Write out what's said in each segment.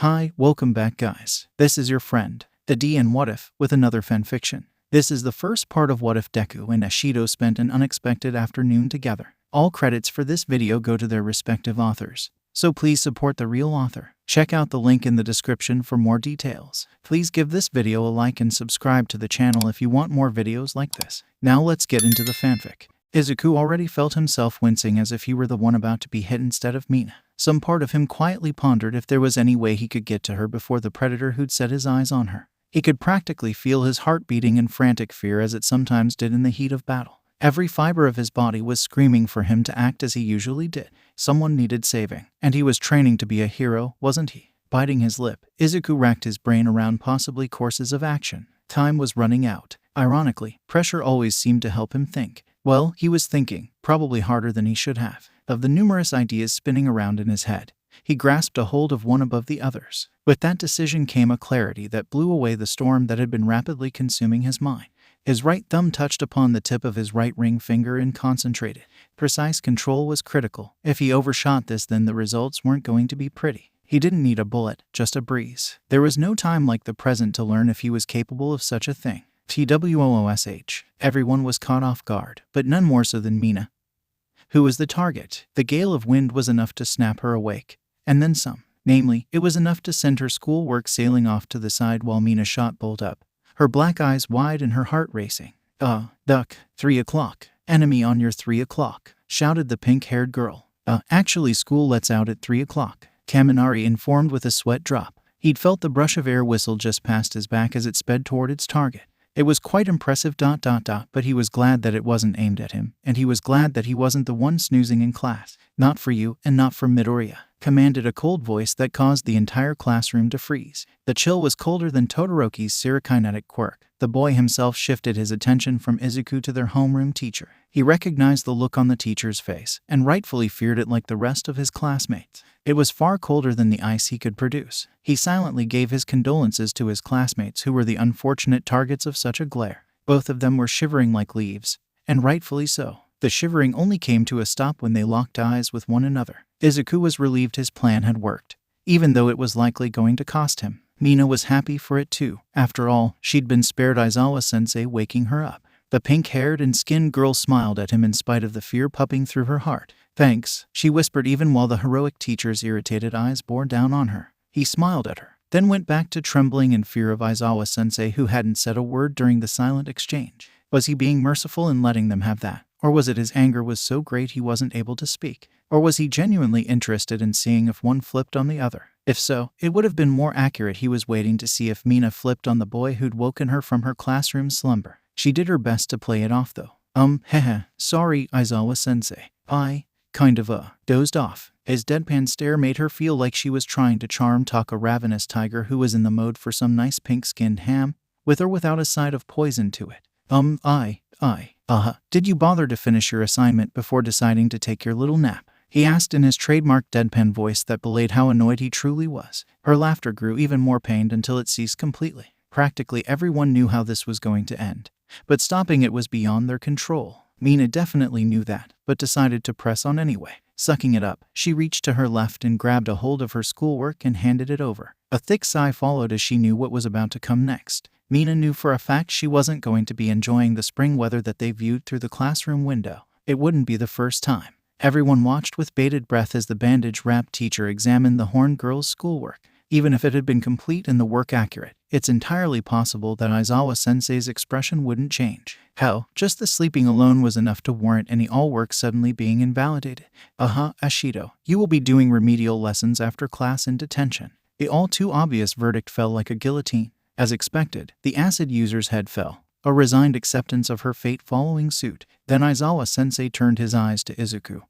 Hi, welcome back guys. This is your friend, the D and WhatIf, with another fanfiction. This is the first part of What If Deku and Ashido spent an unexpected afternoon together. All credits for this video go to their respective authors, so please support the real author. Check out the link in the description for more details. Please give this video a like and subscribe to the channel if you want more videos like this. Now let's get into the fanfic. Izuku already felt himself wincing as if he were the one about to be hit instead of Mina. Some part of him quietly pondered if there was any way he could get to her before the predator who'd set his eyes on her. He could practically feel his heart beating in frantic fear as it sometimes did in the heat of battle. Every fiber of his body was screaming for him to act as he usually did. Someone needed saving, and he was training to be a hero, wasn't he? Biting his lip, Izuku racked his brain around possibly courses of action. Time was running out. Ironically, pressure always seemed to help him think. Well, he was thinking, probably harder than he should have. Of the numerous ideas spinning around in his head, he grasped a hold of one above the others. With that decision came a clarity that blew away the storm that had been rapidly consuming his mind. His right thumb touched upon the tip of his right ring finger and concentrated. Precise control was critical. If he overshot this, then the results weren't going to be pretty. He didn't need a bullet, just a breeze. There was no time like the present to learn if he was capable of such a thing. TWOOSH. Everyone was caught off guard, but none more so than Mina, who was the target. The gale of wind was enough to snap her awake, and then some. Namely, it was enough to send her schoolwork sailing off to the side while Mina shot bolt up, her black eyes wide and her heart racing. Duck, 3 o'clock. Enemy on your 3 o'clock, shouted the pink-haired girl. Actually school lets out at 3 o'clock, Kaminari informed with a sweat drop. He'd felt the brush of air whistle just past his back as it sped toward its target. It was quite impressive, but he was glad that it wasn't aimed at him, and he was glad that he wasn't the one snoozing in class. Not for you, and not for Midoriya, commanded a cold voice that caused the entire classroom to freeze. The chill was colder than Todoroki's pyrokinetic quirk. The boy himself shifted his attention from Izuku to their homeroom teacher. He recognized the look on the teacher's face, and rightfully feared it like the rest of his classmates. It was far colder than the ice he could produce. He silently gave his condolences to his classmates who were the unfortunate targets of such a glare. Both of them were shivering like leaves, and rightfully so. The shivering only came to a stop when they locked eyes with one another. Izuku was relieved his plan had worked, even though it was likely going to cost him. Mina was happy for it too. After all, she'd been spared Aizawa-sensei waking her up. The pink-haired and skinned girl smiled at him in spite of the fear pumping through her heart. Thanks, she whispered even while the heroic teacher's irritated eyes bore down on her. He smiled at her, then went back to trembling in fear of Aizawa-sensei, who hadn't said a word during the silent exchange. Was he being merciful in letting them have that? Or was it his anger was so great he wasn't able to speak? Or was he genuinely interested in seeing if one flipped on the other? If so, it would have been more accurate he was waiting to see if Mina flipped on the boy who'd woken her from her classroom slumber. She did her best to play it off though. Sorry, Aizawa-sensei. I dozed off. His deadpan stare made her feel like she was trying to talk a ravenous tiger who was in the mode for some nice pink-skinned ham, with or without a side of poison to it. Did you bother to finish your assignment before deciding to take your little nap? He asked in his trademark deadpan voice that belayed how annoyed he truly was. Her laughter grew even more pained until it ceased completely. Practically everyone knew how this was going to end, but stopping it was beyond their control. Mina definitely knew that, but decided to press on anyway. Sucking it up, she reached to her left and grabbed a hold of her schoolwork and handed it over. A thick sigh followed as she knew what was about to come next. Mina knew for a fact she wasn't going to be enjoying the spring weather that they viewed through the classroom window. It wouldn't be the first time. Everyone watched with bated breath as the bandage-wrapped teacher examined the horned girl's schoolwork. Even if it had been complete and the work accurate, it's entirely possible that Aizawa-sensei's expression wouldn't change. Hell, just the sleeping alone was enough to warrant any all work suddenly being invalidated. Ashido, you will be doing remedial lessons after class in detention. The all-too-obvious verdict fell like a guillotine. As expected, the acid user's head fell, a resigned acceptance of her fate following suit. Then Aizawa-sensei turned his eyes to Izuku,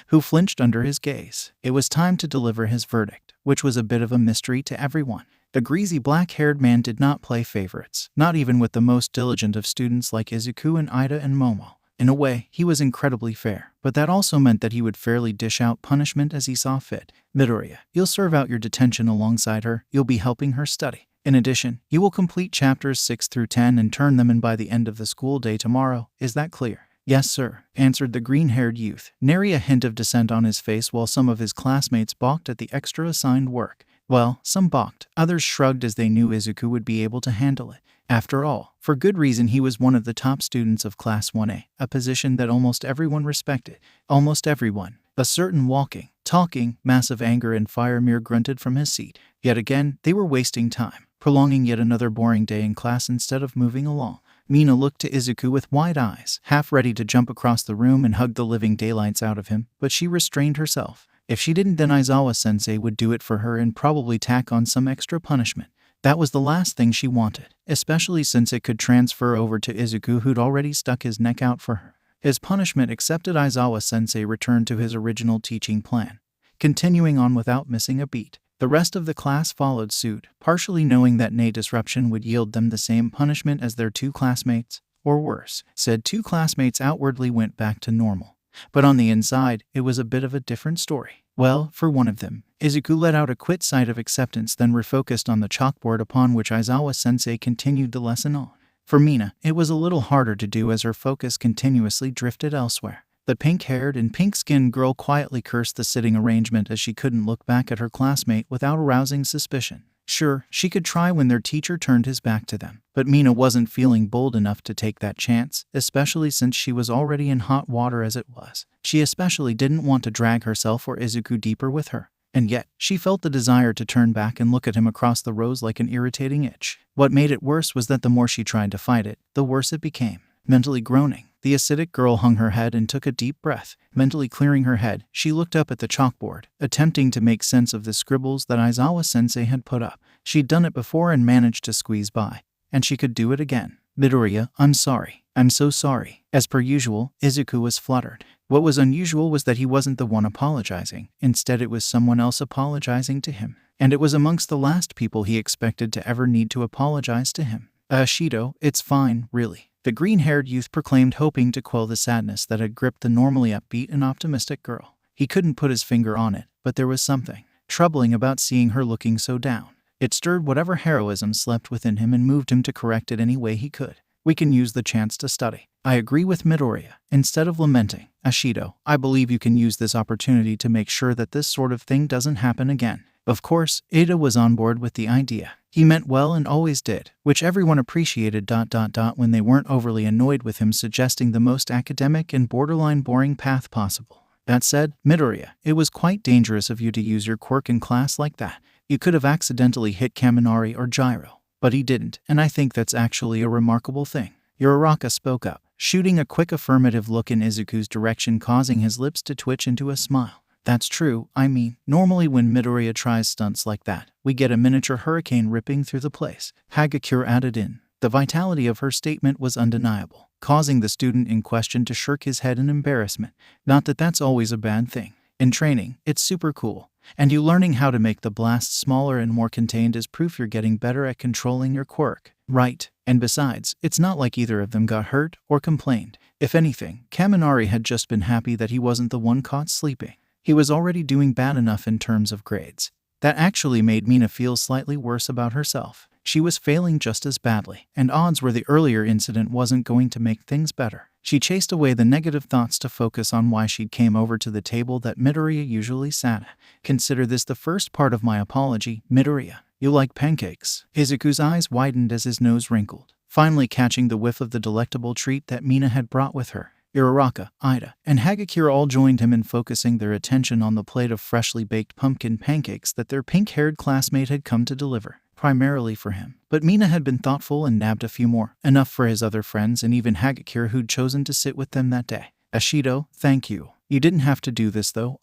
who flinched under his gaze. It was time to deliver his verdict, which was a bit of a mystery to everyone. The greasy black-haired man did not play favorites, not even with the most diligent of students like Izuku and Ida and Momo. In a way, he was incredibly fair, but that also meant that he would fairly dish out punishment as he saw fit. Midoriya, you'll serve out your detention alongside her. You'll be helping her study. In addition, you will complete chapters 6 through 10 and turn them in by the end of the school day tomorrow. Is that clear? Yes, sir, answered the green-haired youth, nary a hint of dissent on his face while some of his classmates balked at the extra assigned work. Well, some balked, others shrugged as they knew Izuku would be able to handle it. After all, for good reason, he was one of the top students of Class 1A, a position that almost everyone respected. Almost everyone. A certain walking, talking, massive anger and fire grunted from his seat. Yet again, they were wasting time, prolonging yet another boring day in class instead of moving along. Mina looked to Izuku with wide eyes, half ready to jump across the room and hug the living daylights out of him, but she restrained herself. If she didn't, then Aizawa-sensei would do it for her and probably tack on some extra punishment. That was the last thing she wanted, especially since it could transfer over to Izuku, who'd already stuck his neck out for her. His punishment accepted, Aizawa-sensei returned to his original teaching plan, continuing on without missing a beat. The rest of the class followed suit, partially knowing that nay disruption would yield them the same punishment as their two classmates, or worse. Said two classmates outwardly went back to normal, but on the inside, it was a bit of a different story. Well, for one of them, Izuku let out a quick sigh of acceptance, then refocused on the chalkboard upon which Aizawa-sensei continued the lesson on. For Mina, it was a little harder to do as her focus continuously drifted elsewhere. The pink-haired and pink-skinned girl quietly cursed the sitting arrangement as she couldn't look back at her classmate without arousing suspicion. Sure, she could try when their teacher turned his back to them, but Mina wasn't feeling bold enough to take that chance, especially since she was already in hot water as it was. She especially didn't want to drag herself or Izuku deeper with her. And yet, she felt the desire to turn back and look at him across the rows like an irritating itch. What made it worse was that the more she tried to fight it, the worse it became. Mentally groaning, the acidic girl hung her head and took a deep breath. Mentally clearing her head, she looked up at the chalkboard, attempting to make sense of the scribbles that Aizawa-sensei had put up. She'd done it before and managed to squeeze by, and she could do it again. Midoriya, I'm sorry. I'm so sorry. As per usual, Izuku was fluttered. What was unusual was that he wasn't the one apologizing. Instead, it was someone else apologizing to him. And it was amongst the last people he expected to ever need to apologize to him. Ashido, it's fine, really. The green-haired youth proclaimed, hoping to quell the sadness that had gripped the normally upbeat and optimistic girl. He couldn't put his finger on it, but there was something troubling about seeing her looking so down. It stirred whatever heroism slept within him and moved him to correct it any way he could. We can use the chance to study. I agree with Midoriya. Instead of lamenting, Ashido, I believe you can use this opportunity to make sure that this sort of thing doesn't happen again. Of course, Ada was on board with the idea. He meant well and always did, which everyone appreciated. When they weren't overly annoyed with him suggesting the most academic and borderline boring path possible. That said, Midoriya, it was quite dangerous of you to use your quirk in class like that. You could have accidentally hit Kaminari or Gyro. But he didn't, and I think that's actually a remarkable thing. Uraraka spoke up, shooting a quick affirmative look in Izuku's direction, causing his lips to twitch into a smile. That's true, I mean, normally when Midoriya tries stunts like that, we get a miniature hurricane ripping through the place. Hagakure added in. The vitality of her statement was undeniable, causing the student in question to shirk his head in embarrassment. Not that that's always a bad thing. In training, it's super cool. And you learning how to make the blast smaller and more contained is proof you're getting better at controlling your quirk. Right. And besides, it's not like either of them got hurt or complained. If anything, Kaminari had just been happy that he wasn't the one caught sleeping. He was already doing bad enough in terms of grades. That actually made Mina feel slightly worse about herself. She was failing just as badly, and odds were the earlier incident wasn't going to make things better. She chased away the negative thoughts to focus on why she'd came over to the table that Midoriya usually sat at. Consider this the first part of my apology, Midoriya. You like pancakes? Izuku's eyes widened as his nose wrinkled, finally catching the whiff of the delectable treat that Mina had brought with her. Uraraka, Ida, and Hagakure all joined him in focusing their attention on the plate of freshly baked pumpkin pancakes that their pink-haired classmate had come to deliver, primarily for him. But Mina had been thoughtful and nabbed a few more, enough for his other friends and even Hagakure, who'd chosen to sit with them that day. Ashido, thank you. You didn't have to do this though.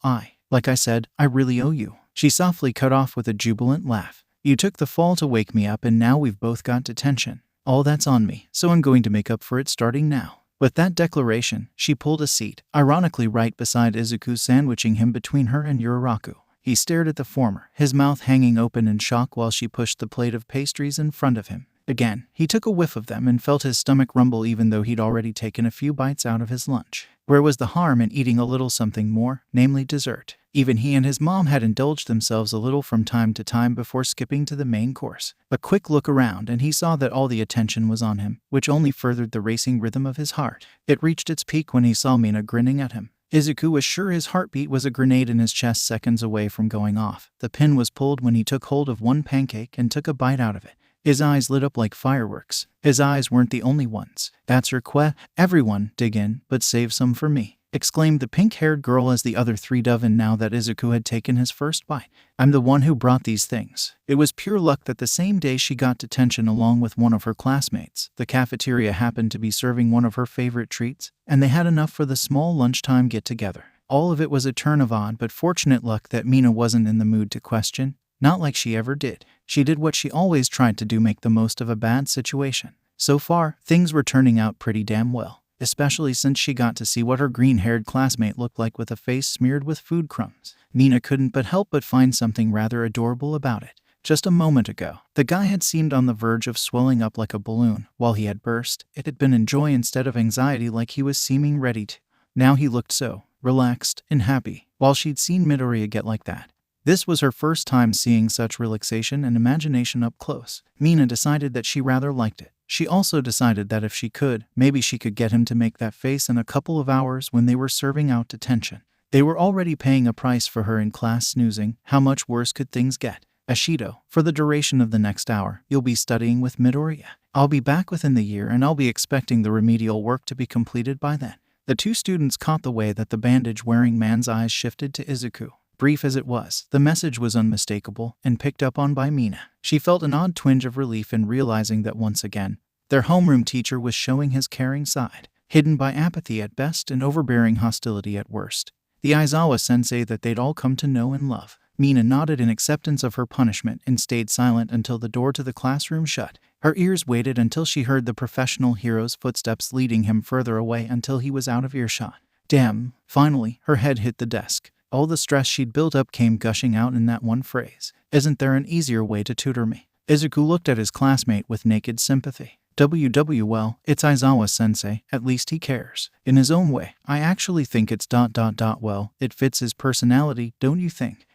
Like I said, I really owe you. She softly cut off with a jubilant laugh. You took the fall to wake me up and now we've both got detention. All that's on me, so I'm going to make up for it starting now. With that declaration, she pulled a seat, ironically right beside Izuku, sandwiching him between her and Uraraku. He stared at the former, his mouth hanging open in shock while she pushed the plate of pastries in front of him. Again, he took a whiff of them and felt his stomach rumble even though he'd already taken a few bites out of his lunch. Where was the harm in eating a little something more, namely dessert? Even he and his mom had indulged themselves a little from time to time before skipping to the main course. A quick look around and he saw that all the attention was on him, which only furthered the racing rhythm of his heart. It reached its peak when he saw Mina grinning at him. Izuku was sure his heartbeat was a grenade in his chest seconds away from going off. The pin was pulled when he took hold of one pancake and took a bite out of it. His eyes lit up like fireworks. His eyes weren't the only ones. That's her Everyone, dig in, but save some for me, exclaimed the pink-haired girl as the other three dove in now that Izuku had taken his first bite. I'm the one who brought these things. It was pure luck that the same day she got detention along with one of her classmates, the cafeteria happened to be serving one of her favorite treats, and they had enough for the small lunchtime get-together. All of it was a turn of odd but fortunate luck that Mina wasn't in the mood to question. Not like she ever did. She did what she always tried to do, make the most of a bad situation. So far, things were turning out pretty damn well, especially since she got to see what her green-haired classmate looked like with a face smeared with food crumbs. Mina couldn't help but find something rather adorable about it. Just a moment ago, the guy had seemed on the verge of swelling up like a balloon. While he had burst, it had been in joy instead of anxiety like he was seeming ready to. Now he looked so relaxed and happy, while she'd seen Midoriya get like that. This was her first time seeing such relaxation and imagination up close. Mina decided that she rather liked it. She also decided that if she could, maybe she could get him to make that face in a couple of hours when they were serving out detention. They were already paying a price for her in class snoozing. How much worse could things get? Ashido, for the duration of the next hour, you'll be studying with Midoriya. I'll be back within the year and I'll be expecting the remedial work to be completed by then. The two students caught the way that the bandage-wearing man's eyes shifted to Izuku. Brief as it was, the message was unmistakable and picked up on by Mina. She felt an odd twinge of relief in realizing that once again, their homeroom teacher was showing his caring side, hidden by apathy at best and overbearing hostility at worst. The Aizawa-sensei that they'd all come to know and love. Mina nodded in acceptance of her punishment and stayed silent until the door to the classroom shut. Her ears waited until she heard the professional hero's footsteps leading him further away until he was out of earshot. Damn, finally, her head hit the desk. All the stress she'd built up came gushing out in that one phrase. Isn't there an easier way to tutor me? Izuku looked at his classmate with naked sympathy. Well, it's Aizawa-sensei, at least he cares. In his own way, I actually think it's well, it fits his personality, don't you think?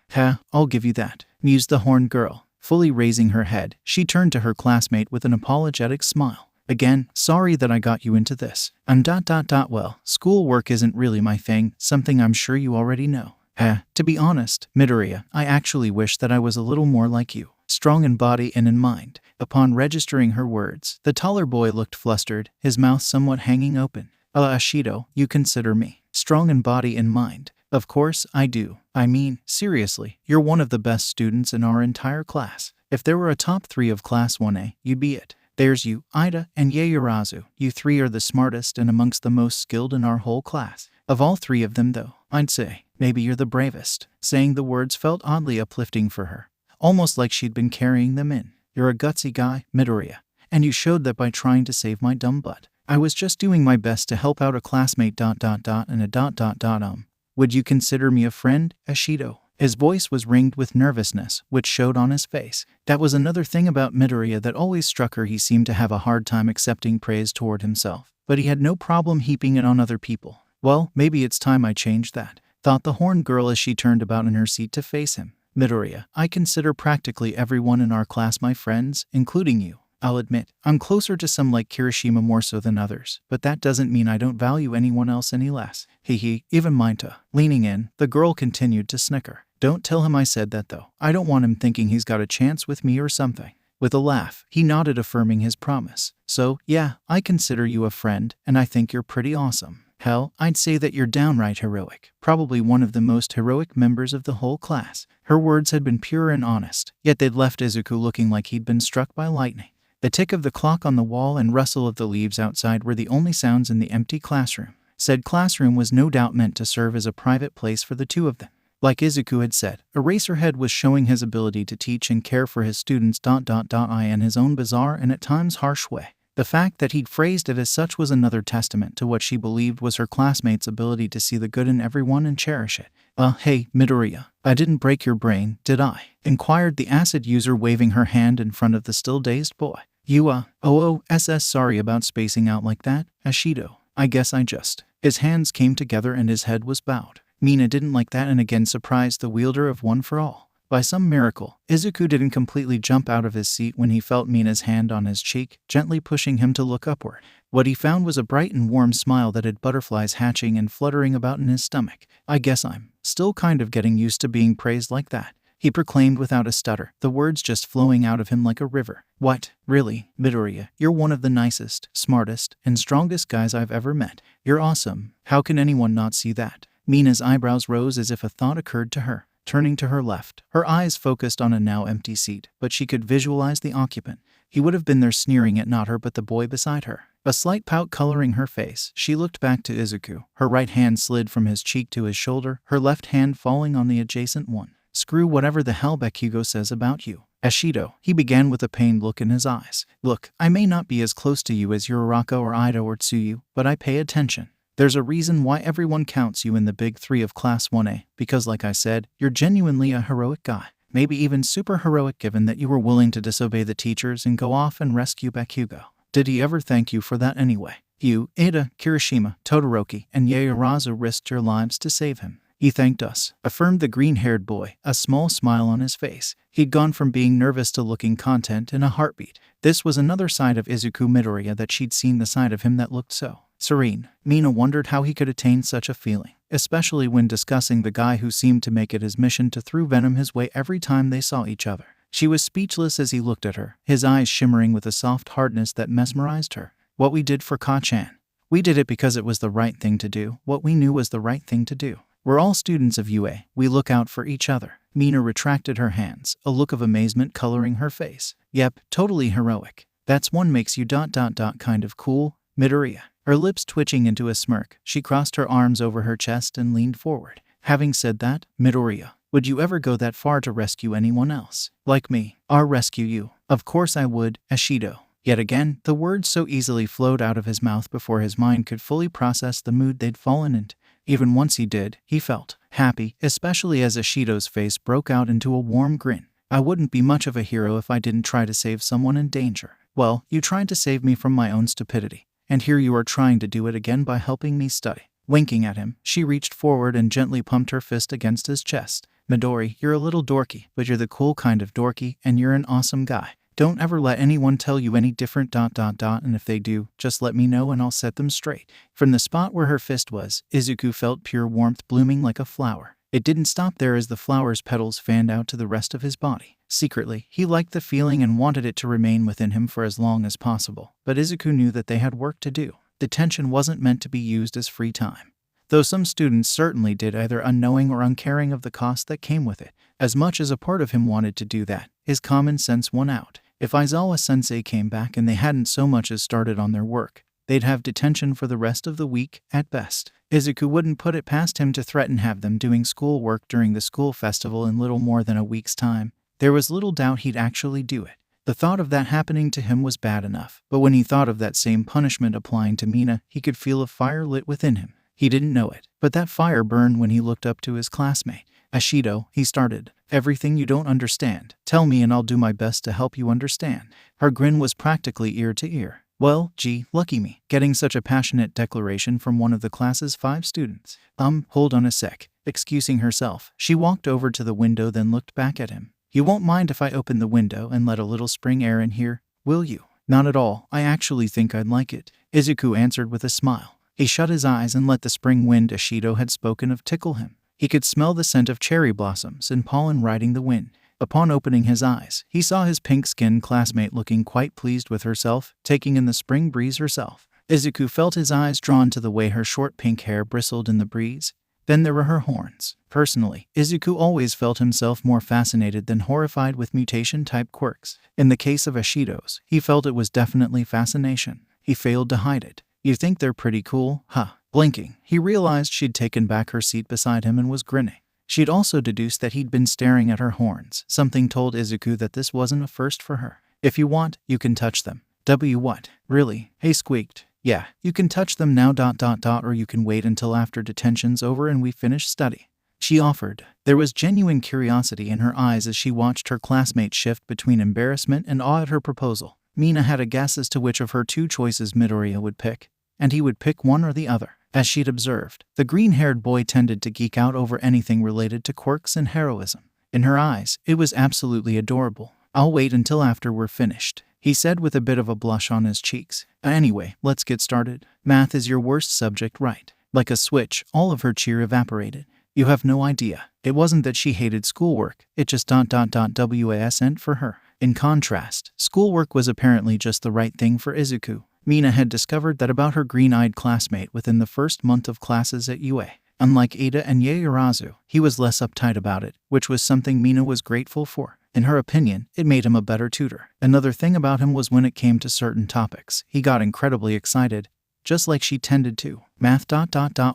I'll give you that, mused the horned girl. Fully raising her head, she turned to her classmate with an apologetic smile. Again, sorry that I got you into this. Well, schoolwork isn't really my thing, something I'm sure you already know. To be honest, Midoriya, I actually wish that I was a little more like you. Strong in body and in mind. Upon registering her words, the taller boy looked flustered, his mouth somewhat hanging open. Ashido, you consider me strong in body and mind? Of course I do. I mean, seriously, you're one of the best students in our entire class. If there were a top 3 of Class 1A, you'd be it. There's you, Ida, and Yaoyorozu. You three are the smartest and amongst the most skilled in our whole class. Of all 3 of them, though, I'd say, maybe you're the bravest. Saying the words felt oddly uplifting for her. Almost like she'd been carrying them in. You're a gutsy guy, Midoriya. And you showed that by trying to save my dumb butt. I was just doing my best to help out a classmate ... and a ... Would you consider me a friend, Ashido? His voice was ringed with nervousness, which showed on his face. That was another thing about Midoriya that always struck her. He seemed to have a hard time accepting praise toward himself, but he had no problem heaping it on other people. Well, maybe it's time I changed that, thought the horned girl as she turned about in her seat to face him. Midoriya, I consider practically everyone in our class my friends, including you. I'll admit, I'm closer to some like Kirishima more so than others, but that doesn't mean I don't value anyone else any less. Even Minta. Leaning in, the girl continued to snicker. Don't tell him I said that though. I don't want him thinking he's got a chance with me or something. With a laugh, he nodded, affirming his promise. So, yeah, I consider you a friend, and I think you're pretty awesome. Hell, I'd say that you're downright heroic. Probably one of the most heroic members of the whole class. Her words had been pure and honest, yet they'd left Izuku looking like he'd been struck by lightning. The tick of the clock on the wall and rustle of the leaves outside were the only sounds in the empty classroom. Said classroom was no doubt meant to serve as a private place for the two of them. Like Izuku had said, Eraserhead was showing his ability to teach and care for his students ... in his own bizarre and at times harsh way. The fact that he'd phrased it as such was another testament to what she believed was her classmates' ability to see the good in everyone and cherish it. Hey, Midoriya, I didn't break your brain, did I? Inquired the acid user, waving her hand in front of the still dazed boy. You, sorry about spacing out like that, Ashido. I guess I just... His hands came together and his head was bowed. Mina didn't like that and again surprised the wielder of One for All. By some miracle, Izuku didn't completely jump out of his seat when he felt Mina's hand on his cheek, gently pushing him to look upward. What he found was a bright and warm smile that had butterflies hatching and fluttering about in his stomach. "I guess I'm still kind of getting used to being praised like that," he proclaimed without a stutter, the words just flowing out of him like a river. "What? Really, Midoriya, you're one of the nicest, smartest, and strongest guys I've ever met. You're awesome. How can anyone not see that?" Mina's eyebrows rose as if a thought occurred to her. Turning to her left, her eyes focused on a now empty seat, but she could visualize the occupant. He would have been there sneering at not her but the boy beside her. A slight pout coloring her face, she looked back to Izuku. Her right hand slid from his cheek to his shoulder, her left hand falling on the adjacent one. "Screw whatever the hell Bakugo says about you, Ashido," he began with a pained look in his eyes. "Look, I may not be as close to you as your Uraraka or Ida or Tsuyu, but I pay attention. There's a reason why everyone counts you in the big three of Class 1A, because like I said, you're genuinely a heroic guy. Maybe even super heroic given that you were willing to disobey the teachers and go off and rescue Bakugo. Did he ever thank you for that anyway? You, Ada, Kirishima, Todoroki, and Yaoyorozu risked your lives to save him." "He thanked us," affirmed the green-haired boy, a small smile on his face. He'd gone from being nervous to looking content in a heartbeat. This was another side of Izuku Midoriya that she'd seen, the side of him that looked so serene. Mina wondered how he could attain such a feeling, especially when discussing the guy who seemed to make it his mission to throw venom his way every time they saw each other. She was speechless as he looked at her, his eyes shimmering with a soft hardness that mesmerized her. "What we did for Ka-chan. We did it because it was the right thing to do, what we knew was the right thing to do. We're all students of UA, we look out for each other." Mina retracted her hands, a look of amazement coloring her face. "Yep, totally heroic. That's one makes you ... kind of cool, Midoriya." Her lips twitching into a smirk, she crossed her arms over her chest and leaned forward. "Having said that, Midoriya, would you ever go that far to rescue anyone else? Like me? Or rescue you?" "Of course I would, Ashido." Yet again, the words so easily flowed out of his mouth before his mind could fully process the mood they'd fallen into. Even once he did, he felt happy, especially as Ashido's face broke out into a warm grin. "I wouldn't be much of a hero if I didn't try to save someone in danger. Well, you tried to save me from my own stupidity. And here you are trying to do it again by helping me study." Winking at him, she reached forward and gently pumped her fist against his chest. "Midori, you're a little dorky, but you're the cool kind of dorky, and you're an awesome guy. Don't ever let anyone tell you any different ... and if they do, just let me know and I'll set them straight." From the spot where her fist was, Izuku felt pure warmth blooming like a flower. It didn't stop there as the flower's petals fanned out to the rest of his body. Secretly, he liked the feeling and wanted it to remain within him for as long as possible. But Izuku knew that they had work to do. Detention wasn't meant to be used as free time. Though some students certainly did, either unknowing or uncaring of the cost that came with it. As much as a part of him wanted to do that, his common sense won out. If Aizawa-sensei came back and they hadn't so much as started on their work, they'd have detention for the rest of the week, at best. Izuku wouldn't put it past him to threaten have them doing schoolwork during the school festival in little more than a week's time. There was little doubt he'd actually do it. The thought of that happening to him was bad enough, but when he thought of that same punishment applying to Mina, he could feel a fire lit within him. He didn't know it, but that fire burned when he looked up to his classmate. "Ashido," he started, "everything you don't understand, tell me and I'll do my best to help you understand." Her grin was practically ear to ear. "Well, gee, lucky me, getting such a passionate declaration from one of the class's 5 students. Hold on a sec." Excusing herself, she walked over to the window then looked back at him. "You won't mind if I open the window and let a little spring air in here, will you?" "Not at all, I actually think I'd like it," Izuku answered with a smile. He shut his eyes and let the spring wind Ashido had spoken of tickle him. He could smell the scent of cherry blossoms and pollen riding the wind. Upon opening his eyes, he saw his pink-skinned classmate looking quite pleased with herself, taking in the spring breeze herself. Izuku felt his eyes drawn to the way her short pink hair bristled in the breeze. Then there were her horns. Personally, Izuku always felt himself more fascinated than horrified with mutation-type quirks. In the case of Ashido's, he felt it was definitely fascination. He failed to hide it. "You think they're pretty cool, huh?" Blinking, he realized she'd taken back her seat beside him and was grinning. She'd also deduced that he'd been staring at her horns. Something told Izuku that this wasn't a first for her. "If you want, you can touch them." What? Really? He squeaked. "Yeah, you can touch them now ... or you can wait until after detention's over and we finish study," she offered. There was genuine curiosity in her eyes as she watched her classmate shift between embarrassment and awe at her proposal. Mina had a guess as to which of her 2 choices Midoriya would pick, and he would pick one or the other. As she'd observed, the green-haired boy tended to geek out over anything related to quirks and heroism. In her eyes, it was absolutely adorable. "I'll wait until after we're finished," he said with a bit of a blush on his cheeks. "Anyway, let's get started. Math is your worst subject, right?" Like a switch, all of her cheer evaporated. You have no idea. It wasn't that she hated schoolwork, it just wasn't for her. In contrast, schoolwork was apparently just the right thing for Izuku. Mina had discovered that about her green-eyed classmate within the first month of classes at UA. Unlike Ada and Yaoyorozu, he was less uptight about it, which was something Mina was grateful for. In her opinion, it made him a better tutor. Another thing about him was when it came to certain topics, he got incredibly excited, just like she tended to. Math.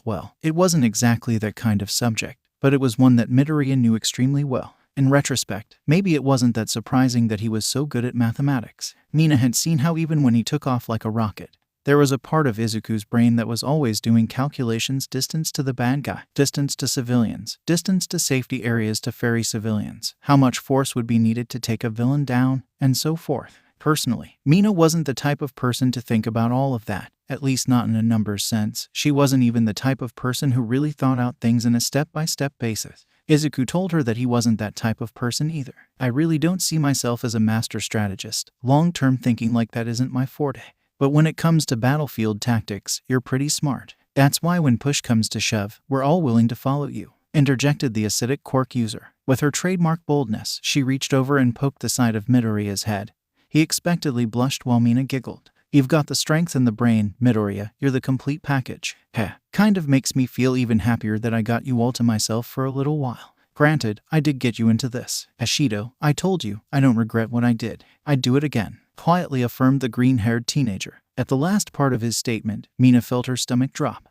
Well, it wasn't exactly that kind of subject, but it was one that Midoriya knew extremely well. In retrospect, maybe it wasn't that surprising that he was so good at mathematics. Mina had seen how even when he took off like a rocket, there was a part of Izuku's brain that was always doing calculations: distance to the bad guy, distance to civilians, distance to safety areas to ferry civilians, how much force would be needed to take a villain down, and so forth. Personally, Mina wasn't the type of person to think about all of that, at least not in a numbers sense. She wasn't even the type of person who really thought out things in a step-by-step basis. Izuku told her that he wasn't that type of person either. "I really don't see myself as a master strategist. Long-term thinking like that isn't my forte. But when it comes to battlefield tactics, you're pretty smart. That's why when push comes to shove, we're all willing to follow you," interjected the acidic quirk user. With her trademark boldness, she reached over and poked the side of Midoriya's head. He expectedly blushed while Mina giggled. "You've got the strength and the brain, Midoriya. You're the complete package." Heh. Kind of makes me feel even happier that I got you all to myself for a little while. Granted, I did get you into this. Ashido, I told you, I don't regret what I did. I'd do it again, quietly affirmed the green-haired teenager. At the last part of his statement, Mina felt her stomach drop.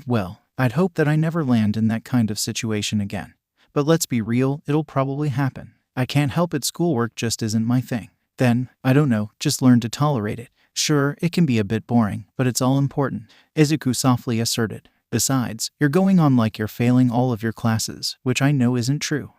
Well, I'd hope that I never land in that kind of situation again. But let's be real, it'll probably happen. I can't help it, schoolwork just isn't my thing. Then, I don't know, just learn to tolerate it. Sure, it can be a bit boring, but it's all important," Izuku softly asserted. "Besides, you're going on like you're failing all of your classes, which I know isn't true."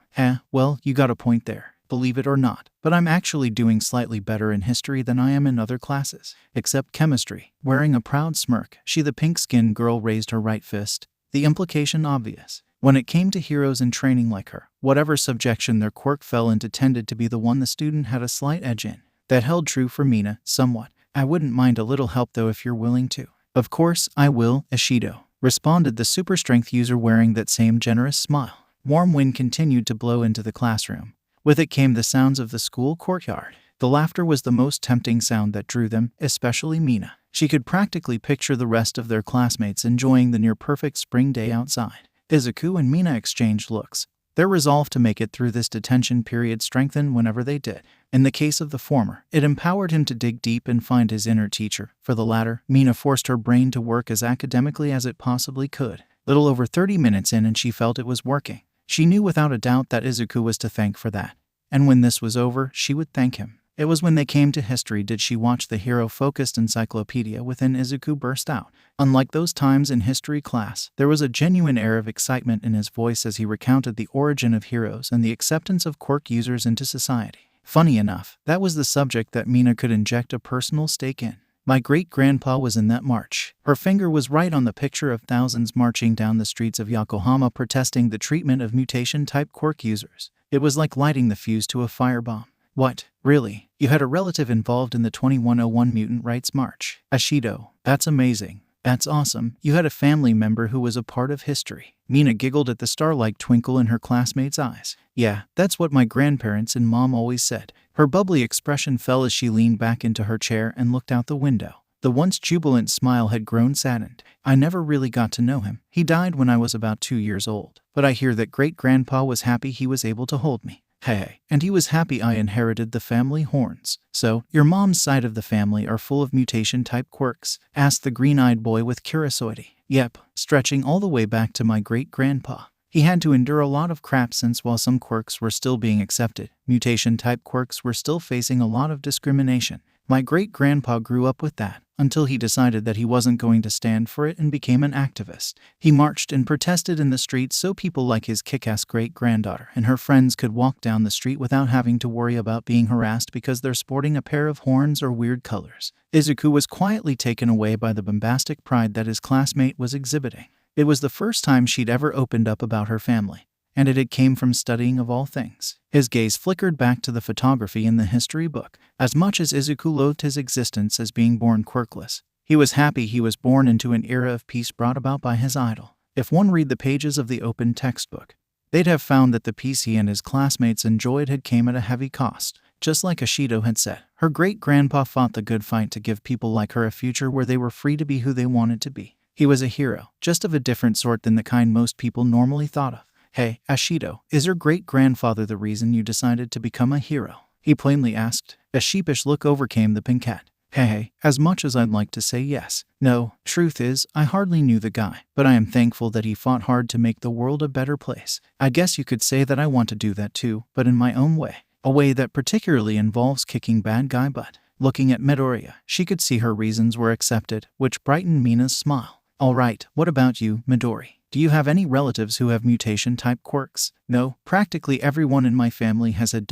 Well, you got a point there. Believe it or not, but I'm actually doing slightly better in history than I am in other classes. Except chemistry. Wearing a proud smirk, the pink-skinned girl raised her right fist, the implication obvious. When it came to heroes in training like her, whatever subjection their quirk fell into tended to be the one the student had a slight edge in. That held true for Mina, somewhat. "I wouldn't mind a little help though if you're willing to." "Of course, I will, Ashido," responded the super strength user wearing that same generous smile. Warm wind continued to blow into the classroom. With it came the sounds of the school courtyard. The laughter was the most tempting sound that drew them, especially Mina. She could practically picture the rest of their classmates enjoying the near-perfect spring day outside. Izuku and Mina exchanged looks. Their resolve to make it through this detention period strengthened whenever they did. In the case of the former, it empowered him to dig deep and find his inner teacher. For the latter, Mina forced her brain to work as academically as it possibly could. Little over 30 minutes in and she felt it was working. She knew without a doubt that Izuku was to thank for that. And when this was over, she would thank him. It was when they came to history did she watch the hero-focused encyclopedia within Izuku burst out. Unlike those times in history class, there was a genuine air of excitement in his voice as he recounted the origin of heroes and the acceptance of quirk users into society. Funny enough, that was the subject that Mina could inject a personal stake in. My great-grandpa was in that march. Her finger was right on the picture of thousands marching down the streets of Yokohama protesting the treatment of mutation-type quirk users. It was like lighting the fuse to a firebomb. What? Really? You had a relative involved in the 2101 Mutant Rights March? Ashido, that's amazing. That's awesome. You had a family member who was a part of history. Mina giggled at the star-like twinkle in her classmate's eyes. Yeah, that's what my grandparents and mom always said. Her bubbly expression fell as she leaned back into her chair and looked out the window. The once jubilant smile had grown saddened. I never really got to know him. He died when I was about 2 years old. But I hear that great-grandpa was happy he was able to hold me. Hey, and he was happy I inherited the family horns. So, your mom's side of the family are full of mutation-type quirks? Asked the green-eyed boy with curiosity. Yep, stretching all the way back to my great-grandpa. He had to endure a lot of crap since while some quirks were still being accepted, mutation-type quirks were still facing a lot of discrimination. My great-grandpa grew up with that, until he decided that he wasn't going to stand for it and became an activist. He marched and protested in the streets so people like his kick-ass great-granddaughter and her friends could walk down the street without having to worry about being harassed because they're sporting a pair of horns or weird colors. Izuku was quietly taken away by the bombastic pride that his classmate was exhibiting. It was the first time she'd ever opened up about her family. and it came from studying of all things. His gaze flickered back to the photography in the history book. As much as Izuku loathed his existence as being born quirkless, he was happy he was born into an era of peace brought about by his idol. If one read the pages of the open textbook, they'd have found that the peace he and his classmates enjoyed had came at a heavy cost. Just like Ashido had said, her great-grandpa fought the good fight to give people like her a future where they were free to be who they wanted to be. He was a hero, just of a different sort than the kind most people normally thought of. Hey, Ashido, is your great-grandfather the reason you decided to become a hero? He plainly asked. A sheepish look overcame the pink cat. Hey, as much as I'd like to say yes. No, truth is, I hardly knew the guy, but I am thankful that he fought hard to make the world a better place. I guess you could say that I want to do that too, but in my own way. A way that particularly involves kicking bad guy butt. Looking at Midoriya, she could see her reasons were accepted, which brightened Mina's smile. Alright, what about you, Midori? Do you have any relatives who have mutation-type quirks? No, practically everyone in my family has a ...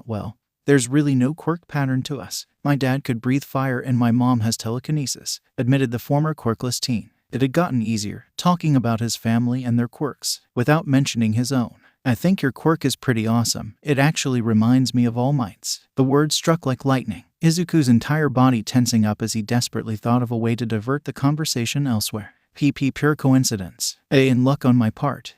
Well, there's really no quirk pattern to us. My dad could breathe fire and my mom has telekinesis, admitted the former quirkless teen. It had gotten easier, talking about his family and their quirks, without mentioning his own. I think your quirk is pretty awesome. It actually reminds me of All Might's. The word struck like lightning, Izuku's entire body tensing up as he desperately thought of a way to divert the conversation elsewhere. Pure coincidence. In luck on my part.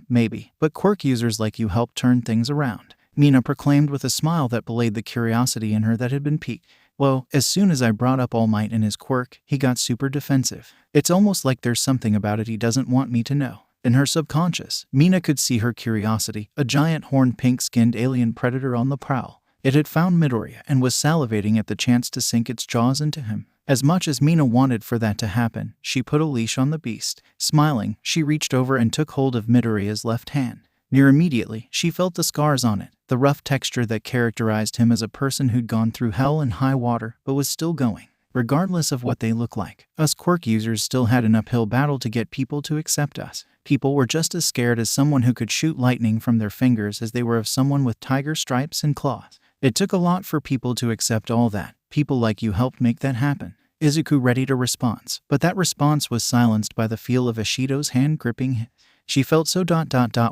Maybe, but quirk users like you help turn things around, Mina proclaimed with a smile that belayed the curiosity in her that had been piqued. Well, as soon as I brought up All Might and his quirk, he got super defensive. It's almost like there's something about it he doesn't want me to know. In her subconscious, Mina could see her curiosity, a giant horned pink-skinned alien predator on the prowl. It had found Midoriya and was salivating at the chance to sink its jaws into him. As much as Mina wanted for that to happen, she put a leash on the beast. Smiling, she reached over and took hold of Midoriya's left hand. Near immediately, she felt the scars on it, the rough texture that characterized him as a person who'd gone through hell and high water but was still going. Regardless of what they look like, us quirk users still had an uphill battle to get people to accept us. People were just as scared as someone who could shoot lightning from their fingers as they were of someone with tiger stripes and claws. It took a lot for people to accept all that. People like you helped make that happen. Izuku readied a response, but that response was silenced by the feel of Ashido's hand gripping his. She felt so ...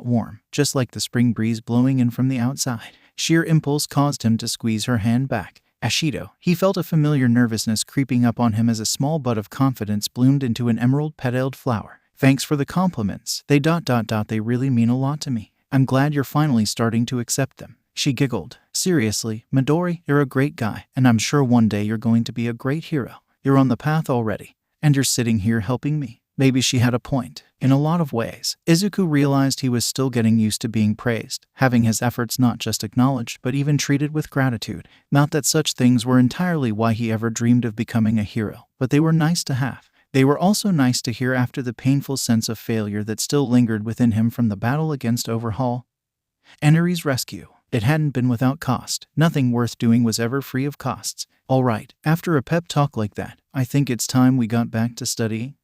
warm, just like the spring breeze blowing in from the outside. Sheer impulse caused him to squeeze her hand back. Ashido, he felt a familiar nervousness creeping up on him as a small bud of confidence bloomed into an emerald-petaled flower. Thanks for the compliments. They ... They really mean a lot to me. I'm glad you're finally starting to accept them. She giggled. Seriously, Midori, you're a great guy, and I'm sure one day you're going to be a great hero. You're on the path already, and you're sitting here helping me. Maybe she had a point. In a lot of ways, Izuku realized he was still getting used to being praised, having his efforts not just acknowledged but even treated with gratitude. Not that such things were entirely why he ever dreamed of becoming a hero, but they were nice to have. They were also nice to hear after the painful sense of failure that still lingered within him from the battle against Overhaul. Eneri's rescue. It hadn't been without cost. Nothing worth doing was ever free of costs. All right, after a pep talk like that, I think it's time we got back to studying,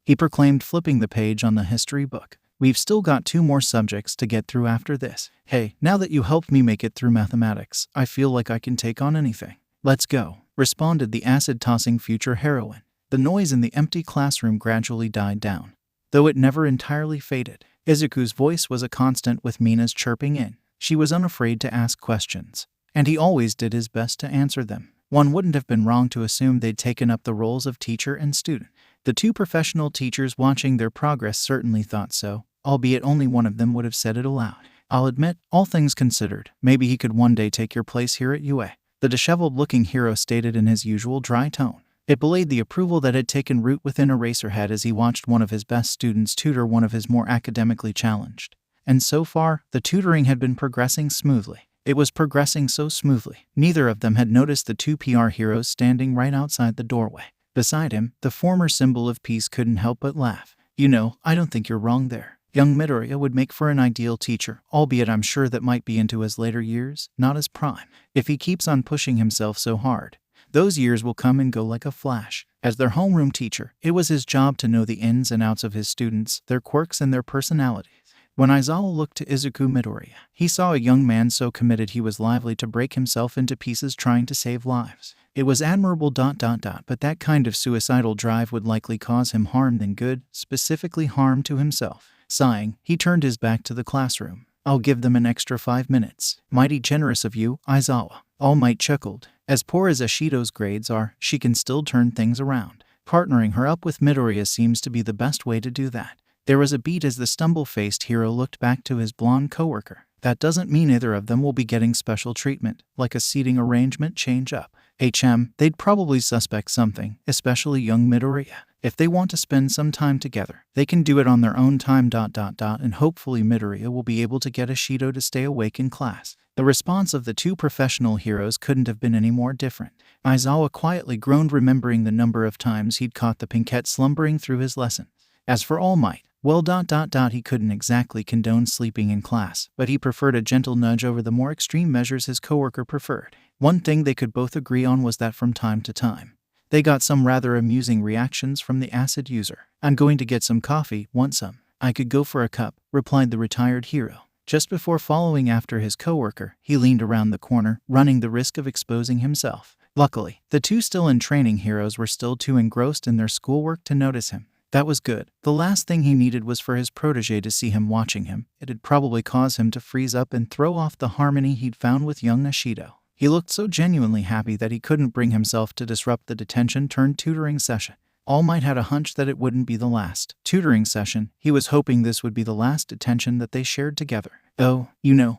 he proclaimed, flipping the page on the history book. We've still got 2 more subjects to get through after this. Hey, now that you helped me make it through mathematics, I feel like I can take on anything. Let's go, responded the acid-tossing future heroine. The noise in the empty classroom gradually died down, though it never entirely faded. Izuku's voice was a constant with Mina's chirping in. She was unafraid to ask questions, and he always did his best to answer them. One wouldn't have been wrong to assume they'd taken up the roles of teacher and student. The 2 professional teachers watching their progress certainly thought so, albeit only one of them would have said it aloud. I'll admit, all things considered, maybe he could one day take your place here at UA, the disheveled-looking hero stated in his usual dry tone. It belayed the approval that had taken root within Eraserhead as he watched one of his best students tutor one of his more academically challenged. And so far, the tutoring had been progressing smoothly. It was progressing so smoothly, neither of them had noticed the 2 PR heroes standing right outside the doorway. Beside him, the former symbol of peace couldn't help but laugh. You know, I don't think you're wrong there. Young Midoriya would make for an ideal teacher, albeit I'm sure that might be into his later years, not his prime. If he keeps on pushing himself so hard, those years will come and go like a flash. As their homeroom teacher, it was his job to know the ins and outs of his students, their quirks and their personalities. When Aizawa looked to Izuku Midoriya, he saw a young man so committed he was liable to break himself into pieces trying to save lives. It was admirable ... but that kind of suicidal drive would likely cause him harm than good, specifically harm to himself. Sighing, he turned his back to the classroom. I'll give them an extra 5 minutes. Mighty generous of you, Aizawa. All Might chuckled. As poor as Ashido's grades are, she can still turn things around. Partnering her up with Midoriya seems to be the best way to do that. There was a beat as the stumble-faced hero looked back to his blonde coworker. That doesn't mean either of them will be getting special treatment, like a seating arrangement change-up. They'd probably suspect something, especially young Midoriya. If they want to spend some time together, they can do it on their own time ... and hopefully Midoriya will be able to get Ashido to stay awake in class. The response of the two professional heroes couldn't have been any more different. Aizawa quietly groaned, remembering the number of times he'd caught the pinkette slumbering through his lesson. As for All Might, well ... he couldn't exactly condone sleeping in class, but he preferred a gentle nudge over the more extreme measures his coworker preferred. One thing they could both agree on was that from time to time, they got some rather amusing reactions from the acid user. I'm going to get some coffee, want some? I could go for a cup, replied the retired hero. Just before following after his coworker, he leaned around the corner, running the risk of exposing himself. Luckily, the two still in training heroes were still too engrossed in their schoolwork to notice him. That was good. The last thing he needed was for his protege to see him watching him. It'd probably cause him to freeze up and throw off the harmony he'd found with young Ashido. He looked so genuinely happy that he couldn't bring himself to disrupt the detention-turned-tutoring session. All Might had a hunch that it wouldn't be the last tutoring session. He was hoping this would be the last detention that they shared together. Oh,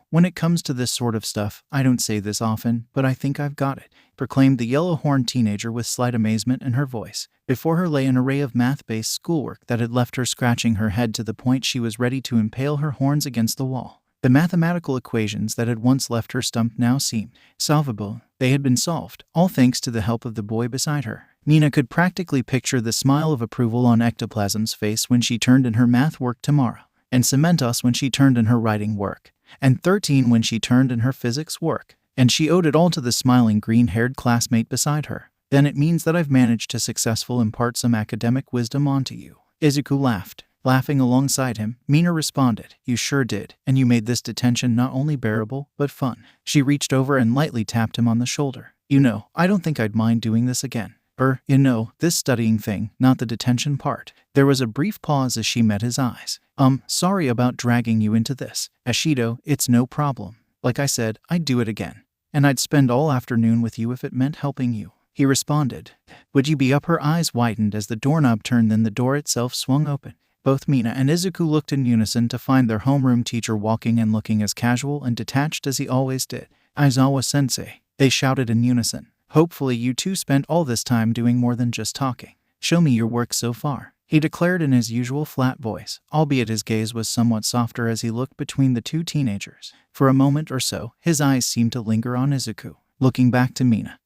when it comes to this sort of stuff, I don't say this often, but I think I've got it, proclaimed the yellow-horned teenager with slight amazement in her voice. Before her lay an array of math-based schoolwork that had left her scratching her head to the point she was ready to impale her horns against the wall. The mathematical equations that had once left her stumped now seemed solvable. They had been solved, all thanks to the help of the boy beside her. Mina could practically picture the smile of approval on Ectoplasm's face when she turned in her math work tomorrow, and Cementos when she turned in her writing work, and 13 when she turned in her physics work. And she owed it all to the smiling green-haired classmate beside her. Then it means that I've managed to successfully impart some academic wisdom onto you. Izuku laughed. Laughing alongside him, Mina responded, You sure did, and you made this detention not only bearable, but fun. She reached over and lightly tapped him on the shoulder. I don't think I'd mind doing this again. This studying thing, not the detention part. There was a brief pause as she met his eyes. Sorry about dragging you into this. Ashido, it's no problem. Like I said, I'd do it again. And I'd spend all afternoon with you if it meant helping you. He responded. Would you be up? Her eyes widened as the doorknob turned, then the door itself swung open. Both Mina and Izuku looked in unison to find their homeroom teacher walking and looking as casual and detached as he always did. Aizawa-sensei, they shouted in unison. Hopefully you two spent all this time doing more than just talking. Show me your work so far, he declared in his usual flat voice, albeit his gaze was somewhat softer as he looked between the two teenagers. For a moment or so, his eyes seemed to linger on Izuku. Looking back to Mina,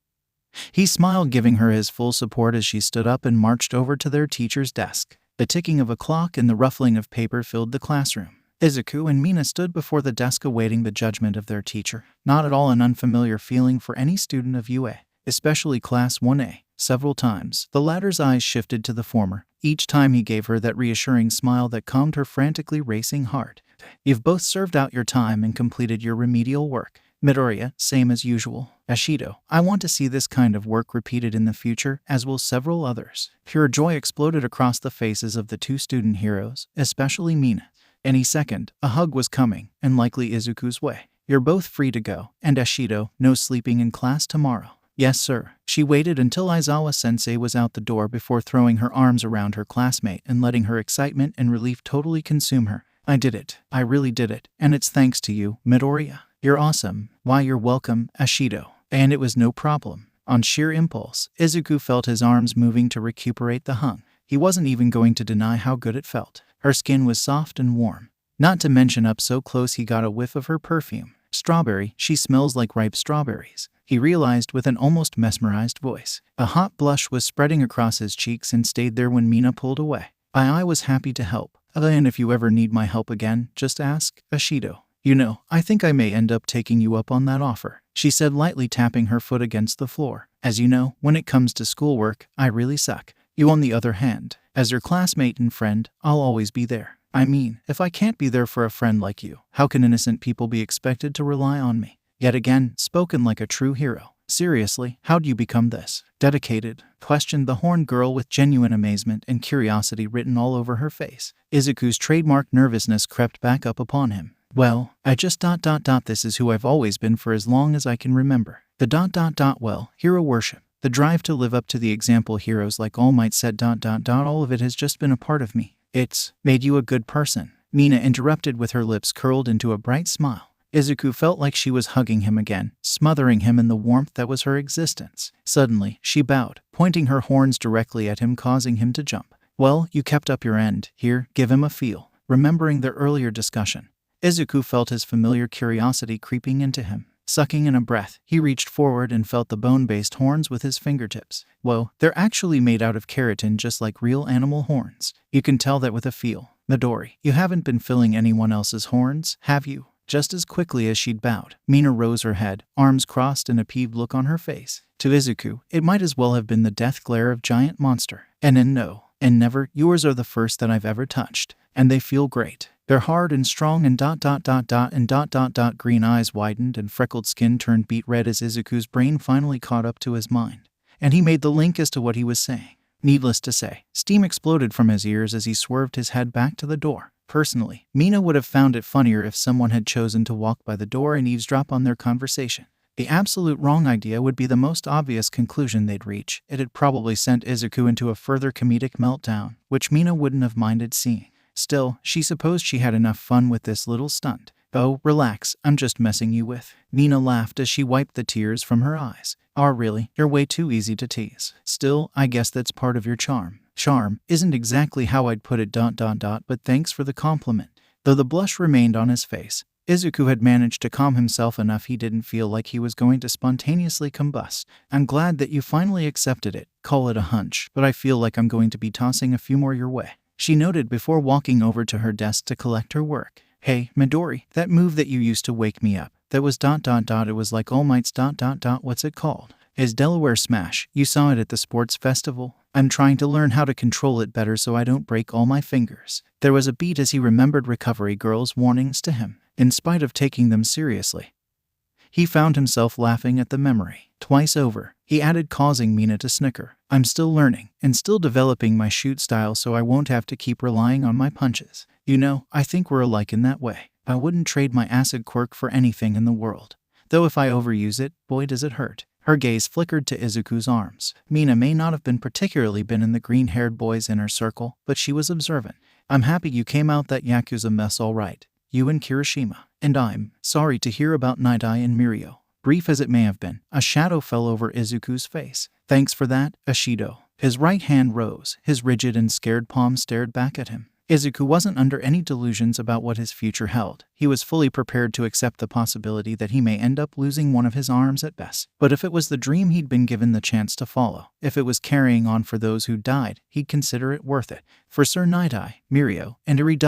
he smiled, giving her his full support as she stood up and marched over to their teacher's desk. The ticking of a clock and the ruffling of paper filled the classroom. Izuku and Mina stood before the desk awaiting the judgment of their teacher, not at all an unfamiliar feeling for any student of UA, especially Class 1A. Several times, the latter's eyes shifted to the former. Each time he gave her that reassuring smile that calmed her frantically racing heart. You've both served out your time and completed your remedial work. Midoriya, same as usual. Ashido, I want to see this kind of work repeated in the future, as will several others. Pure joy exploded across the faces of the two student heroes, especially Mina. Any second, a hug was coming, and likely Izuku's way. You're both free to go, and Ashido, no sleeping in class tomorrow. Yes, sir. She waited until Aizawa-sensei was out the door before throwing her arms around her classmate and letting her excitement and relief totally consume her. I did it. I really did it. And it's thanks to you, Midoriya. You're awesome. Why, you're welcome, Ashido. And it was no problem. On sheer impulse, Izuku felt his arms moving to recuperate the hug. He wasn't even going to deny how good it felt. Her skin was soft and warm. Not to mention up so close he got a whiff of her perfume. Strawberry, she smells like ripe strawberries, he realized with an almost mesmerized voice. A hot blush was spreading across his cheeks and stayed there when Mina pulled away. I was happy to help. And if you ever need my help again, just ask, Ashido. I think I may end up taking you up on that offer, she said, lightly tapping her foot against the floor. As you know, when it comes to schoolwork, I really suck. You, on the other hand, as your classmate and friend, I'll always be there. I mean, if I can't be there for a friend like you, how can innocent people be expected to rely on me? Yet again, spoken like a true hero. Seriously, how'd you become this dedicated? Questioned the horned girl with genuine amazement and curiosity written all over her face. Izuku's trademark nervousness crept back up upon him. Well, I just ... This is who I've always been for as long as I can remember. The ... Well, hero worship. The drive to live up to the example heroes like All Might said ... All of it has just been a part of me. It's made you a good person. Mina interrupted with her lips curled into a bright smile. Izuku felt like she was hugging him again, smothering him in the warmth that was her existence. Suddenly, she bowed, pointing her horns directly at him, causing him to jump. Well, you kept up your end. Here, give him a feel. Remembering their earlier discussion, Izuku felt his familiar curiosity creeping into him. Sucking in a breath, he reached forward and felt the bone-based horns with his fingertips. Whoa, they're actually made out of keratin just like real animal horns. You can tell that with a feel. Midori, you haven't been filling anyone else's horns, have you? Just as quickly as she'd bowed, Mina rose her head, arms crossed and a peeved look on her face. To Izuku, it might as well have been the death glare of giant monster. And no, and never, yours are the first that I've ever touched. And they feel great. They're hard and strong and ... Green eyes widened and freckled skin turned beet red as Izuku's brain finally caught up to his mind. And he made the link as to what he was saying. Needless to say, steam exploded from his ears as he swerved his head back to the door. Personally, Mina would have found it funnier if someone had chosen to walk by the door and eavesdrop on their conversation. The absolute wrong idea would be the most obvious conclusion they'd reach. It had probably sent Izuku into a further comedic meltdown, which Mina wouldn't have minded seeing. Still, she supposed she had enough fun with this little stunt. Oh, relax, I'm just messing you with. Mina laughed as she wiped the tears from her eyes. Oh, really? You're way too easy to tease. Still, I guess that's part of your charm. Charm isn't exactly how I'd put it ... But thanks for the compliment. Though the blush remained on his face, Izuku had managed to calm himself enough he didn't feel like he was going to spontaneously combust. I'm glad that you finally accepted it. Call it a hunch, but I feel like I'm going to be tossing a few more your way. She noted before walking over to her desk to collect her work. Hey, Midori, that move that you used to wake me up, that was ... It was like All Might's ... What's it called? His Delaware Smash. You saw it at the sports festival. I'm trying to learn how to control it better so I don't break all my fingers. There was a beat as he remembered Recovery Girl's warnings to him. In spite of taking them seriously, he found himself laughing at the memory. Twice over, he added, causing Mina to snicker. I'm still learning and still developing my shoot style so I won't have to keep relying on my punches. You know, I think we're alike in that way. I wouldn't trade my acid quirk for anything in the world. Though if I overuse it, boy does it hurt. Her gaze flickered to Izuku's arms. Mina may not have been particularly in the green-haired boy's inner circle, but she was observant. I'm happy you came out that Yakuza mess all right. You and Kirishima. And I'm sorry to hear about Night Eye and Mirio. Brief as it may have been, a shadow fell over Izuku's face. Thanks for that, Ashido. His right hand rose, his rigid and scared palm stared back at him. Izuku wasn't under any delusions about what his future held. He was fully prepared to accept the possibility that he may end up losing one of his arms at best. But if it was the dream he'd been given the chance to follow, if it was carrying on for those who died, he'd consider it worth it. For Sir Night Eye, Mirio, and Eri ...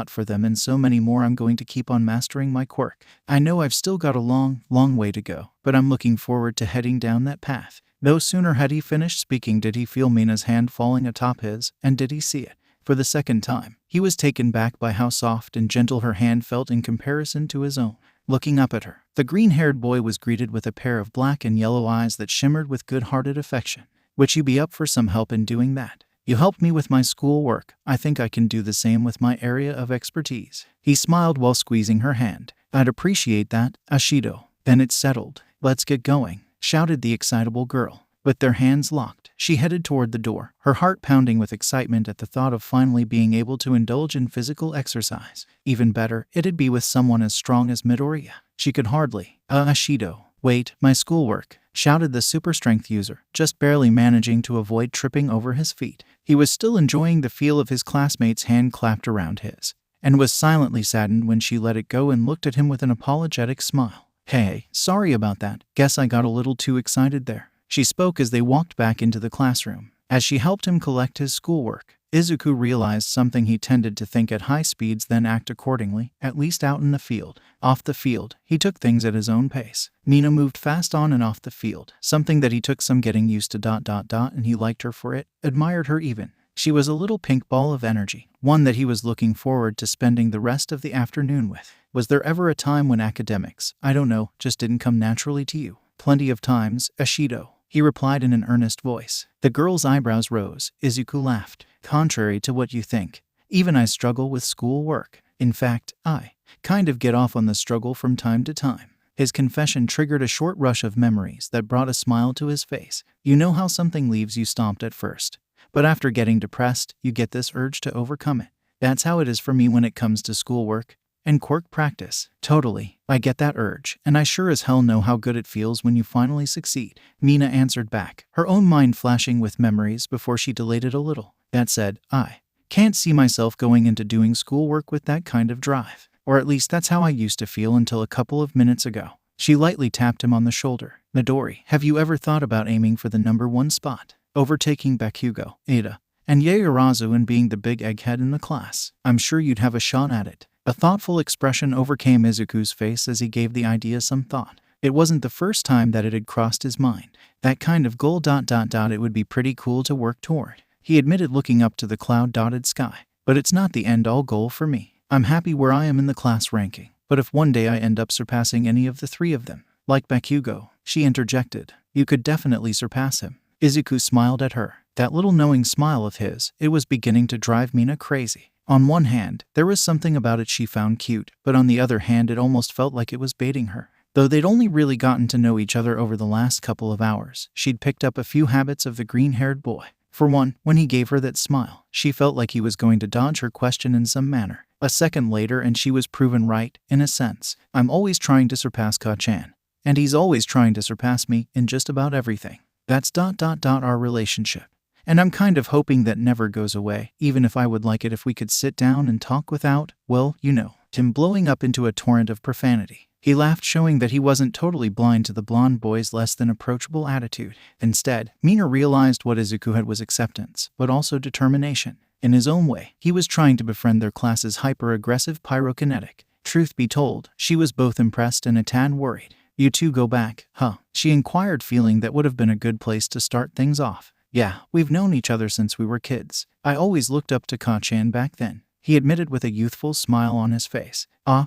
For them and so many more, I'm going to keep on mastering my quirk. I know I've still got a long way to go, but I'm looking forward to heading down that path. No sooner had he finished speaking did he feel Mina's hand falling atop his, and did he see it? For the second time, he was taken back by how soft and gentle her hand felt in comparison to his own. Looking up at her, the green-haired boy was greeted with a pair of black and yellow eyes that shimmered with good-hearted affection. Would you be up for some help in doing that? You helped me with my school work. I think I can do the same with my area of expertise. He smiled while squeezing her hand. I'd appreciate that, Ashido. Then it's settled. Let's get going, shouted the excitable girl. With their hands locked, she headed toward the door, her heart pounding with excitement at the thought of finally being able to indulge in physical exercise. Even better, it'd be with someone as strong as Midoriya. She could hardly. Ashido. Wait, my schoolwork, shouted the super strength user, just barely managing to avoid tripping over his feet. He was still enjoying the feel of his classmate's hand clapped around his, and was silently saddened when she let it go and looked at him with an apologetic smile. Hey, sorry about that. Guess I got a little too excited there. She spoke as they walked back into the classroom. As she helped him collect his schoolwork, Izuku realized something he tended to think at high speeds then act accordingly, at least out in the field. Off the field, he took things at his own pace. Mina moved fast on and off the field, something that he took some getting used to ... and he liked her for it, admired her even. She was a little pink ball of energy, one that he was looking forward to spending the rest of the afternoon with. Was there ever a time when academics, I don't know, just didn't come naturally to you? Plenty of times, Ashido, he replied in an earnest voice. The girl's eyebrows rose. Izuku laughed. Contrary to what you think, even I struggle with school work. In fact, I kind of get off on the struggle from time to time. His confession triggered a short rush of memories that brought a smile to his face. You know how something leaves you stumped at first, but after getting depressed, you get this urge to overcome it. That's how it is for me when it comes to schoolwork and quirk practice. Totally, I get that urge, and I sure as hell know how good it feels when you finally succeed, Mina answered back, her own mind flashing with memories before she delayed it a little. That said, I can't see myself going into doing schoolwork with that kind of drive. Or at least that's how I used to feel until a couple of minutes ago. She lightly tapped him on the shoulder. Midori, have you ever thought about aiming for the #1 spot? Overtaking Bakugo, Ada, and Yaoyorozu and being the big egghead in the class? I'm sure you'd have a shot at it. A thoughtful expression overcame Izuku's face as he gave the idea some thought. It wasn't the first time that it had crossed his mind. That kind of goal ... It would be pretty cool to work toward. He admitted, looking up to the cloud-dotted sky. But it's not the end-all goal for me. I'm happy where I am in the class ranking, but if one day I end up surpassing any of the three of them, like Bakugo, she interjected, you could definitely surpass him. Izuku smiled at her. That little knowing smile of his, it was beginning to drive Mina crazy. On one hand, there was something about it she found cute, but on the other hand it almost felt like it was baiting her. Though they'd only really gotten to know each other over the last couple of hours, she'd picked up a few habits of the green-haired boy. For one, when he gave her that smile, she felt like he was going to dodge her question in some manner. A second later and she was proven right, in a sense. I'm always trying to surpass Ka-chan, and he's always trying to surpass me in just about everything. That's ... our relationship. And I'm kind of hoping that never goes away, even if I would like it if we could sit down and talk without, well, you know, him blowing up into a torrent of profanity. He laughed, showing that he wasn't totally blind to the blonde boy's less than approachable attitude. Instead, Mina realized what Izuku had was acceptance, but also determination. In his own way, he was trying to befriend their class's hyper-aggressive pyrokinetic. Truth be told, she was both impressed and a tad worried. You two go back, huh? She inquired, feeling that would have been a good place to start things off. Yeah, we've known each other since we were kids. I always looked up to Ka-chan back then, he admitted with a youthful smile on his face.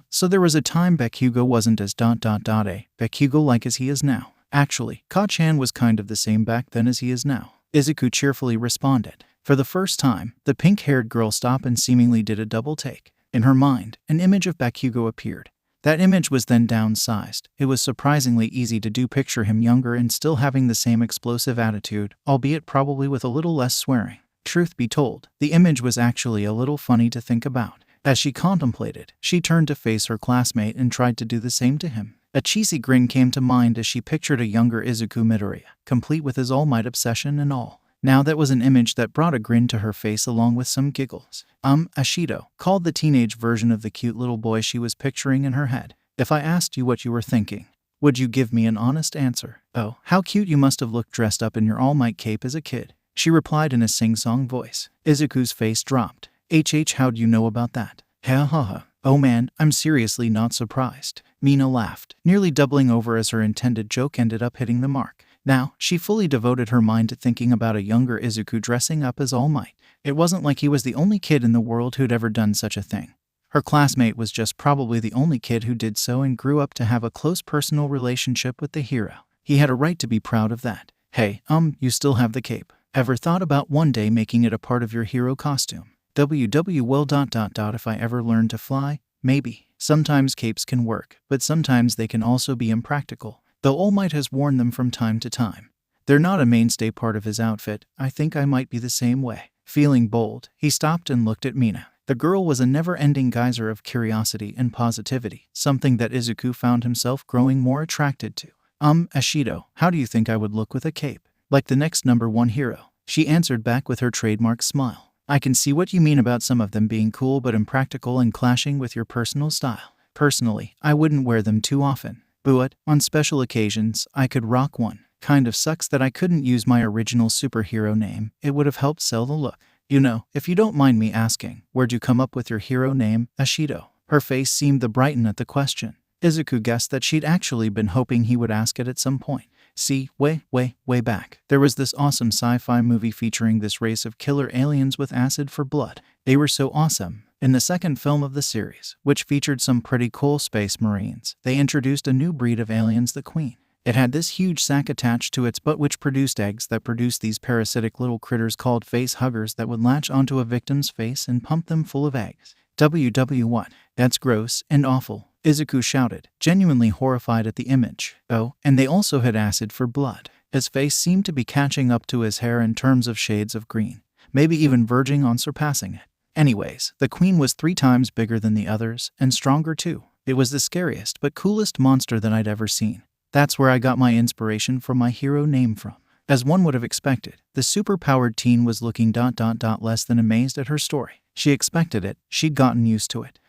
So there was a time Bakugo wasn't as ... Bakugo-like as he is now. Actually, Ka-chan was kind of the same back then as he is now, Izuku cheerfully responded. For the first time, the pink-haired girl stopped and seemingly did a double take. In her mind, an image of Bakugo appeared. That image was then downsized. It was surprisingly easy to picture him younger and still having the same explosive attitude, albeit probably with a little less swearing. Truth be told, the image was actually a little funny to think about. As she contemplated, she turned to face her classmate and tried to do the same to him. A cheesy grin came to mind as she pictured a younger Izuku Midoriya, complete with his All Might obsession and all. Now that was an image that brought a grin to her face along with some giggles. Ashido, called the teenage version of the cute little boy she was picturing in her head. If I asked you what you were thinking, would you give me an honest answer? Oh, how cute you must have looked dressed up in your All Might cape as a kid, she replied in a sing-song voice. Izuku's face dropped. How'd you know about that? Ha ha ha. Oh man, I'm seriously not surprised. Mina laughed, nearly doubling over as her intended joke ended up hitting the mark. Now, she fully devoted her mind to thinking about a younger Izuku dressing up as All Might. It wasn't like he was the only kid in the world who'd ever done such a thing. Her classmate was just probably the only kid who did so and grew up to have a close personal relationship with the hero. He had a right to be proud of that. Hey, you still have the cape. Ever thought about one day making it a part of your hero costume? Well ... If I ever learned to fly, maybe. Sometimes capes can work, but sometimes they can also be impractical. Though All Might has worn them from time to time, they're not a mainstay part of his outfit. I think I might be the same way. Feeling bold, he stopped and looked at Mina. The girl was a never-ending geyser of curiosity and positivity, something that Izuku found himself growing more attracted to. Ashido, how do you think I would look with a cape? Like the next #1 hero, she answered back with her trademark smile. I can see what you mean about some of them being cool but impractical and clashing with your personal style. Personally, I wouldn't wear them too often. But on special occasions, I could rock one. Kind of sucks that I couldn't use my original superhero name. It would have helped sell the look. You know, if you don't mind me asking, where'd you come up with your hero name, Ashido? Her face seemed to brighten at the question. Izuku guessed that she'd actually been hoping he would ask it at some point. See, way back, there was this awesome sci-fi movie featuring this race of killer aliens with acid for blood. They were so awesome. In the second film of the series, which featured some pretty cool space marines, they introduced a new breed of aliens, the Queen. It had this huge sac attached to its butt which produced eggs that produced these parasitic little critters called face huggers that would latch onto a victim's face and pump them full of eggs. What? That's gross and awful, Izuku shouted, genuinely horrified at the image. Oh, and they also had acid for blood. His face seemed to be catching up to his hair in terms of shades of green, maybe even verging on surpassing it. Anyways, the queen was 3 times bigger than the others, and stronger too. It was the scariest but coolest monster that I'd ever seen. That's where I got my inspiration for my hero name from. As one would have expected, the super-powered teen was looking less than amazed at her story. She expected it, she'd gotten used to it.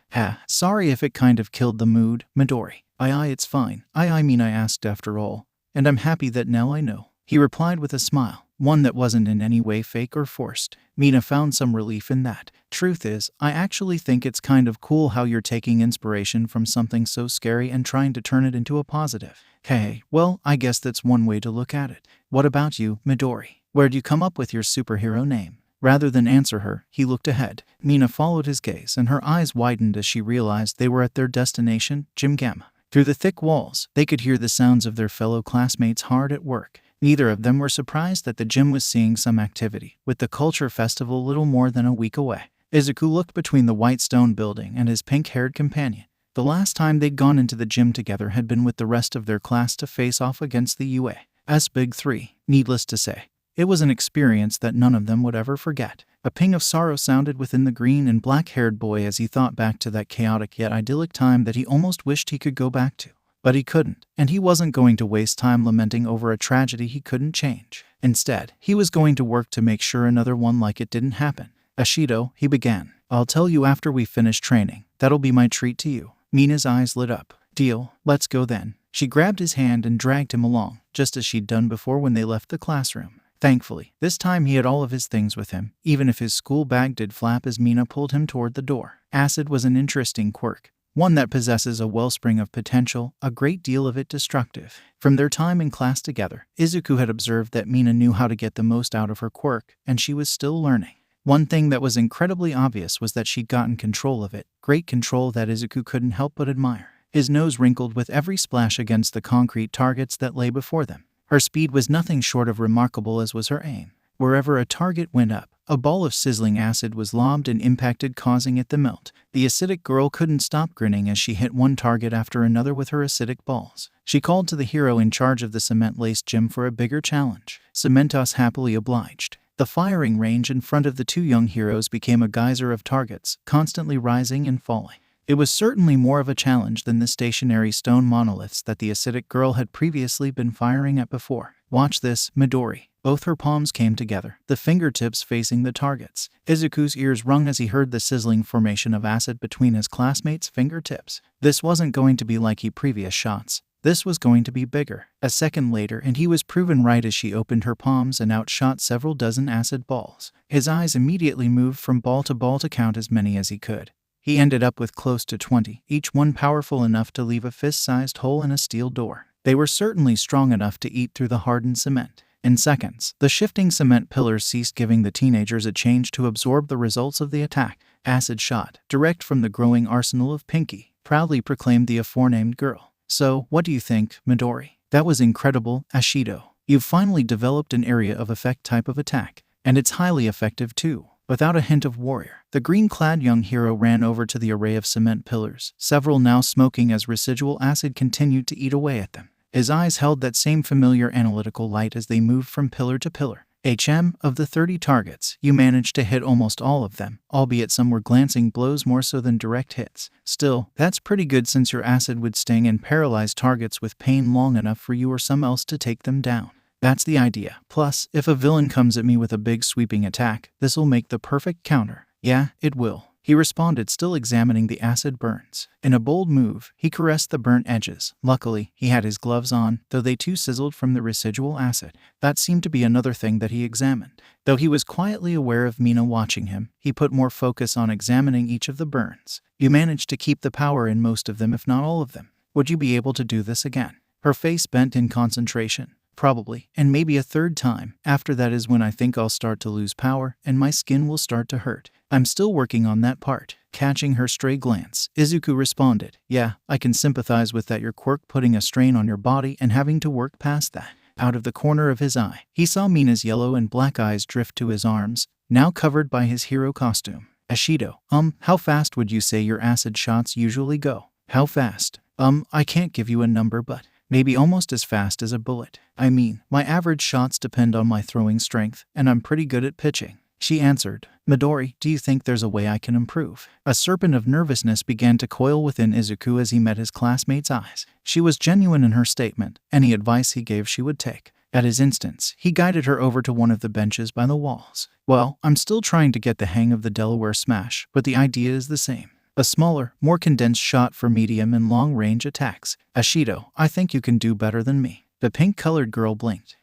Sorry if it kind of killed the mood, Midori. It's fine. I mean I asked after all. And I'm happy that now I know. He replied with a smile, one that wasn't in any way fake or forced. Mina found some relief in that. Truth is, I actually think it's kind of cool how you're taking inspiration from something so scary and trying to turn it into a positive. Hey, well, I guess that's one way to look at it. What about you, Midori? Where'd you come up with your superhero name? Rather than answer her, he looked ahead. Mina followed his gaze and her eyes widened as she realized they were at their destination, Gym Gamma. Through the thick walls, they could hear the sounds of their fellow classmates hard at work. Neither of them were surprised that the gym was seeing some activity, with the culture festival little more than a week away. Izuku looked between the white stone building and his pink-haired companion. The last time they'd gone into the gym together had been with the rest of their class to face off against the UA's Big Three. Needless to say, it was an experience that none of them would ever forget. A ping of sorrow sounded within the green and black-haired boy as he thought back to that chaotic yet idyllic time that he almost wished he could go back to. But he couldn't, and he wasn't going to waste time lamenting over a tragedy he couldn't change. Instead, he was going to work to make sure another one like it didn't happen. Ashido, he began. I'll tell you after we finish training. That'll be my treat to you. Mina's eyes lit up. Deal, let's go then. She grabbed his hand and dragged him along, just as she'd done before when they left the classroom. Thankfully, this time he had all of his things with him, even if his school bag did flap as Mina pulled him toward the door. Acid was an interesting quirk. One that possesses a wellspring of potential, a great deal of it destructive. From their time in class together, Izuku had observed that Mina knew how to get the most out of her quirk, and she was still learning. One thing that was incredibly obvious was that she'd gotten control of it, great control that Izuku couldn't help but admire. His nose wrinkled with every splash against the concrete targets that lay before them. Her speed was nothing short of remarkable, as was her aim. Wherever a target went up, a ball of sizzling acid was lobbed and impacted, causing it to melt. The acidic girl couldn't stop grinning as she hit one target after another with her acidic balls. She called to the hero in charge of the cement-laced gym for a bigger challenge. Cementos happily obliged. The firing range in front of the two young heroes became a geyser of targets, constantly rising and falling. It was certainly more of a challenge than the stationary stone monoliths that the acidic girl had previously been firing at before. Watch this, Midori. Both her palms came together, the fingertips facing the targets. Izuku's ears rung as he heard the sizzling formation of acid between his classmates' fingertips. This wasn't going to be like previous shots. This was going to be bigger. A second later, and he was proven right as she opened her palms and outshot several dozen acid balls. His eyes immediately moved from ball to count as many as he could. He ended up with close to 20, each one powerful enough to leave a fist-sized hole in a steel door. They were certainly strong enough to eat through the hardened cement. In seconds, the shifting cement pillars ceased, giving the teenagers a chance to absorb the results of the attack. Acid shot, direct from the growing arsenal of Pinky, proudly proclaimed the aforenamed girl. So, what do you think, Midori? That was incredible, Ashido. You've finally developed an area of effect type of attack. And it's highly effective too. Without a hint of warrior, the green-clad young hero ran over to the array of cement pillars, several now smoking as residual acid continued to eat away at them. His eyes held that same familiar analytical light as they moved from pillar to pillar. Of the 30 targets, you managed to hit almost all of them, albeit some were glancing blows more so than direct hits. Still, that's pretty good since your acid would sting and paralyze targets with pain long enough for you or some else to take them down. That's the idea. Plus, if a villain comes at me with a big sweeping attack, this'll make the perfect counter. Yeah, it will. He responded, still examining the acid burns. In a bold move, he caressed the burnt edges. Luckily, he had his gloves on, though they too sizzled from the residual acid. That seemed to be another thing that he examined. Though he was quietly aware of Mina watching him, he put more focus on examining each of the burns. You managed to keep the power in most of them, if not all of them. Would you be able to do this again? Her face bent in concentration. Probably, and maybe a third time. After that is when I think I'll start to lose power, and my skin will start to hurt. I'm still working on that part. Catching her stray glance, Izuku responded, yeah, I can sympathize with that, your quirk putting a strain on your body and having to work past that. Out of the corner of his eye, he saw Mina's yellow and black eyes drift to his arms, now covered by his hero costume. Ashido, how fast would you say your acid shots usually go? How fast? I can't give you a number, but maybe almost as fast as a bullet. I mean, my average shots depend on my throwing strength, and I'm pretty good at pitching. She answered. Midori, do you think there's a way I can improve? A serpent of nervousness began to coil within Izuku as he met his classmate's eyes. She was genuine in her statement. Any advice he gave she would take. At his instance, he guided her over to one of the benches by the walls. Well, I'm still trying to get the hang of the Delaware Smash, but the idea is the same. A smaller, more condensed shot for medium and long-range attacks. Ashido, I think you can do better than me. The pink-colored girl blinked.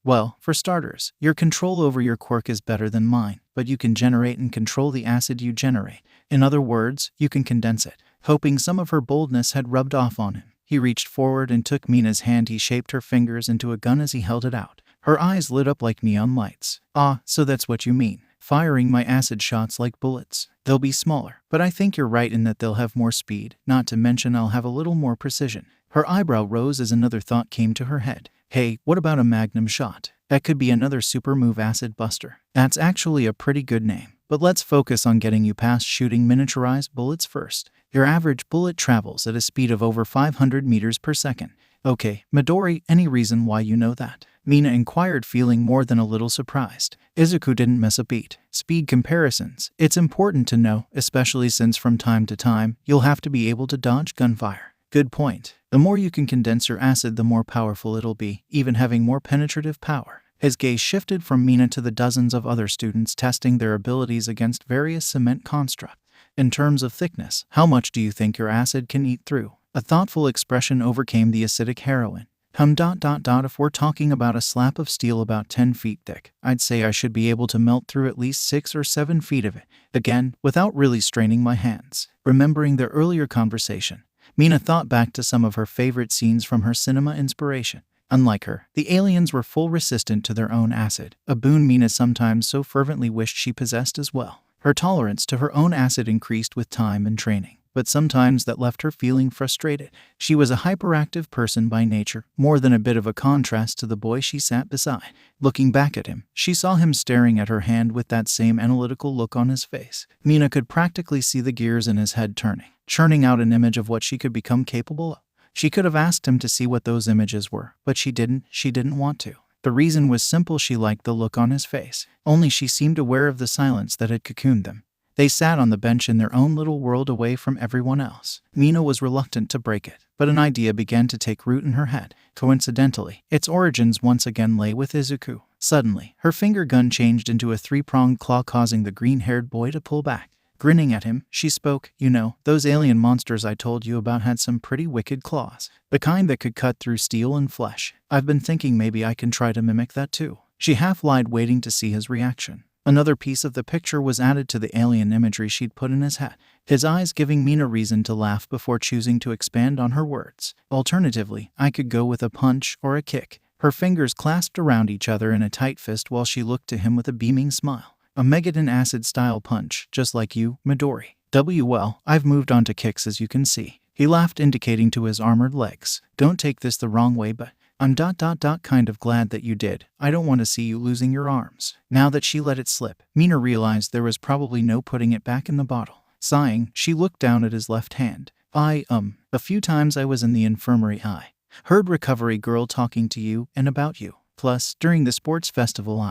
Well, for starters, your control over your quirk is better than mine, but you can generate and control the acid you generate. In other words, you can condense it. Hoping some of her boldness had rubbed off on him, he reached forward and took Mina's hand. He shaped her fingers into a gun as he held it out. Her eyes lit up like neon lights. Ah, so that's what you mean. Firing my acid shots like bullets. They'll be smaller, but I think you're right in that they'll have more speed, not to mention I'll have a little more precision. Her eyebrow rose as another thought came to her head. Hey, what about a magnum shot? That could be another super move, Acid Buster. That's actually a pretty good name. But let's focus on getting you past shooting miniaturized bullets first. Your average bullet travels at a speed of over 500 meters per second. Okay, Midori, any reason why you know that? Mina inquired, feeling more than a little surprised. Izuku didn't miss a beat. Speed comparisons. It's important to know, especially since from time to time, you'll have to be able to dodge gunfire. Good point. The more you can condense your acid, the more powerful it'll be, even having more penetrative power. His gaze shifted from Mina to the dozens of other students testing their abilities against various cement constructs. In terms of thickness, how much do you think your acid can eat through? A thoughtful expression overcame the acidic heroine. If we're talking about a slab of steel about 10 feet thick, I'd say I should be able to melt through at least 6 or 7 feet of it. Again, without really straining my hands. Remembering their earlier conversation, Mina thought back to some of her favorite scenes from her cinema inspiration. Unlike her, the aliens were full resistant to their own acid, a boon Mina sometimes so fervently wished she possessed as well. Her tolerance to her own acid increased with time and training, but sometimes that left her feeling frustrated. She was a hyperactive person by nature, more than a bit of a contrast to the boy she sat beside. Looking back at him, she saw him staring at her hand with that same analytical look on his face. Mina could practically see the gears in his head turning, churning out an image of what she could become capable of. She could have asked him to see what those images were, but she didn't want to. The reason was simple: she liked the look on his face. Only she seemed aware of the silence that had cocooned them. They sat on the bench in their own little world away from everyone else. Mina was reluctant to break it, but an idea began to take root in her head. Coincidentally, its origins once again lay with Izuku. Suddenly, her finger gun changed into a 3-pronged claw, causing the green-haired boy to pull back. Grinning at him, she spoke. You know, those alien monsters I told you about had some pretty wicked claws. The kind that could cut through steel and flesh. I've been thinking maybe I can try to mimic that too. She half lied, waiting to see his reaction. Another piece of the picture was added to the alien imagery she'd put in his head, his eyes giving Mina reason to laugh before choosing to expand on her words. Alternatively, I could go with a punch or a kick. Her fingers clasped around each other in a tight fist while she looked to him with a beaming smile. A Megaton acid-style punch, just like you, Midori. Well, I've moved on to kicks, as you can see. He laughed, indicating to his armored legs. Don't take this the wrong way, but I'm kind of glad that you did. I don't want to see you losing your arms. Now that she let it slip, Mina realized there was probably no putting it back in the bottle. Sighing, she looked down at his left hand. A few times I was in the infirmary. I heard recovery girl talking to you and about you. Plus, during the sports festival,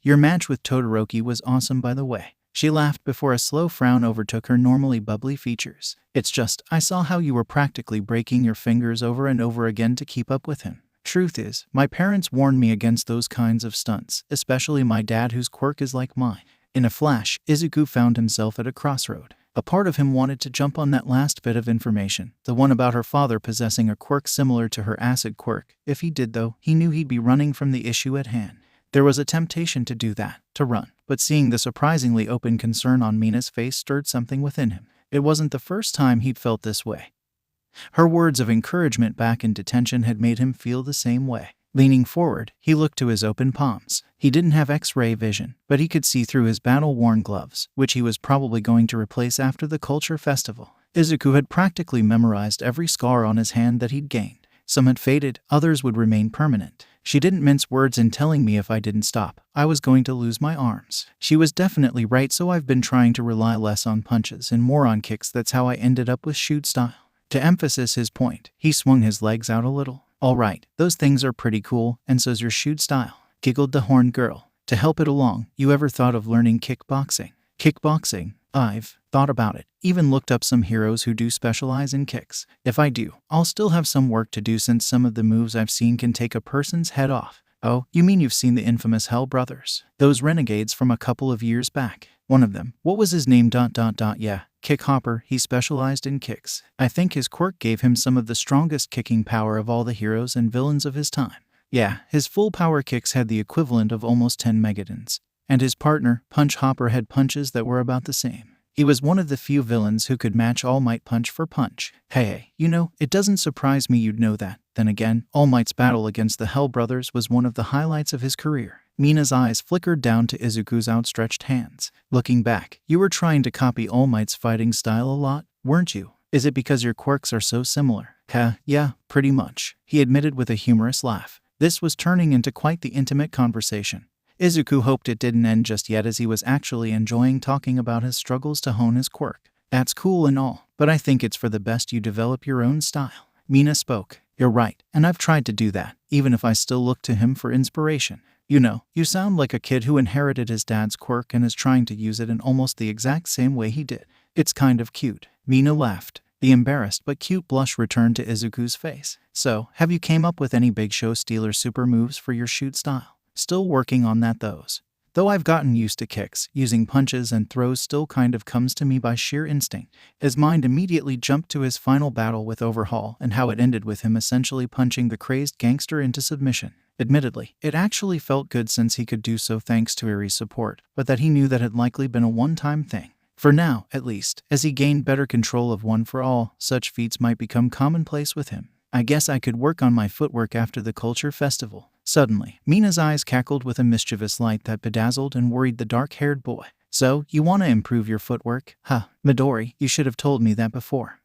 your match with Todoroki was awesome, by the way. She laughed before a slow frown overtook her normally bubbly features. It's just, I saw how you were practically breaking your fingers over and over again to keep up with him. Truth is, my parents warned me against those kinds of stunts, especially my dad, whose quirk is like mine. In a flash, Izuku found himself at a crossroad. A part of him wanted to jump on that last bit of information, the one about her father possessing a quirk similar to her acid quirk. If he did, though, he knew he'd be running from the issue at hand. There was a temptation to do that, to run, but seeing the surprisingly open concern on Mina's face stirred something within him. It wasn't the first time he'd felt this way. Her words of encouragement back in detention had made him feel the same way. Leaning forward, he looked to his open palms. He didn't have X-ray vision, but he could see through his battle-worn gloves, which he was probably going to replace after the culture festival. Izuku had practically memorized every scar on his hand that he'd gained. Some had faded, others would remain permanent. She didn't mince words in telling me if I didn't stop, I was going to lose my arms. She was definitely right, so I've been trying to rely less on punches and more on kicks. That's how I ended up with shoot style. To emphasize his point, he swung his legs out a little. Alright, those things are pretty cool, and so's your shoot style, giggled the horned girl. To help it along, you ever thought of learning kickboxing? Kickboxing? I've thought about it, even looked up some heroes who do specialize in kicks. If I do, I'll still have some work to do since some of the moves I've seen can take a person's head off. Oh, you mean you've seen the infamous Hell Brothers? Those renegades from a couple of years back. One of them, what was his name? Yeah, Kick Hopper, he specialized in kicks. I think his quirk gave him some of the strongest kicking power of all the heroes and villains of his time. Yeah, his full power kicks had the equivalent of almost 10 megatons. And his partner, Punch Hopper, had punches that were about the same. He was one of the few villains who could match All Might punch for punch. Hey, you know, it doesn't surprise me you'd know that. Then again, All Might's battle against the Hell Brothers was one of the highlights of his career. Mina's eyes flickered down to Izuku's outstretched hands. Looking back, you were trying to copy All Might's fighting style a lot, weren't you? Is it because your quirks are so similar? Yeah, pretty much, he admitted with a humorous laugh. This was turning into quite the intimate conversation. Izuku hoped it didn't end just yet, as he was actually enjoying talking about his struggles to hone his quirk. That's cool and all, but I think it's for the best you develop your own style. Mina spoke. You're right, and I've tried to do that, even if I still look to him for inspiration. You know, you sound like a kid who inherited his dad's quirk and is trying to use it in almost the exact same way he did. It's kind of cute. Mina laughed. The embarrassed but cute blush returned to Izuku's face. So, have you came up with any big show stealer super moves for your shoot style? Still working on that though I've gotten used to kicks, using punches and throws still kind of comes to me by sheer instinct. His mind immediately jumped to his final battle with Overhaul and how it ended with him essentially punching the crazed gangster into submission. Admittedly, it actually felt good since he could do so thanks to Erie's support, but that he knew that had likely been a one-time thing. For now, at least, as he gained better control of One for All, such feats might become commonplace with him. I guess I could work on my footwork after the culture festival. Suddenly, Mina's eyes cackled with a mischievous light that bedazzled and worried the dark-haired boy. So, you want to improve your footwork? Huh, Midori, you should have told me that before.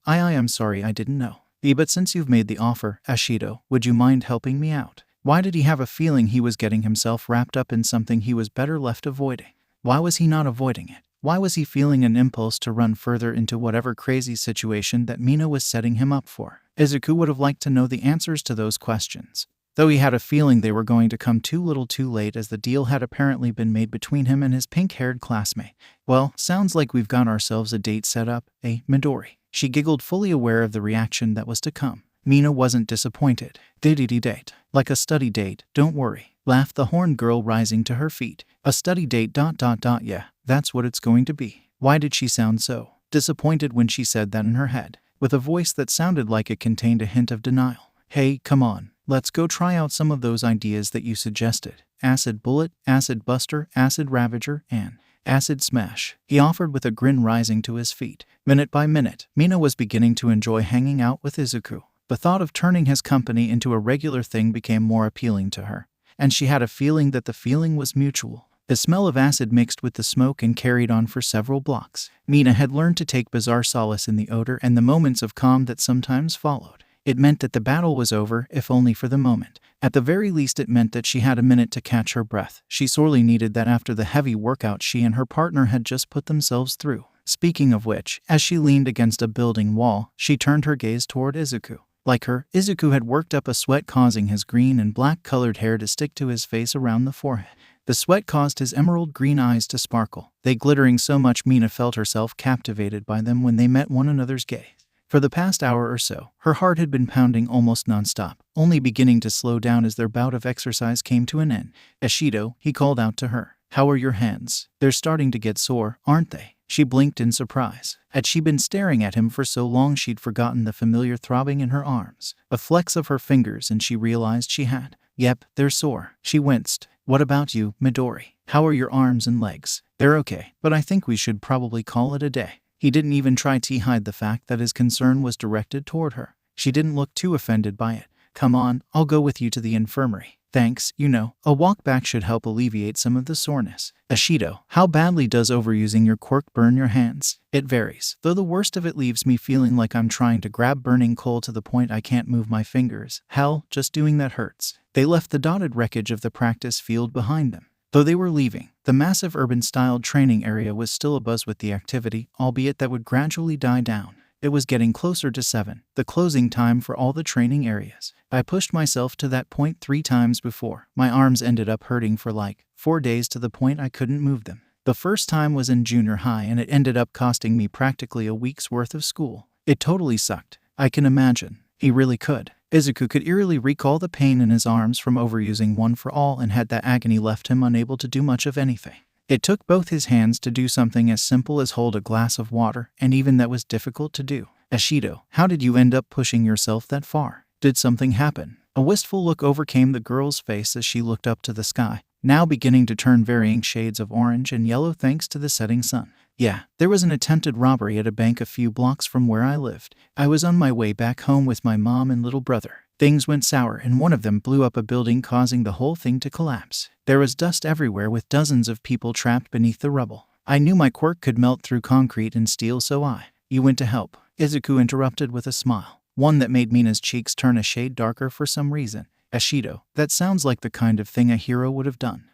I'm sorry, I didn't know. But since you've made the offer, Ashido, would you mind helping me out? Why did he have a feeling he was getting himself wrapped up in something he was better left avoiding? Why was he not avoiding it? Why was he feeling an impulse to run further into whatever crazy situation that Mina was setting him up for? Izuku would have liked to know the answers to those questions, though he had a feeling they were going to come too little too late, as the deal had apparently been made between him and his pink-haired classmate. Well, sounds like we've got ourselves a date set up, eh, Midori? She giggled, fully aware of the reaction that was to come. Mina wasn't disappointed. Date. Like a study date, don't worry, laughed the horned girl, rising to her feet. A study date, yeah, that's what it's going to be. Why did she sound so disappointed when she said that in her head, with a voice that sounded like it contained a hint of denial? Hey, come on, let's go try out some of those ideas that you suggested. Acid Bullet, Acid Buster, Acid Ravager, and Acid Smash, he offered with a grin, rising to his feet. Minute by minute, Mina was beginning to enjoy hanging out with Izuku. The thought of turning his company into a regular thing became more appealing to her, and she had a feeling that the feeling was mutual. The smell of acid mixed with the smoke and carried on for several blocks. Mina had learned to take bizarre solace in the odor and the moments of calm that sometimes followed. It meant that the battle was over, if only for the moment. At the very least, it meant that she had a minute to catch her breath. She sorely needed that after the heavy workout she and her partner had just put themselves through. Speaking of which, as she leaned against a building wall, she turned her gaze toward Izuku. Like her, Izuku had worked up a sweat, causing his green and black-colored hair to stick to his face around the forehead. The sweat caused his emerald green eyes to sparkle, they glittering so much Mina felt herself captivated by them when they met one another's gaze. For the past hour or so, her heart had been pounding almost nonstop, only beginning to slow down as their bout of exercise came to an end. Ashido, he called out to her. How are your hands? They're starting to get sore, aren't they? She blinked in surprise. Had she been staring at him for so long she'd forgotten the familiar throbbing in her arms, a flex of her fingers, and she realized she had. Yep, they're sore. She winced. What about you, Midori? How are your arms and legs? They're okay, but I think we should probably call it a day. He didn't even try to hide the fact that his concern was directed toward her. She didn't look too offended by it. Come on, I'll go with you to the infirmary. Thanks, a walk back should help alleviate some of the soreness. Ashido, how badly does overusing your quirk burn your hands? It varies, though the worst of it leaves me feeling like I'm trying to grab burning coal to the point I can't move my fingers. Hell, just doing that hurts. They left the dotted wreckage of the practice field behind them. Though they were leaving, the massive urban-styled training area was still abuzz with the activity, albeit that would gradually die down. It was getting closer to 7, the closing time for all the training areas. I pushed myself to that point 3 times before. My arms ended up hurting for like 4 days to the point I couldn't move them. The first time was in junior high and it ended up costing me practically a week's worth of school. It totally sucked. I can imagine. He really could. Izuku could eerily recall the pain in his arms from overusing One for All, and had that agony left him unable to do much of anything. It took both his hands to do something as simple as hold a glass of water, and even that was difficult to do. Ashido, how did you end up pushing yourself that far? Did something happen? A wistful look overcame the girl's face as she looked up to the sky, now beginning to turn varying shades of orange and yellow thanks to the setting sun. Yeah, there was an attempted robbery at a bank a few blocks from where I lived. I was on my way back home with my mom and little brother. Things went sour and one of them blew up a building, causing the whole thing to collapse. There was dust everywhere with dozens of people trapped beneath the rubble. I knew my quirk could melt through concrete and steel, so You went to help, Izuku interrupted with a smile, one that made Mina's cheeks turn a shade darker for some reason. Ashido, that sounds like the kind of thing a hero would have done.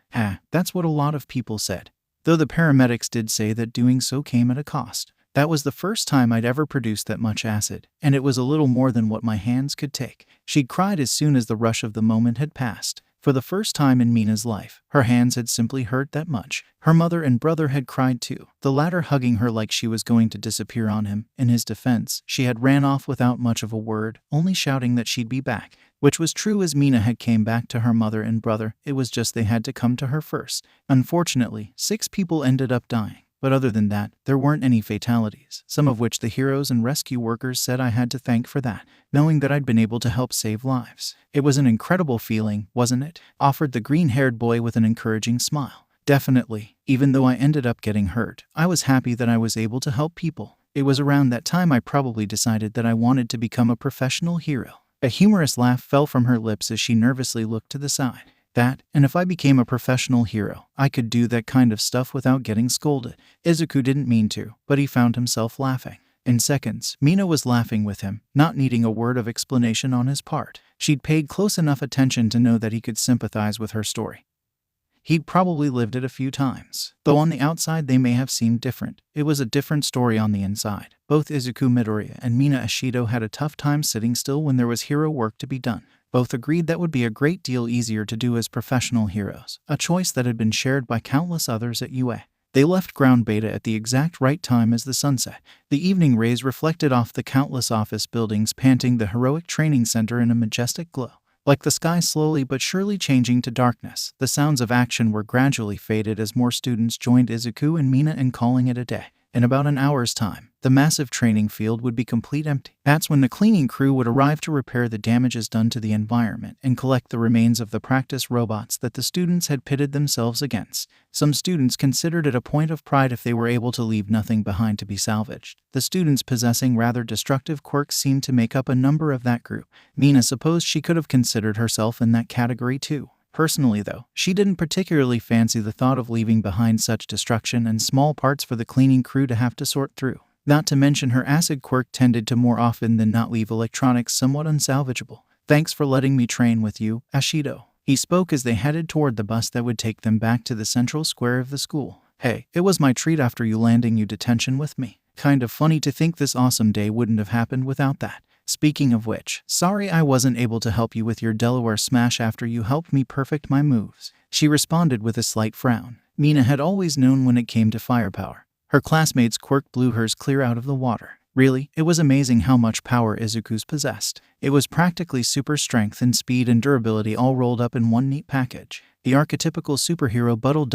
That's what a lot of people said. Though the paramedics did say that doing so came at a cost. That was the first time I'd ever produced that much acid, and it was a little more than what my hands could take. She'd cried as soon as the rush of the moment had passed. For the first time in Mina's life, her hands had simply hurt that much. Her mother and brother had cried too, the latter hugging her like she was going to disappear on him. In his defense, she had ran off without much of a word, only shouting that she'd be back. Which was true, as Mina had came back to her mother and brother. It was just they had to come to her first. Unfortunately, 6 people ended up dying. But other than that, there weren't any fatalities, some of which the heroes and rescue workers said I had to thank for that, knowing that I'd been able to help save lives. It was an incredible feeling, wasn't it? Offered the green-haired boy with an encouraging smile. Definitely. Even though I ended up getting hurt, I was happy that I was able to help people. It was around that time I probably decided that I wanted to become a professional hero. A humorous laugh fell from her lips as she nervously looked to the side. And if I became a professional hero, I could do that kind of stuff without getting scolded. Izuku didn't mean to, but he found himself laughing. In seconds, Mina was laughing with him, not needing a word of explanation on his part. She'd paid close enough attention to know that he could sympathize with her story. He'd probably lived it a few times. Though on the outside they may have seemed different, it was a different story on the inside. Both Izuku Midoriya and Mina Ashido had a tough time sitting still when there was hero work to be done. Both agreed that would be a great deal easier to do as professional heroes, a choice that had been shared by countless others at UA. They left ground beta at the exact right time as the sun set. The evening rays reflected off the countless office buildings, panting the heroic training center in a majestic glow. Like the sky slowly but surely changing to darkness, the sounds of action were gradually faded as more students joined Izuku and Mina in calling it a day. In about an hour's time, the massive training field would be complete empty. That's when the cleaning crew would arrive to repair the damages done to the environment and collect the remains of the practice robots that the students had pitted themselves against. Some students considered it a point of pride if they were able to leave nothing behind to be salvaged. The students possessing rather destructive quirks seemed to make up a number of that group. Mina supposed she could have considered herself in that category too. Personally, though, she didn't particularly fancy the thought of leaving behind such destruction and small parts for the cleaning crew to have to sort through. Not to mention her acid quirk tended to more often than not leave electronics somewhat unsalvageable. Thanks for letting me train with you, Ashido. He spoke as they headed toward the bus that would take them back to the central square of the school. Hey, it was my treat after you landing detention with me. Kind of funny to think this awesome day wouldn't have happened without that. Speaking of which, sorry I wasn't able to help you with your Delaware smash after you helped me perfect my moves. She responded with a slight frown. Mina had always known when it came to firepower. Her classmate's quirk blew hers clear out of the water. Really, it was amazing how much power Izuku's possessed. It was practically super strength and speed and durability all rolled up in one neat package. The archetypical superhero buttle ...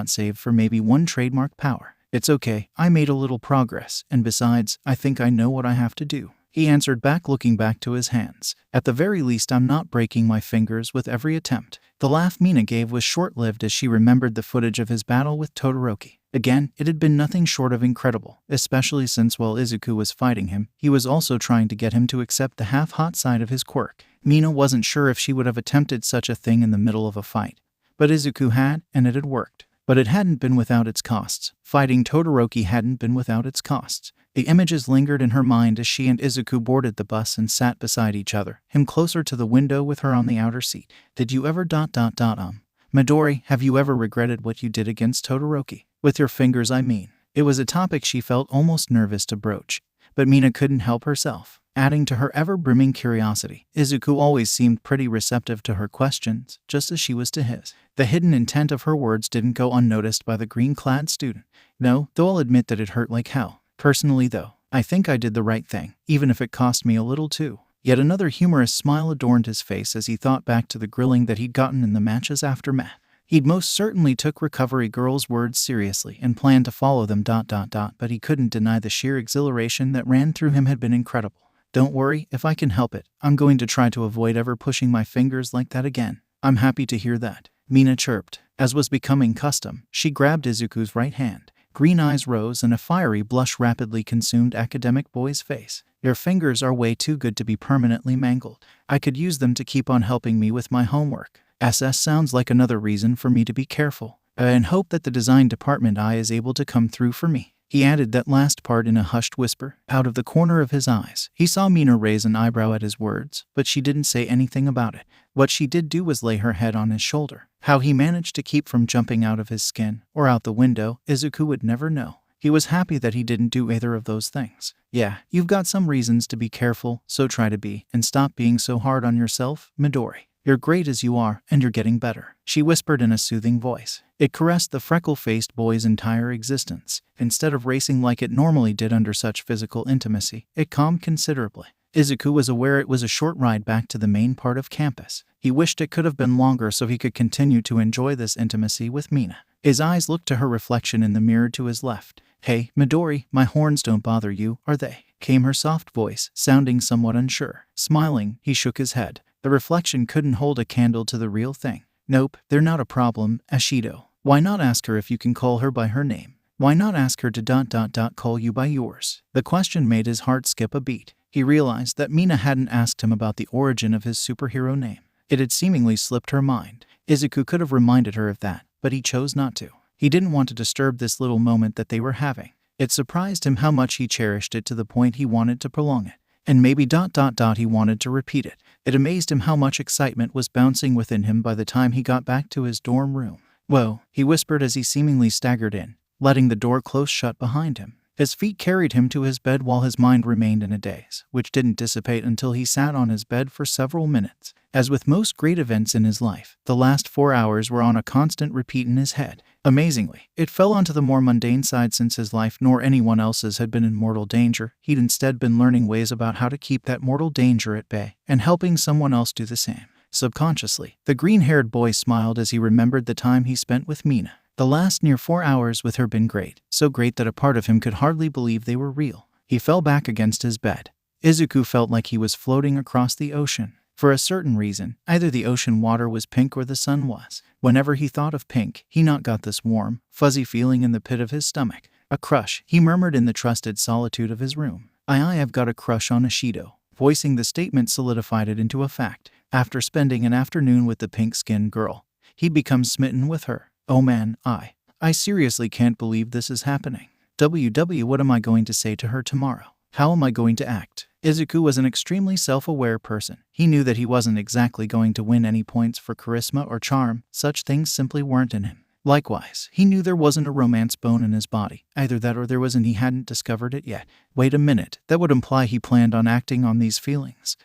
save for maybe one trademark power. It's okay, I made a little progress, and besides, I think I know what I have to do. He answered back, looking back to his hands. At the very least, I'm not breaking my fingers with every attempt. The laugh Mina gave was short-lived as she remembered the footage of his battle with Todoroki. Again, it had been nothing short of incredible, especially since while Izuku was fighting him, he was also trying to get him to accept the half-hot side of his quirk. Mina wasn't sure if she would have attempted such a thing in the middle of a fight, but Izuku had, and it had worked. But it hadn't been without its costs. Fighting Todoroki hadn't been without its costs. The images lingered in her mind as she and Izuku boarded the bus and sat beside each other, him closer to the window with her on the outer seat. Did you ever ... Midori, have you ever regretted what you did against Todoroki? With your fingers, I mean. It was a topic she felt almost nervous to broach, but Mina couldn't help herself. Adding to her ever-brimming curiosity, Izuku always seemed pretty receptive to her questions, just as she was to his. The hidden intent of her words didn't go unnoticed by the green-clad student. No, though I'll admit that it hurt like hell. Personally, though, I think I did the right thing, even if it cost me a little too. Yet another humorous smile adorned his face as he thought back to the grilling that he'd gotten in the match's aftermath. He'd most certainly took Recovery Girl's words seriously and planned to follow them ... but he couldn't deny the sheer exhilaration that ran through him had been incredible. Don't worry, if I can help it, I'm going to try to avoid ever pushing my fingers like that again. I'm happy to hear that, Mina chirped. As was becoming custom, she grabbed Izuku's right hand. Green eyes rose and a fiery blush rapidly consumed academic boy's face. Your fingers are way too good to be permanently mangled. I could use them to keep on helping me with my homework. SS sounds like another reason for me to be careful. And hope that the design department eye is able to come through for me. He added that last part in a hushed whisper. Out of the corner of his eyes, he saw Mina raise an eyebrow at his words, but she didn't say anything about it. What she did do was lay her head on his shoulder. How he managed to keep from jumping out of his skin, or out the window, Izuku would never know. He was happy that he didn't do either of those things. Yeah, you've got some reasons to be careful, so try to be, and stop being so hard on yourself, Midori. You're great as you are, and you're getting better, she whispered in a soothing voice. It caressed the freckle-faced boy's entire existence. Instead of racing like it normally did under such physical intimacy, it calmed considerably. Izuku was aware it was a short ride back to the main part of campus. He wished it could have been longer so he could continue to enjoy this intimacy with Mina. His eyes looked to her reflection in the mirror to his left. Hey, Midori, my horns don't bother you, are they? Came her soft voice, sounding somewhat unsure. Smiling, he shook his head. The reflection couldn't hold a candle to the real thing. Nope, they're not a problem, Ashido. Why not ask her if you can call her by her name? Why not ask her to ... call you by yours? The question made his heart skip a beat. He realized that Mina hadn't asked him about the origin of his superhero name. It had seemingly slipped her mind. Izuku could have reminded her of that, but he chose not to. He didn't want to disturb this little moment that they were having. It surprised him how much he cherished it to the point he wanted to prolong it. And maybe ... he wanted to repeat it. It amazed him how much excitement was bouncing within him by the time he got back to his dorm room. Whoa, he whispered as he seemingly staggered in, letting the door close shut behind him. His feet carried him to his bed while his mind remained in a daze, which didn't dissipate until he sat on his bed for several minutes. As with most great events in his life, the last 4 hours were on a constant repeat in his head. Amazingly, it fell onto the more mundane side since his life nor anyone else's had been in mortal danger. He'd instead been learning ways about how to keep that mortal danger at bay, and helping someone else do the same. Subconsciously, the green-haired boy smiled as he remembered the time he spent with Mina. The last near 4 hours with her been great, so great that a part of him could hardly believe they were real. He fell back against his bed. Izuku felt like he was floating across the ocean. For a certain reason, either the ocean water was pink or the sun was. Whenever he thought of pink, he not got this warm, fuzzy feeling in the pit of his stomach. A crush, he murmured in the trusted solitude of his room. I've got a crush on Ashido. Voicing the statement solidified it into a fact. After spending an afternoon with the pink-skinned girl, he'd become smitten with her. Oh man, I seriously can't believe this is happening. What am I going to say to her tomorrow? How am I going to act? Izuku was an extremely self-aware person. He knew that he wasn't exactly going to win any points for charisma or charm. Such things simply weren't in him. Likewise, he knew there wasn't a romance bone in his body. Either that or there was and he hadn't discovered it yet. Wait a minute, that would imply he planned on acting on these feelings.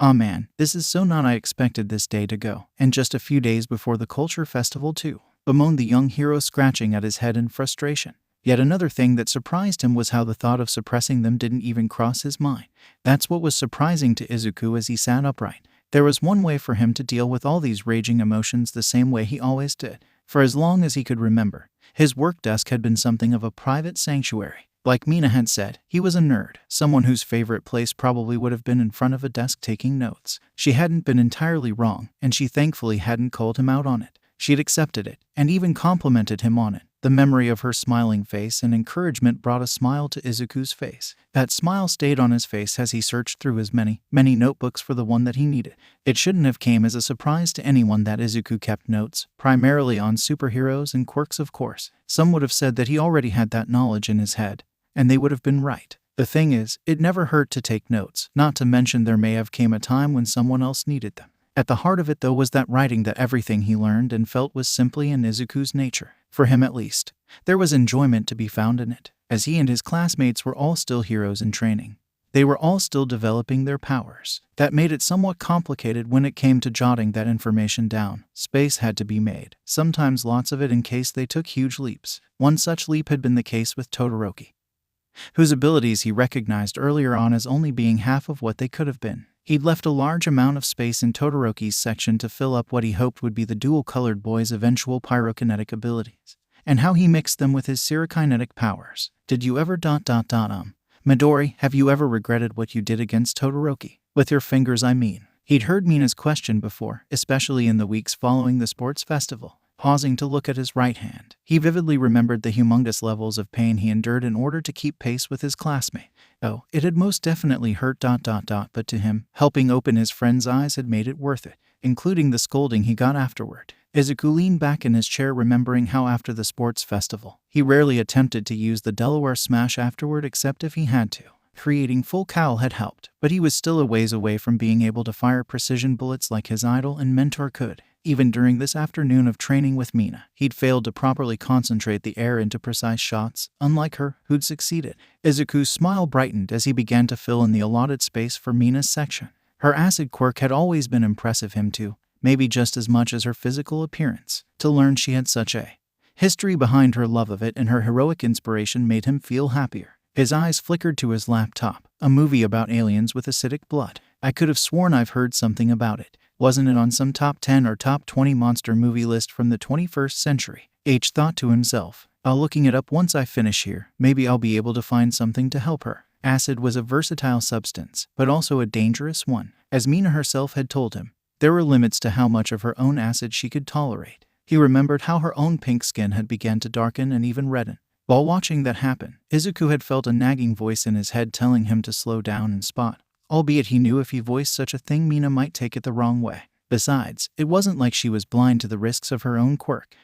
Man, this is so not I expected this day to go. And just a few days before the culture festival too. Bemoaned the young hero, scratching at his head in frustration. Yet another thing that surprised him was how the thought of suppressing them didn't even cross his mind. That's what was surprising to Izuku as he sat upright. There was one way for him to deal with all these raging emotions the same way he always did. For as long as he could remember, his work desk had been something of a private sanctuary. Like Mina had said, he was a nerd, someone whose favorite place probably would have been in front of a desk taking notes. She hadn't been entirely wrong, and she thankfully hadn't called him out on it. She'd accepted it, and even complimented him on it. The memory of her smiling face and encouragement brought a smile to Izuku's face. That smile stayed on his face as he searched through his many notebooks for the one that he needed. It shouldn't have came as a surprise to anyone that Izuku kept notes, primarily on superheroes and quirks of course. Some would have said that he already had that knowledge in his head, and they would have been right. The thing is, it never hurt to take notes, not to mention there may have came a time when someone else needed them. At the heart of it though was that writing that everything he learned and felt was simply in Izuku's nature. For him at least, there was enjoyment to be found in it, as he and his classmates were all still heroes in training. They were all still developing their powers. That made it somewhat complicated when it came to jotting that information down. Space had to be made, sometimes lots of it in case they took huge leaps. One such leap had been the case with Todoroki, whose abilities he recognized earlier on as only being half of what they could have been. He'd left a large amount of space in Todoroki's section to fill up what he hoped would be the dual-colored boy's eventual pyrokinetic abilities, and how he mixed them with his pyrokinetic powers. Did you ever Midori, have you ever regretted what you did against Todoroki? With your fingers, I mean. He'd heard Mina's question before, especially in the weeks following the sports festival. Pausing to look at his right hand, he vividly remembered the humongous levels of pain he endured in order to keep pace with his classmate. Oh, it had most definitely hurt ... but to him, helping open his friend's eyes had made it worth it, including the scolding he got afterward. Izuku leaned back in his chair, remembering how after the sports festival, he rarely attempted to use the Delaware Smash afterward except if he had to. Creating full cowl had helped, but he was still a ways away from being able to fire precision bullets like his idol and mentor could. Even during this afternoon of training with Mina, he'd failed to properly concentrate the air into precise shots, unlike her, who'd succeeded. Izuku's smile brightened as he began to fill in the allotted space for Mina's section. Her acid quirk had always been impressive him too, maybe just as much as her physical appearance. To learn she had such a history behind her love of it and her heroic inspiration made him feel happier. His eyes flickered to his laptop, a movie about aliens with acidic blood. I could have sworn I've heard something about it. Wasn't it on some top 10 or top 20 monster movie list from the 21st century? H thought to himself. I'll looking it up once I finish here. Maybe I'll be able to find something to help her. Acid was a versatile substance, but also a dangerous one. As Mina herself had told him, there were limits to how much of her own acid she could tolerate. He remembered how her own pink skin had begun to darken and even redden. While watching that happen, Izuku had felt a nagging voice in his head telling him to slow down and spot. Albeit he knew if he voiced such a thing, Mina might take it the wrong way. Besides, it wasn't like she was blind to the risks of her own quirk.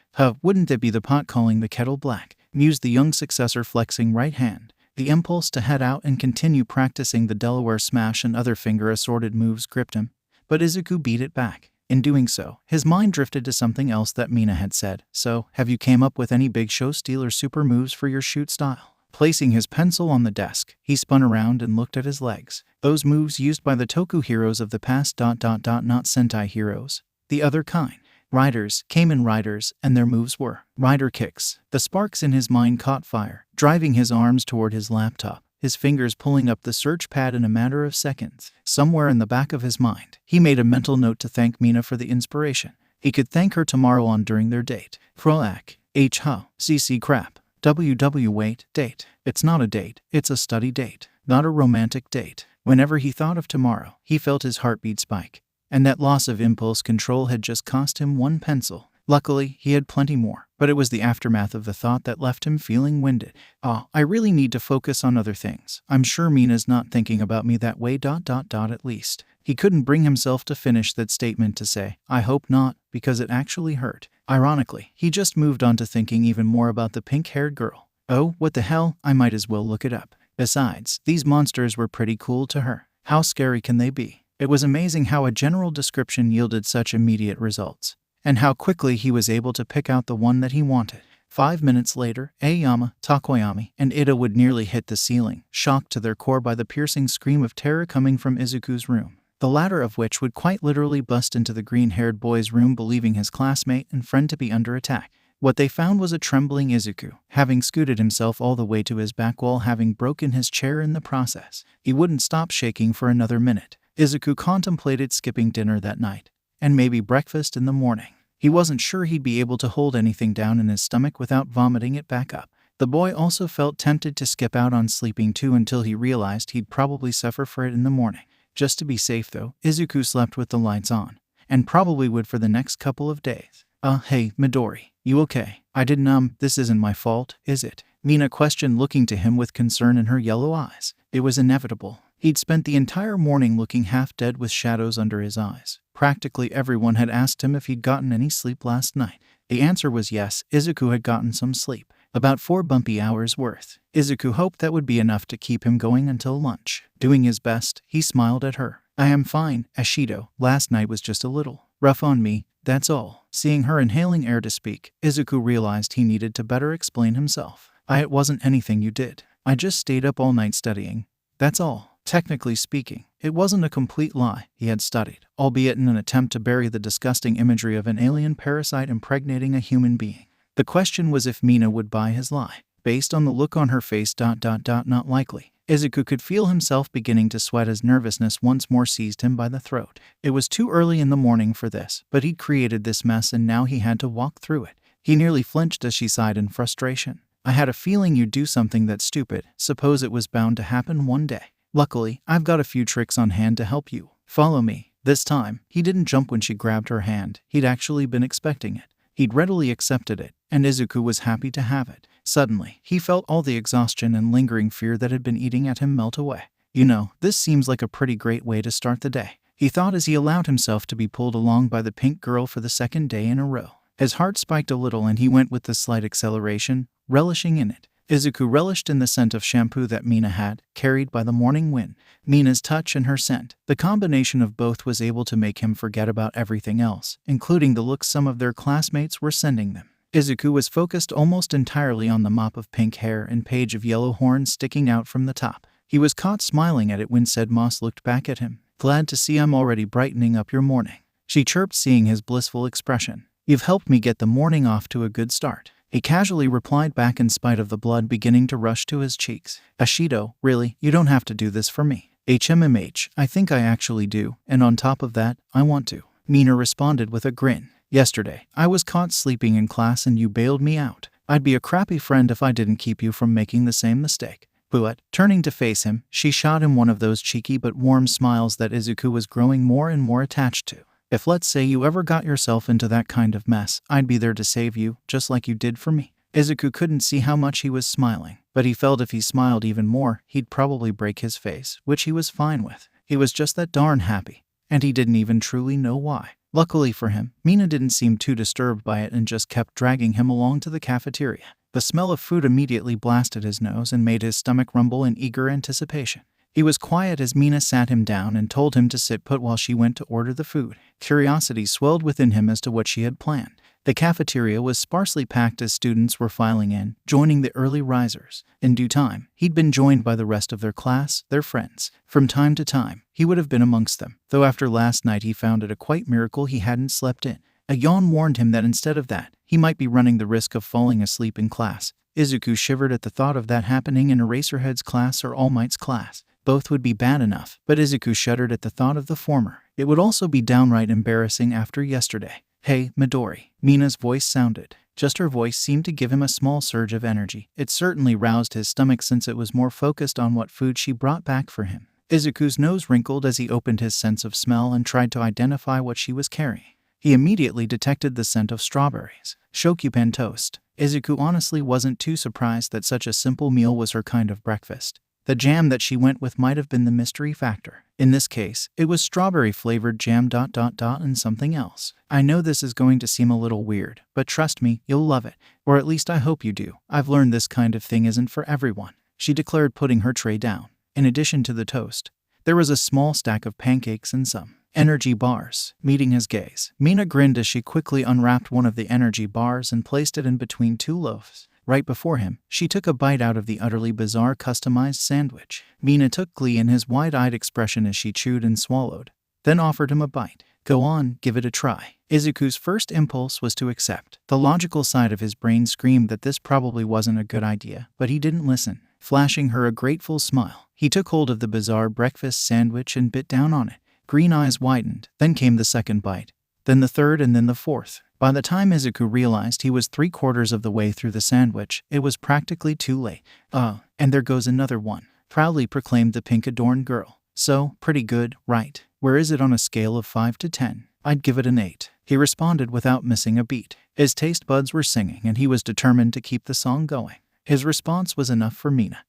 Wouldn't it be the pot calling the kettle black? Mused the young successor, flexing right hand. The impulse to head out and continue practicing the Delaware Smash and other finger-assorted moves gripped him, but Izuku beat it back. In doing so, his mind drifted to something else that Mina had said. So, have you came up with any big show stealer super moves for your shoot style? Placing his pencil on the desk, he spun around and looked at his legs. Those moves used by the Toku heroes of the past ... not Sentai heroes. The other kind. Riders, Kamen riders, and their moves were rider kicks. The sparks in his mind caught fire, driving his arms toward his laptop, his fingers pulling up the search pad in a matter of seconds. Somewhere in the back of his mind, he made a mental note to thank Mina for the inspiration. He could thank her tomorrow on during their date. Froak, CC crap. Wait, date. It's not a date, it's a study date, not a romantic date. Whenever he thought of tomorrow, he felt his heartbeat spike, and that loss of impulse control had just cost him one pencil. Luckily, he had plenty more, but it was the aftermath of the thought that left him feeling winded. I really need to focus on other things. I'm sure Mina's not thinking about me that way ... at least. He couldn't bring himself to finish that statement to say, I hope not, because it actually hurt. Ironically, he just moved on to thinking even more about the pink-haired girl. Oh, what the hell, I might as well look it up. Besides, these monsters were pretty cool to her. How scary can they be? It was amazing how a general description yielded such immediate results, and how quickly he was able to pick out the one that he wanted. 5 minutes later, Aoyama, Takoyami, and Ida would nearly hit the ceiling, shocked to their core by the piercing scream of terror coming from Izuku's room. The latter of which would quite literally bust into the green-haired boy's room, believing his classmate and friend to be under attack. What they found was a trembling Izuku, having scooted himself all the way to his back wall, having broken his chair in the process. He wouldn't stop shaking for another minute. Izuku contemplated skipping dinner that night, and maybe breakfast in the morning. He wasn't sure he'd be able to hold anything down in his stomach without vomiting it back up. The boy also felt tempted to skip out on sleeping too until he realized he'd probably suffer for it in the morning. Just to be safe though, Izuku slept with the lights on, and probably would for the next couple of days. Hey, Midori, you okay? I didn't. This isn't my fault, is it? Mina questioned, looking to him with concern in her yellow eyes. It was inevitable. He'd spent the entire morning looking half dead with shadows under his eyes. Practically everyone had asked him if he'd gotten any sleep last night. The answer was yes, Izuku had gotten some sleep. About 4 bumpy hours worth. Izuku hoped that would be enough to keep him going until lunch. Doing his best, he smiled at her. I am fine, Ashido. Last night was just a little rough on me, that's all. Seeing her inhaling air to speak, Izuku realized he needed to better explain himself. It wasn't anything you did. I just stayed up all night studying. That's all. Technically speaking, it wasn't a complete lie. He had studied, albeit in an attempt to bury the disgusting imagery of an alien parasite impregnating a human being. The question was if Mina would buy his lie. Based on the look on her face, not likely. Izuku could feel himself beginning to sweat as nervousness once more seized him by the throat. It was too early in the morning for this, but he'd created this mess and now he had to walk through it. He nearly flinched as she sighed in frustration. I had a feeling you'd do something that stupid. Suppose it was bound to happen one day. Luckily, I've got a few tricks on hand to help you. Follow me. This time, he didn't jump when she grabbed her hand. He'd actually been expecting it. He'd readily accepted it, and Izuku was happy to have it. Suddenly, he felt all the exhaustion and lingering fear that had been eating at him melt away. You know, this seems like a pretty great way to start the day, he thought as he allowed himself to be pulled along by the pink girl for the second day in a row. His heart spiked a little and he went with the slight acceleration, relishing in it. Izuku relished in the scent of shampoo that Mina had, carried by the morning wind. Mina's touch and her scent. The combination of both was able to make him forget about everything else, including the looks some of their classmates were sending them. Izuku was focused almost entirely on the mop of pink hair and page of yellow horns sticking out from the top. He was caught smiling at it when said Moss looked back at him. Glad to see I'm already brightening up your morning, she chirped, seeing his blissful expression. You've helped me get the morning off to a good start. He casually replied back in spite of the blood beginning to rush to his cheeks. Ashido, really, you don't have to do this for me. I think I actually do, and on top of that, I want to. Mina responded with a grin. Yesterday, I was caught sleeping in class and you bailed me out. I'd be a crappy friend if I didn't keep you from making the same mistake. But, turning to face him, she shot him one of those cheeky but warm smiles that Izuku was growing more and more attached to. If let's say you ever got yourself into that kind of mess, I'd be there to save you, just like you did for me. Izuku couldn't see how much he was smiling, but he felt if he smiled even more, he'd probably break his face, which he was fine with. He was just that darn happy, and he didn't even truly know why. Luckily for him, Mina didn't seem too disturbed by it and just kept dragging him along to the cafeteria. The smell of food immediately blasted his nose and made his stomach rumble in eager anticipation. He was quiet as Mina sat him down and told him to sit put while she went to order the food. Curiosity swelled within him as to what she had planned. The cafeteria was sparsely packed as students were filing in, joining the early risers. In due time, he'd been joined by the rest of their class, their friends. From time to time, he would have been amongst them, though after last night he found it a quite miracle he hadn't slept in. A yawn warned him that instead of that, he might be running the risk of falling asleep in class. Izuku shivered at the thought of that happening in Eraserhead's class or All Might's class. Both would be bad enough, but Izuku shuddered at the thought of the former. It would also be downright embarrassing after yesterday. Hey, Midori. Mina's voice sounded. Just her voice seemed to give him a small surge of energy. It certainly roused his stomach since it was more focused on what food she brought back for him. Izuku's nose wrinkled as he opened his sense of smell and tried to identify what she was carrying. He immediately detected the scent of strawberries. Shokupan toast. Izuku honestly wasn't too surprised that such a simple meal was her kind of breakfast. The jam that she went with might have been the mystery factor. In this case, it was strawberry-flavored jam ... and something else. I know this is going to seem a little weird, but trust me, you'll love it. Or at least I hope you do. I've learned this kind of thing isn't for everyone, she declared, putting her tray down. In addition to the toast, there was a small stack of pancakes and some energy bars. Meeting his gaze, Mina grinned as she quickly unwrapped one of the energy bars and placed it in between two loaves. Right before him, she took a bite out of the utterly bizarre customized sandwich. Mina took glee in his wide-eyed expression as she chewed and swallowed, then offered him a bite. Go on, give it a try. Izuku's first impulse was to accept. The logical side of his brain screamed that this probably wasn't a good idea, but he didn't listen. Flashing her a grateful smile, he took hold of the bizarre breakfast sandwich and bit down on it. Green eyes widened, then came the second bite, then the third and then the fourth. By the time Izuku realized he was 3/4 of the way through the sandwich, it was practically too late. And there goes another one, proudly proclaimed the pink-adorned girl. So, pretty good, right? Where is it on a scale of 5 to 10? I'd give it an 8. he responded without missing a beat. His taste buds were singing and he was determined to keep the song going. His response was enough for Mina,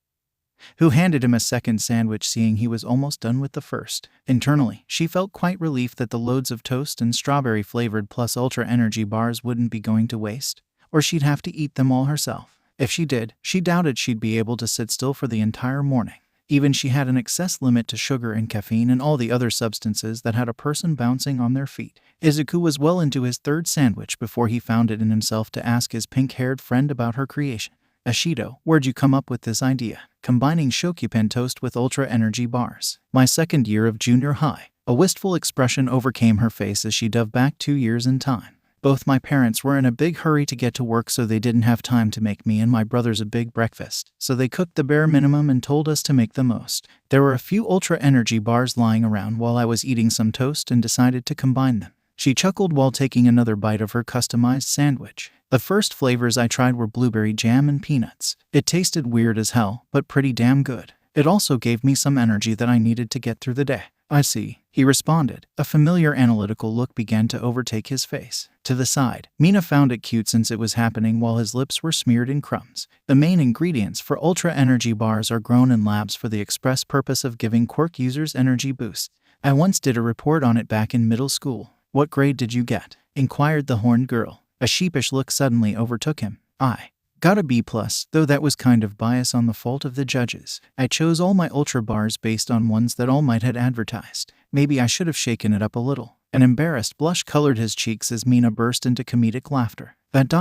who handed him a second sandwich seeing he was almost done with the first. Internally, she felt quite relieved that the loads of toast and strawberry-flavored plus ultra energy bars wouldn't be going to waste, or she'd have to eat them all herself. If she did, she doubted she'd be able to sit still for the entire morning. Even she had an excess limit to sugar and caffeine and all the other substances that had a person bouncing on their feet. Izuku was well into his third sandwich before he found it in himself to ask his pink-haired friend about her creation. Ashido, where'd you come up with this idea? Combining shokupen toast with ultra energy bars. My second year of junior high. A wistful expression overcame her face as she dove back 2 years in time. Both my parents were in a big hurry to get to work, so they didn't have time to make me and my brothers a big breakfast. So they cooked the bare minimum and told us to make the most. There were a few ultra energy bars lying around while I was eating some toast and decided to combine them. She chuckled while taking another bite of her customized sandwich. The first flavors I tried were blueberry jam and peanuts. It tasted weird as hell, but pretty damn good. It also gave me some energy that I needed to get through the day. I see, he responded. A familiar analytical look began to overtake his face. To the side, Mina found it cute since it was happening while his lips were smeared in crumbs. The main ingredients for ultra energy bars are grown in labs for the express purpose of giving quirk users energy boosts. I once did a report on it back in middle school. What grade did you get? Inquired the horned girl. A sheepish look suddenly overtook him. I got a B+, though that was kind of bias on the fault of the judges. I chose all my ultra bars based on ones that All Might had advertised. Maybe I should have shaken it up a little. An embarrassed blush colored his cheeks as Mina burst into comedic laughter. That ...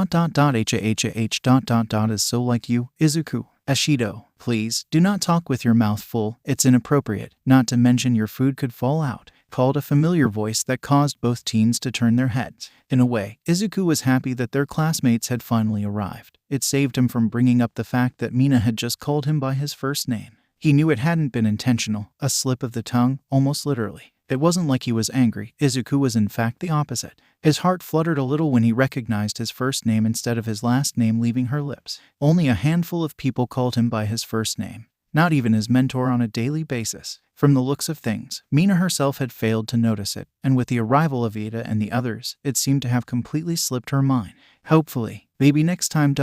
is so like you, Izuku. Ashido, please, do not talk with your mouth full. It's inappropriate. Not to mention your food could fall out. Called a familiar voice that caused both teens to turn their heads. In a way, Izuku was happy that their classmates had finally arrived. It saved him from bringing up the fact that Mina had just called him by his first name. He knew it hadn't been intentional, a slip of the tongue, almost literally. It wasn't like he was angry. Izuku was in fact the opposite. His heart fluttered a little when he recognized his first name instead of his last name leaving her lips. Only a handful of people called him by his first name. Not even his mentor on a daily basis. From the looks of things, Mina herself had failed to notice it, and with the arrival of Ida and the others, it seemed to have completely slipped her mind. Hopefully, maybe next time ...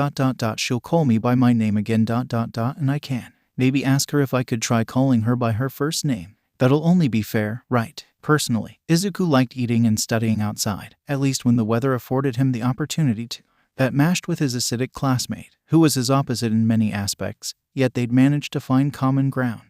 she'll call me by my name again ... and I can. Maybe ask her if I could try calling her by her first name. That'll only be fair, right? Personally, Izuku liked eating and studying outside, at least when the weather afforded him the opportunity to. That matched with his acidic classmate, who was his opposite in many aspects, yet they'd managed to find common ground.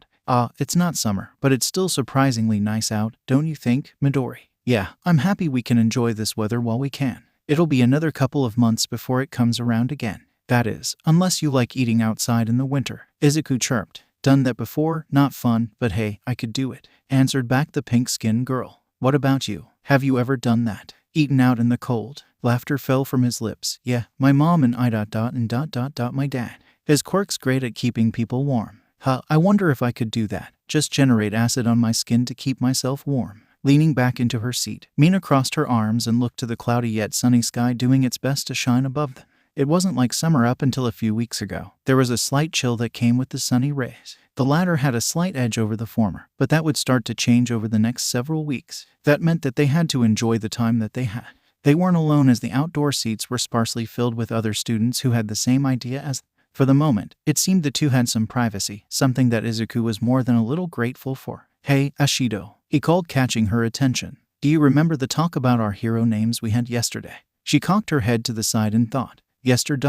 It's not summer, but it's still surprisingly nice out, don't you think, Midori? Yeah, I'm happy we can enjoy this weather while we can. It'll be another couple of months before it comes around again. That is, unless you like eating outside in the winter. Izuku chirped. Done that before, not fun, but hey, I could do it. Answered back the pink-skinned girl. What about you? Have you ever done that? Eaten out in the cold? Laughter fell from his lips. Yeah, my mom and I ... and ... my dad. His quirk's great at keeping people warm. I wonder if I could do that. Just generate acid on my skin to keep myself warm. Leaning back into her seat, Mina crossed her arms and looked to the cloudy yet sunny sky doing its best to shine above them. It wasn't like summer up until a few weeks ago. There was a slight chill that came with the sunny rays. The latter had a slight edge over the former, but that would start to change over the next several weeks. That meant that they had to enjoy the time that they had. They weren't alone as the outdoor seats were sparsely filled with other students who had the same idea as them. For the moment, it seemed the two had some privacy, something that Izuku was more than a little grateful for. Hey, Ashido, he called, catching her attention. Do you remember the talk about our hero names we had yesterday? She cocked her head to the side in thought. Yesterday ...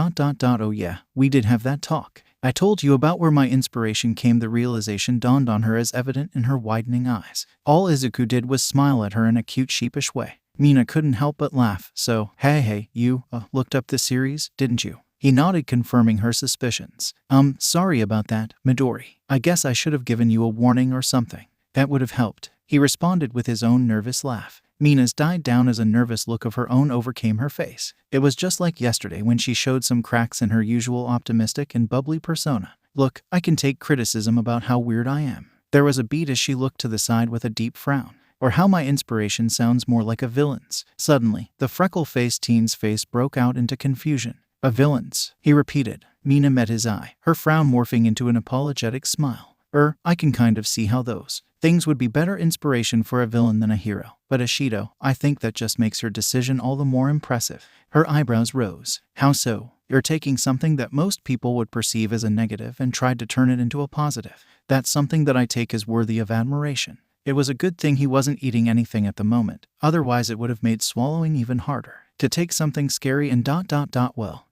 Oh yeah, we did have that talk. I told you about where my inspiration came. The realization dawned on her as evident in her widening eyes. All Izuku did was smile at her in a cute sheepish way. Mina couldn't help but laugh. So, hey, you, looked up the series, didn't you? He nodded, confirming her suspicions. Sorry about that, Midori. I guess I should have given you a warning or something. That would have helped. He responded with his own nervous laugh. Mina's died down as a nervous look of her own overcame her face. It was just like yesterday when she showed some cracks in her usual optimistic and bubbly persona. Look, I can take criticism about how weird I am. There was a beat as she looked to the side with a deep frown. Or how my inspiration sounds more like a villain's. Suddenly, the freckle-faced teen's face broke out into confusion. A villain's, he repeated. Mina met his eye, her frown morphing into an apologetic smile. I can kind of see how those things would be better inspiration for a villain than a hero. But Ashido, I think that just makes your decision all the more impressive. Her eyebrows rose. How so? You're taking something that most people would perceive as a negative and tried to turn it into a positive. That's something that I take as worthy of admiration. It was a good thing he wasn't eating anything at the moment, otherwise it would have made swallowing even harder. To take something scary and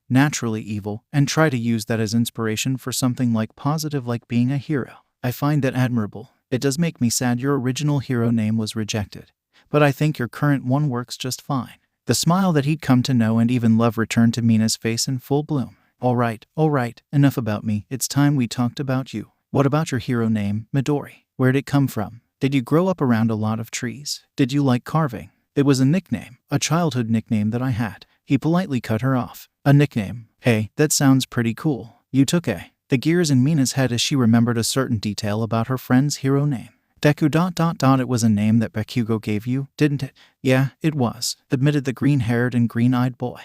naturally evil, and try to use that as inspiration for something like positive, like being a hero. I find that admirable. It does make me sad your original hero name was rejected, but I think your current one works just fine. The smile that he'd come to know and even love returned to Mina's face in full bloom. All right, enough about me. It's time we talked about you. What about your hero name, Midori? Where'd it come from? Did you grow up around a lot of trees? Did you like carving? It was a nickname, a childhood nickname that I had. He politely cut her off. A nickname? Hey, that sounds pretty cool. You took a. The gears in Mina's head as she remembered a certain detail about her friend's hero name. Deku. It was a name that Bakugo gave you, didn't it? Yeah, it was, admitted the green-haired and green-eyed boy.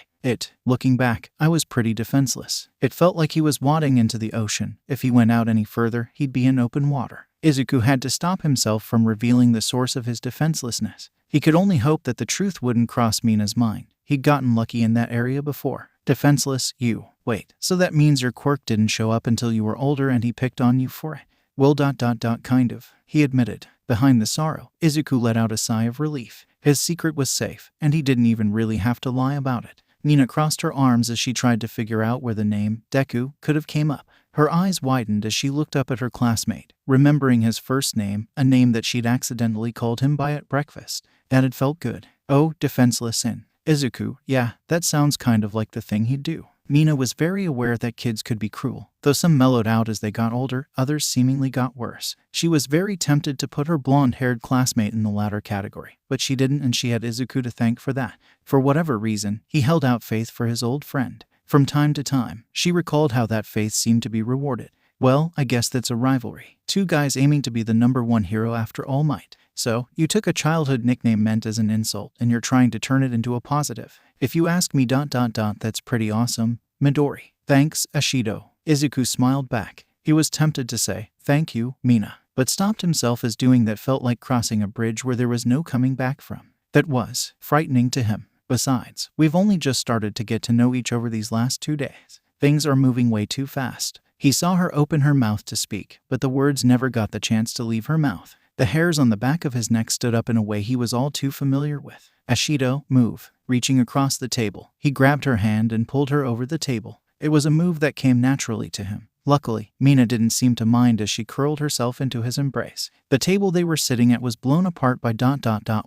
Looking back, I was pretty defenseless. It felt like he was wading into the ocean. If he went out any further, he'd be in open water. Izuku had to stop himself from revealing the source of his defenselessness. He could only hope that the truth wouldn't cross Mina's mind. He'd gotten lucky in that area before. Defenseless, you. Wait, so that means your quirk didn't show up until you were older and he picked on you for it? Well, kind of, he admitted. Behind the sorrow, Izuku let out a sigh of relief. His secret was safe, and he didn't even really have to lie about it. Mina crossed her arms as she tried to figure out where the name, Deku, could have came up. Her eyes widened as she looked up at her classmate, remembering his first name, a name that she'd accidentally called him by at breakfast. That had felt good. Oh, defenseless in. Izuku, yeah, that sounds kind of like the thing he'd do. Mina was very aware that kids could be cruel. Though some mellowed out as they got older, others seemingly got worse. She was very tempted to put her blonde-haired classmate in the latter category, but she didn't, and she had Izuku to thank for that. For whatever reason, he held out faith for his old friend. From time to time, she recalled how that faith seemed to be rewarded. Well, I guess that's a rivalry. Two guys aiming to be the #1 hero after All Might. So, you took a childhood nickname meant as an insult, and you're trying to turn it into a positive. If you ask me, that's pretty awesome, Midori. Thanks, Ashido. Izuku smiled back. He was tempted to say, thank you, Mina, but stopped himself as doing that felt like crossing a bridge where there was no coming back from. That was frightening to him. Besides, we've only just started to get to know each other these last 2 days. Things are moving way too fast. He saw her open her mouth to speak, but the words never got the chance to leave her mouth. The hairs on the back of his neck stood up in a way he was all too familiar with. Ashido, move. Reaching across the table, he grabbed her hand and pulled her over the table. It was a move that came naturally to him. Luckily, Mina didn't seem to mind as she curled herself into his embrace. The table they were sitting at was blown apart by ...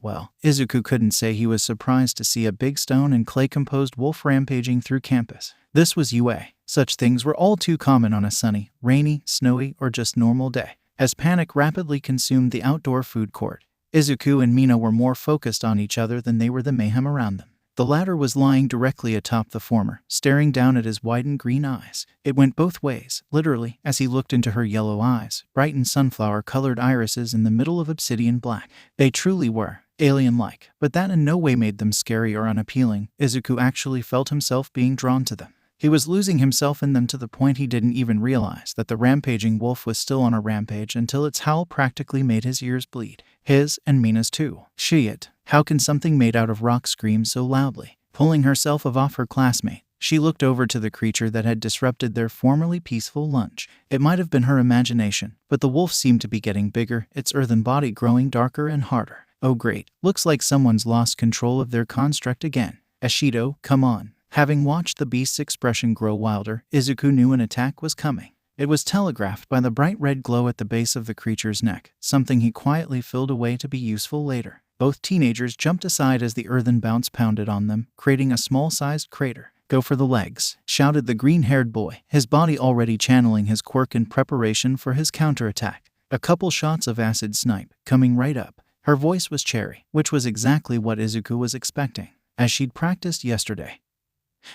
Well, Izuku couldn't say he was surprised to see a big stone and clay-composed wolf rampaging through campus. This was UA. Such things were all too common on a sunny, rainy, snowy, or just normal day. As panic rapidly consumed the outdoor food court, Izuku and Mina were more focused on each other than they were the mayhem around them. The latter was lying directly atop the former, staring down at his widened green eyes. It went both ways, literally, as he looked into her yellow eyes, brightened sunflower-colored irises in the middle of obsidian black. They truly were alien-like, but that in no way made them scary or unappealing. Izuku actually felt himself being drawn to them. He was losing himself in them to the point he didn't even realize that the rampaging wolf was still on a rampage until its howl practically made his ears bleed. His and Mina's too. Shit. How can something made out of rock scream so loudly? Pulling herself off her classmate, she looked over to the creature that had disrupted their formerly peaceful lunch. It might have been her imagination, but the wolf seemed to be getting bigger, its earthen body growing darker and harder. Oh great, looks like someone's lost control of their construct again. Ashido, come on. Having watched the beast's expression grow wilder, Izuku knew an attack was coming. It was telegraphed by the bright red glow at the base of the creature's neck, something he quietly filled away to be useful later. Both teenagers jumped aside as the earthen bounce pounded on them, creating a small-sized crater. Go for the legs, shouted the green-haired boy, his body already channeling his quirk in preparation for his counterattack. A couple shots of acid snipe, coming right up. Her voice was cherry, which was exactly what Izuku was expecting, as she'd practiced yesterday.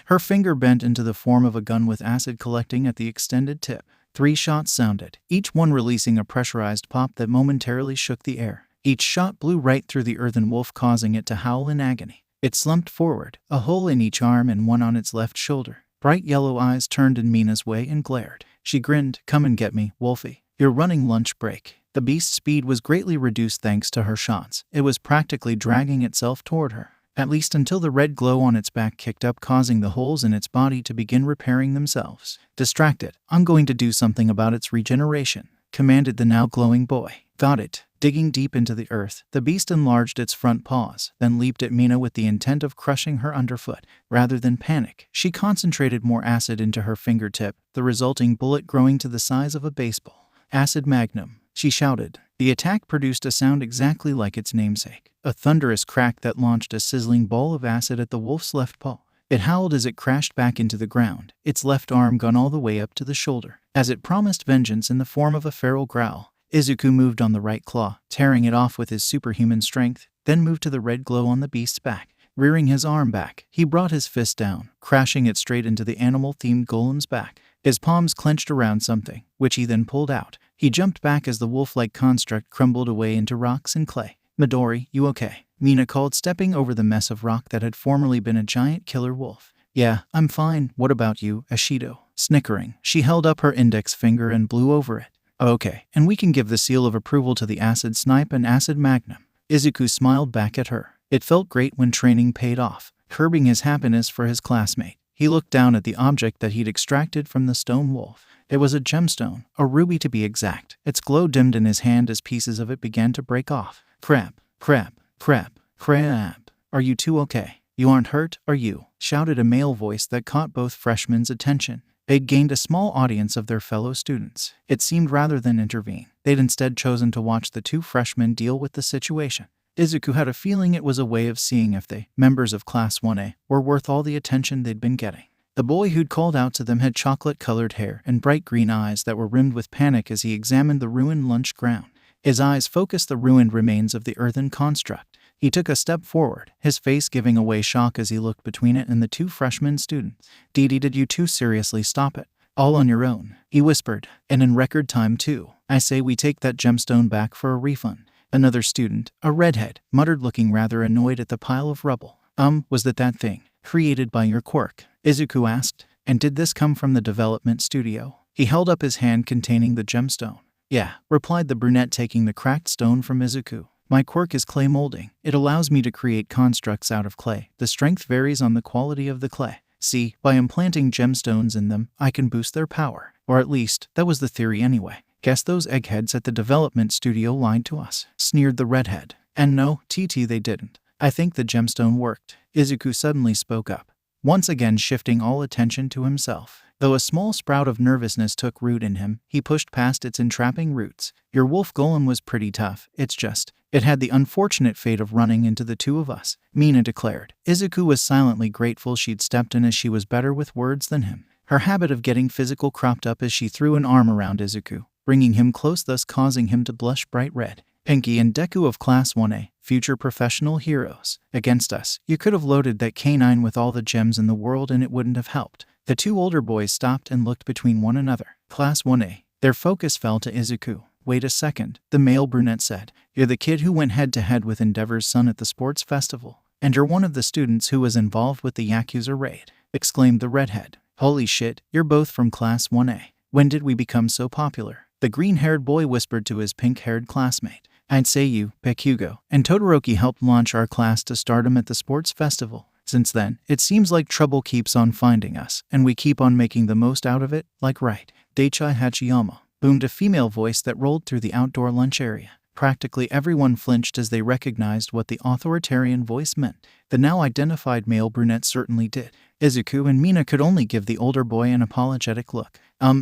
Her finger bent into the form of a gun with acid collecting at the extended tip. 3 shots sounded, each one releasing a pressurized pop that momentarily shook the air. Each shot blew right through the earthen wolf, causing it to howl in agony. It slumped forward, a hole in each arm and one on its left shoulder. Bright yellow eyes turned in Mina's way and glared. She grinned, come and get me, Wolfie. You're running lunch break. The beast's speed was greatly reduced thanks to her shots. It was practically dragging itself toward her, at least until the red glow on its back kicked up, causing the holes in its body to begin repairing themselves. Distracted, I'm going to do something about its regeneration, commanded the now glowing boy. Got it. Digging deep into the earth, the beast enlarged its front paws, then leaped at Mina with the intent of crushing her underfoot. Rather than panic, she concentrated more acid into her fingertip, the resulting bullet growing to the size of a baseball. Acid Magnum, she shouted. The attack produced a sound exactly like its namesake, a thunderous crack that launched a sizzling ball of acid at the wolf's left paw. It howled as it crashed back into the ground, its left arm gone all the way up to the shoulder. As it promised vengeance in the form of a feral growl, Izuku moved on the right claw, tearing it off with his superhuman strength, then moved to the red glow on the beast's back. Rearing his arm back, he brought his fist down, crashing it straight into the animal-themed golem's back. His palms clenched around something, which he then pulled out. He jumped back as the wolf-like construct crumbled away into rocks and clay. Midori, you okay? Mina called, stepping over the mess of rock that had formerly been a giant killer wolf. Yeah, I'm fine. What about you, Ashido? Snickering, she held up her index finger and blew over it. Okay, and we can give the seal of approval to the Acid Snipe and Acid Magnum. Izuku smiled back at her. It felt great when training paid off. Curbing his happiness for his classmate, he looked down at the object that he'd extracted from the stone wolf. It was a gemstone, a ruby to be exact. Its glow dimmed in his hand as pieces of it began to break off. Crap, crap, crap, crap. Are you two okay? You aren't hurt, are you? Shouted a male voice that caught both freshmen's attention. They'd gained a small audience of their fellow students. It seemed rather than intervene, they'd instead chosen to watch the two freshmen deal with the situation. Izuku had a feeling it was a way of seeing if they, members of Class 1A, were worth all the attention they'd been getting. The boy who'd called out to them had chocolate-colored hair and bright green eyes that were rimmed with panic as he examined the ruined lunch ground. His eyes focused the ruined remains of the earthen construct. He took a step forward, his face giving away shock as he looked between it and the two freshman students. Did you two seriously stop it? All on your own, he whispered, and in record time too. I say we take that gemstone back for a refund. Another student, a redhead, muttered, looking rather annoyed at the pile of rubble. Was that thing created by your quirk? Izuku asked. And did this come from the development studio? He held up his hand containing the gemstone. Yeah, replied the brunette, taking the cracked stone from Izuku. My quirk is clay molding. It allows me to create constructs out of clay. The strength varies on the quality of the clay. See, by implanting gemstones in them, I can boost their power. Or at least, that was the theory anyway. Guess those eggheads at the development studio lied to us, sneered the redhead. And no, TT, they didn't. I think the gemstone worked. Izuku suddenly spoke up, once again shifting all attention to himself. Though a small sprout of nervousness took root in him, he pushed past its entrapping roots. Your wolf golem was pretty tough, it's just, it had the unfortunate fate of running into the two of us, Mina declared. Izuku was silently grateful she'd stepped in, as she was better with words than him. Her habit of getting physical cropped up as she threw an arm around Izuku, bringing him close, thus causing him to blush bright red. Pinky and Deku of Class 1A, future professional heroes. Against us, you could have loaded that canine with all the gems in the world and it wouldn't have helped. The two older boys stopped and looked between one another. Class 1A. Their focus fell to Izuku. Wait a second, the male brunette said. You're the kid who went head-to-head with Endeavor's son at the sports festival. And you're one of the students who was involved with the Yakuza raid, exclaimed the redhead. Holy shit, you're both from Class 1A. When did we become so popular? The green-haired boy whispered to his pink-haired classmate. I'd say you, Bakugo, and Todoroki helped launch our class to stardom at the sports festival. Since then, it seems like trouble keeps on finding us, and we keep on making the most out of it, like right. Daichi Hachiyama, boomed a female voice that rolled through the outdoor lunch area. Practically everyone flinched as they recognized what the authoritarian voice meant. The now identified male brunette certainly did. Izuku and Mina could only give the older boy an apologetic look.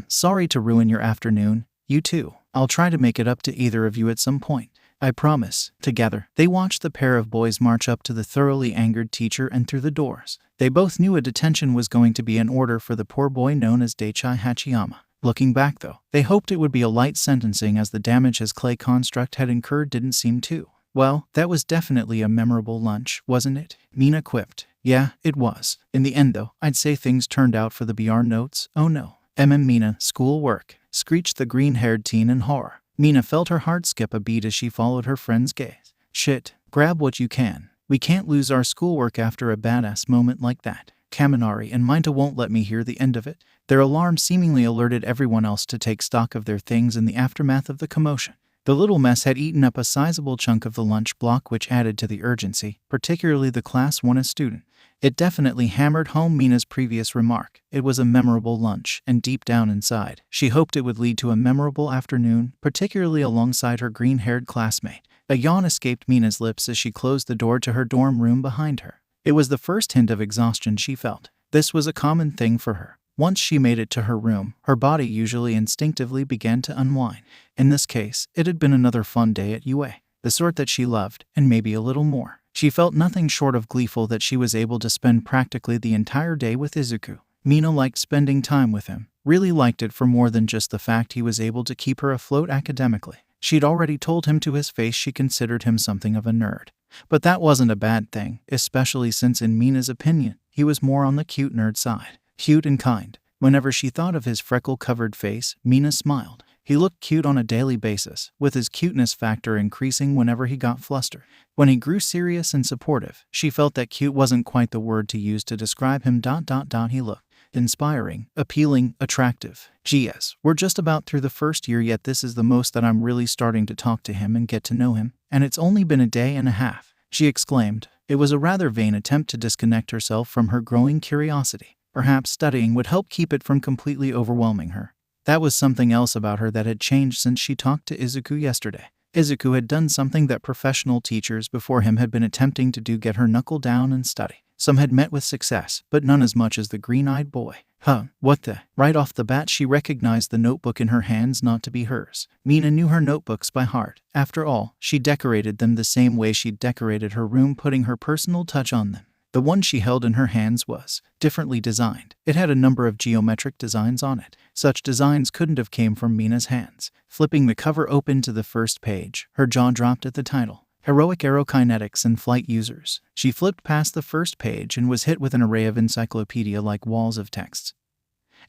Sorry to ruin your afternoon. You too. I'll try to make it up to either of you at some point. I promise. Together, they watched the pair of boys march up to the thoroughly angered teacher and through the doors. They both knew a detention was going to be in order for the poor boy known as Daichi Hachiyama. Looking back though, they hoped it would be a light sentencing, as the damage his clay construct had incurred didn't seem to. Well, that was definitely a memorable lunch, wasn't it? Mina quipped. Yeah, it was. In the end though, I'd say things turned out for the BR notes. Oh no. Mina, school work, screeched the green-haired teen in horror. Mina felt her heart skip a beat as she followed her friend's gaze. Shit, grab what you can. We can't lose our schoolwork after a badass moment like that. Kaminari and Minta won't let me hear the end of it. Their alarm seemingly alerted everyone else to take stock of their things in the aftermath of the commotion. The little mess had eaten up a sizable chunk of the lunch block, which added to the urgency, particularly the Class 1A student. It definitely hammered home Mina's previous remark. It was a memorable lunch, and deep down inside, she hoped it would lead to a memorable afternoon, particularly alongside her green-haired classmate. A yawn escaped Mina's lips as she closed the door to her dorm room behind her. It was the first hint of exhaustion she felt. This was a common thing for her. Once she made it to her room, her body usually instinctively began to unwind. In this case, it had been another fun day at UA, the sort that she loved, and maybe a little more. She felt nothing short of gleeful that she was able to spend practically the entire day with Izuku. Mina liked spending time with him, really liked it for more than just the fact he was able to keep her afloat academically. She'd already told him to his face she considered him something of a nerd. But that wasn't a bad thing, especially since in Mina's opinion, he was more on the cute nerd side. Cute and kind. Whenever she thought of his freckle-covered face, Mina smiled. He looked cute on a daily basis, with his cuteness factor increasing whenever he got flustered. When he grew serious and supportive, she felt that cute wasn't quite the word to use to describe him. He looked inspiring, appealing, attractive. Geez, we're just about through the first year, yet this is the most that I'm really starting to talk to him and get to know him, and it's only been a day and a half, she exclaimed. It was a rather vain attempt to disconnect herself from her growing curiosity. Perhaps studying would help keep it from completely overwhelming her. That was something else about her that had changed since she talked to Izuku yesterday. Izuku had done something that professional teachers before him had been attempting to do: get her knuckle down and study. Some had met with success, but none as much as the green-eyed boy. What the? Right off the bat she recognized the notebook in her hands not to be hers. Mina knew her notebooks by heart. After all, she decorated them the same way she'd decorated her room, putting her personal touch on them. The one she held in her hands was differently designed. It had a number of geometric designs on it. Such designs couldn't have came from Mina's hands. Flipping the cover open to the first page, her jaw dropped at the title. Heroic Aerokinetics and Flight Users. She flipped past the first page and was hit with an array of encyclopedia-like walls of texts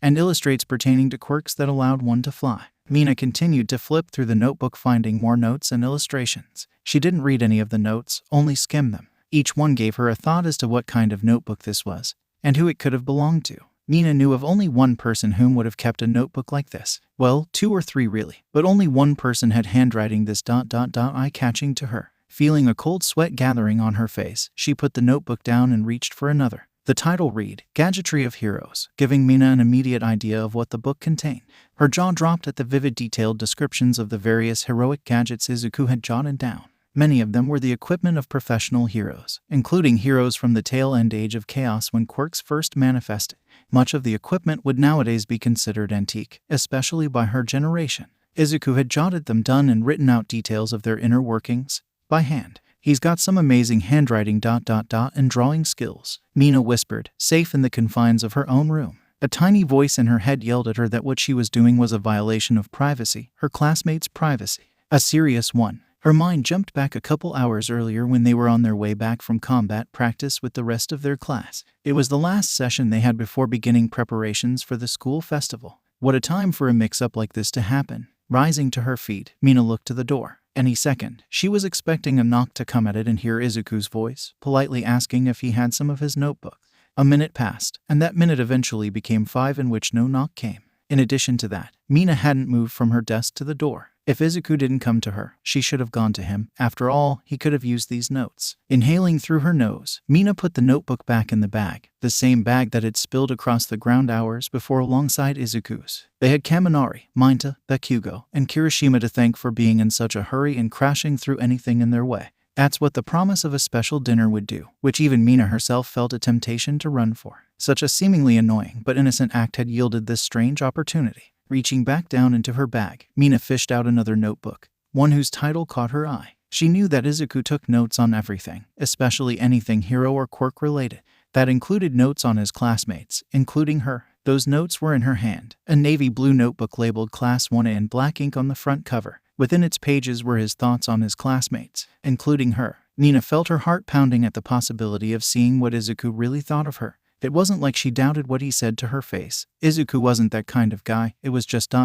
and illustrates pertaining to quirks that allowed one to fly. Mina continued to flip through the notebook, finding more notes and illustrations. She didn't read any of the notes, only skimmed them. Each one gave her a thought as to what kind of notebook this was, and who it could have belonged to. Mina knew of only one person whom would have kept a notebook like this. Well, 2 or 3 really, but only one person had handwriting this eye-catching to her. Feeling a cold sweat gathering on her face, she put the notebook down and reached for another. The title read, Gadgetry of Heroes, giving Mina an immediate idea of what the book contained. Her jaw dropped at the vivid detailed descriptions of the various heroic gadgets Izuku had jotted down. Many of them were the equipment of professional heroes, including heroes from the tail-end age of chaos when quirks first manifested. Much of the equipment would nowadays be considered antique, especially by her generation. Izuku had jotted them down and written out details of their inner workings by hand. He's got some amazing handwriting and drawing skills, Mina whispered, safe in the confines of her own room. A tiny voice in her head yelled at her that what she was doing was a violation of privacy, her classmates' privacy. A serious one. Her mind jumped back a couple hours earlier when they were on their way back from combat practice with the rest of their class. It was the last session they had before beginning preparations for the school festival. What a time for a mix-up like this to happen. Rising to her feet, Mina looked to the door. Any second, she was expecting a knock to come at it and hear Izuku's voice, politely asking if he had some of his notebook. A minute passed, and that minute eventually became 5 in which no knock came. In addition to that, Mina hadn't moved from her desk to the door. If Izuku didn't come to her, she should have gone to him. After all, he could have used these notes. Inhaling through her nose, Mina put the notebook back in the bag, the same bag that had spilled across the ground hours before alongside Izuku's. They had Kaminari, Minta, Bakugo, and Kirishima to thank for being in such a hurry and crashing through anything in their way. That's what the promise of a special dinner would do, which even Mina herself felt a temptation to run for. Such a seemingly annoying but innocent act had yielded this strange opportunity. Reaching back down into her bag, Mina fished out another notebook, one whose title caught her eye. She knew that Izuku took notes on everything, especially anything hero or quirk related. That included notes on his classmates, including her. Those notes were in her hand, a navy blue notebook labeled Class 1A in black ink on the front cover. Within its pages were his thoughts on his classmates, including her. Mina felt her heart pounding at the possibility of seeing what Izuku really thought of her. It wasn't like she doubted what he said to her face. Izuku wasn't that kind of guy. It was just ...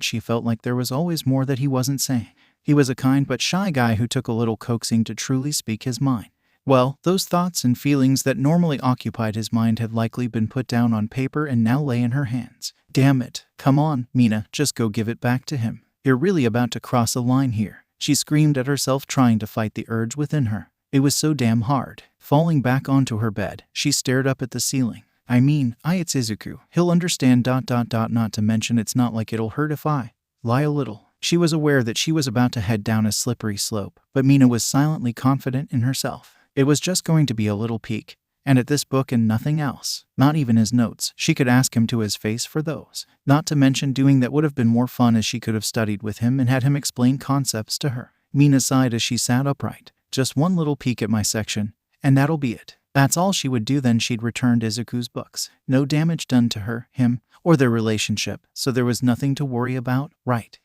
She felt like there was always more that he wasn't saying. He was a kind but shy guy who took a little coaxing to truly speak his mind. Well, those thoughts and feelings that normally occupied his mind had likely been put down on paper and now lay in her hands. Damn it. Come on, Mina, just go give it back to him. You're really about to cross a line here. She screamed at herself, trying to fight the urge within her. It was so damn hard. Falling back onto her bed, she stared up at the ceiling. It's Izuku. He'll understand. Not to mention it's not like it'll hurt if I lie a little. She was aware that she was about to head down a slippery slope, but Mina was silently confident in herself. It was just going to be a little peek, and at this book and nothing else. Not even his notes. She could ask him to his face for those. Not to mention doing that would have been more fun, as she could have studied with him and had him explain concepts to her. Mina sighed as she sat upright. Just one little peek at my section, and that'll be it. That's all she would do. Then she'd returned Izuku's books. No damage done to her, him, or their relationship, so there was nothing to worry about, right?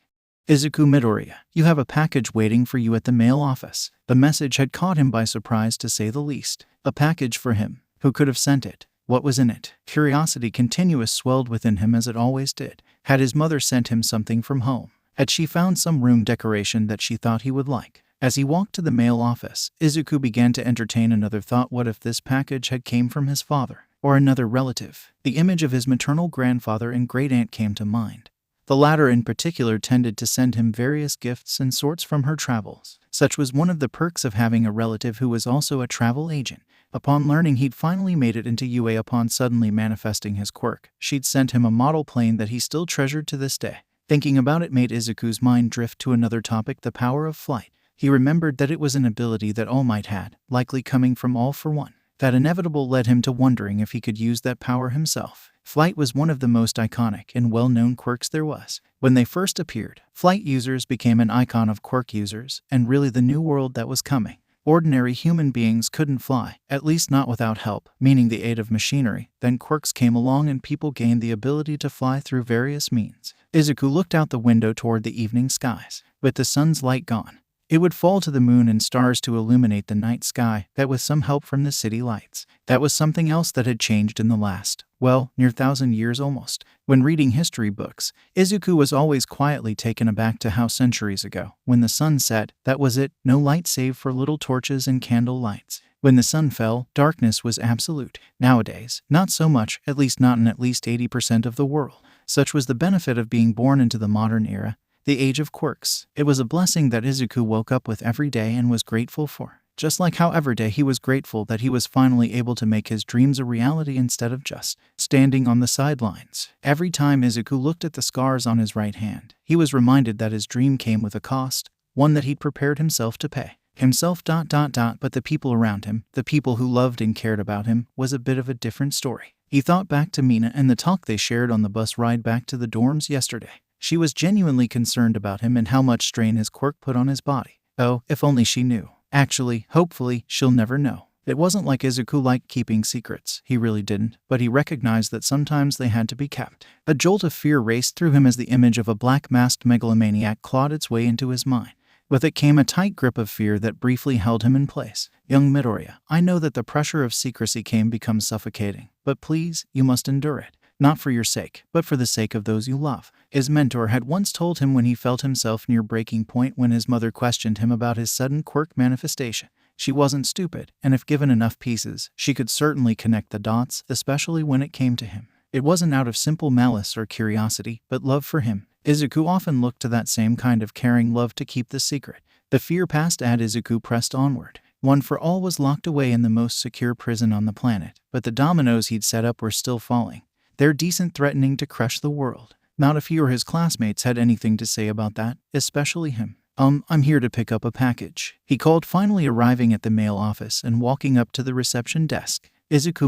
Izuku Midoriya, you have a package waiting for you at the mail office. The message had caught him by surprise, to say the least. A package for him. Who could have sent it? What was in it? Curiosity continuous swelled within him, as it always did. Had his mother sent him something from home? Had she found some room decoration that she thought he would like? As he walked to the mail office, Izuku began to entertain another thought. What if this package had came from his father, or another relative? The image of his maternal grandfather and great-aunt came to mind. The latter in particular tended to send him various gifts and sorts from her travels. Such was one of the perks of having a relative who was also a travel agent. Upon learning he'd finally made it into UA, upon suddenly manifesting his quirk, she'd sent him a model plane that he still treasured to this day. Thinking about it made Izuku's mind drift to another topic: the power of flight. He remembered that it was an ability that All Might had, likely coming from All for One. That inevitable led him to wondering if he could use that power himself. Flight was one of the most iconic and well-known quirks there was. When they first appeared, flight users became an icon of quirk users, and really the new world that was coming. Ordinary human beings couldn't fly, at least not without help, meaning the aid of machinery. Then quirks came along and people gained the ability to fly through various means. Izuku looked out the window toward the evening skies. With the sun's light gone, it would fall to the moon and stars to illuminate the night sky, that with some help from the city lights. That was something else that had changed in the last, near 1,000 years almost. When reading history books, Izuku was always quietly taken aback to how centuries ago, when the sun set, that was it, no light save for little torches and candle lights. When the sun fell, darkness was absolute. Nowadays, not so much, at least not in at least 80% of the world. Such was the benefit of being born into the modern era, the age of quirks. It was a blessing that Izuku woke up with every day and was grateful for. Just like how every day he was grateful that he was finally able to make his dreams a reality instead of just standing on the sidelines. Every time Izuku looked at the scars on his right hand, he was reminded that his dream came with a cost, one that he'd prepared himself to pay. But the people around him, the people who loved and cared about him, was a bit of a different story. He thought back to Mina and the talk they shared on the bus ride back to the dorms yesterday. She was genuinely concerned about him and how much strain his quirk put on his body. Oh, if only she knew. Actually, hopefully, she'll never know. It wasn't like Izuku liked keeping secrets. He really didn't, but he recognized that sometimes they had to be kept. A jolt of fear raced through him as the image of a black-masked megalomaniac clawed its way into his mind. With it came a tight grip of fear that briefly held him in place. Young Midoriya, I know that the pressure of secrecy can become suffocating, but please, you must endure it. Not for your sake, but for the sake of those you love. His mentor had once told him when he felt himself near breaking point when his mother questioned him about his sudden quirk manifestation. She wasn't stupid, and if given enough pieces, she could certainly connect the dots, especially when it came to him. It wasn't out of simple malice or curiosity, but love for him. Izuku often looked to that same kind of caring love to keep the secret. The fear past Izuku pressed onward. One for All was locked away in the most secure prison on the planet, but the dominoes he'd set up were still falling. They're decent, threatening to crush the world. Not if he or his classmates had anything to say about that, especially him. I'm here to pick up a package, he called, finally arriving at the mail office and walking up to the reception desk. Izuku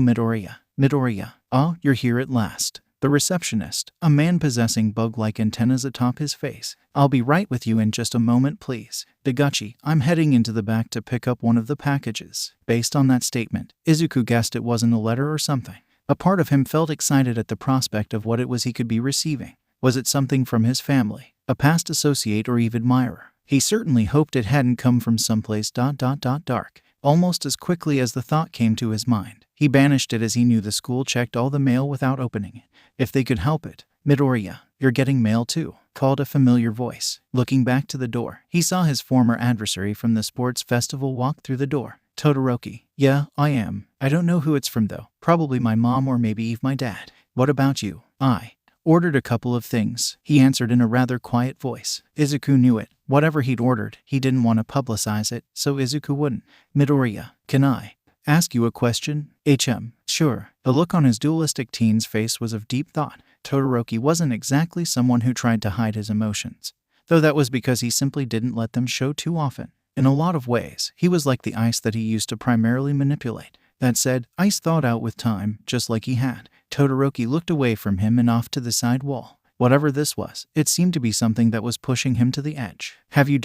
Midoriya. Oh, you're here at last. The receptionist, a man possessing bug-like antennas atop his face. I'll be right with you in just a moment, please. Deguchi, I'm heading into the back to pick up one of the packages. Based on that statement, Izuku guessed it wasn't a letter or something. A part of him felt excited at the prospect of what it was he could be receiving. Was it something from his family, a past associate, or even admirer? He certainly hoped it hadn't come from someplace dark. Almost as quickly as the thought came to his mind, he banished it, as he knew the school checked all the mail without opening it, if they could help it. Midoriya, you're getting mail too, called a familiar voice. Looking back to the door, he saw his former adversary from the sports festival walk through the door. Todoroki. Yeah, I am. I don't know who it's from though. Probably my mom or maybe even my dad. What about you? I ordered a couple of things, he answered in a rather quiet voice. Izuku knew it. Whatever he'd ordered, he didn't want to publicize it, so Izuku wouldn't. Midoriya, can I ask you a question? Sure. The look on his dualistic teen's face was of deep thought. Todoroki wasn't exactly someone who tried to hide his emotions, though that was because he simply didn't let them show too often. In a lot of ways, he was like the ice that he used to primarily manipulate. That said, ice thawed out with time, just like he had. Todoroki looked away from him and off to the side wall. Whatever this was, it seemed to be something that was pushing him to the edge. Have you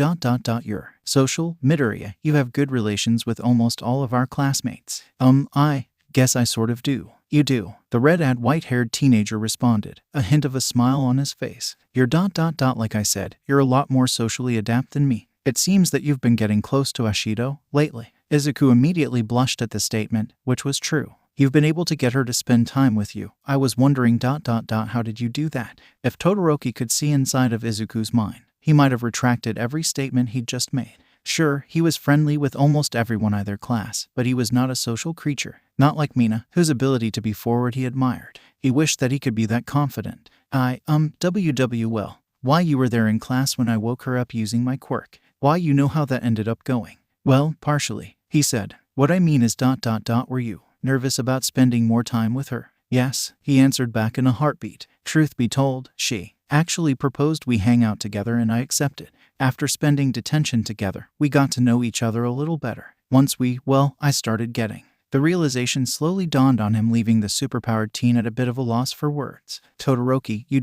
your social? Midoriya, you have good relations with almost all of our classmates. I guess I sort of do. You do, the red-eyed white-haired teenager responded, a hint of a smile on his face. You're like I said, you're a lot more socially adept than me. It seems that you've been getting close to Ashido lately. Izuku immediately blushed at the statement, which was true. You've been able to get her to spend time with you. I was wondering how did you do that? If Todoroki could see inside of Izuku's mind, he might have retracted every statement he'd just made. Sure, he was friendly with almost everyone in their class, but he was not a social creature. Not like Mina, whose ability to be forward he admired. He wished that he could be that confident. Well, why you were there in class when I woke her up using my quirk. Why you know how that ended up going? Well, partially, he said. What I mean is were you nervous about spending more time with her? Yes, he answered back in a heartbeat. Truth be told, she actually proposed we hang out together and I accepted. After spending detention together, we got to know each other a little better. Once I started getting. The realization slowly dawned on him, leaving the superpowered teen at a bit of a loss for words. Todoroki, you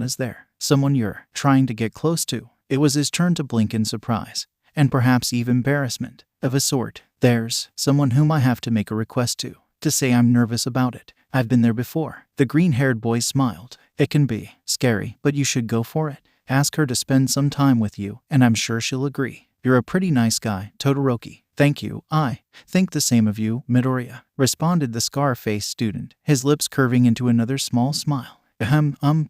is there someone you're trying to get close to? It was his turn to blink in surprise, and perhaps even embarrassment, of a sort. There's someone whom I have to make a request to say I'm nervous about it. I've been there before. The green-haired boy smiled. It can be scary, but you should go for it. Ask her to spend some time with you, and I'm sure she'll agree. You're a pretty nice guy, Todoroki. Thank you. I think the same of you, Midoriya, responded the scar-faced student, his lips curving into another small smile.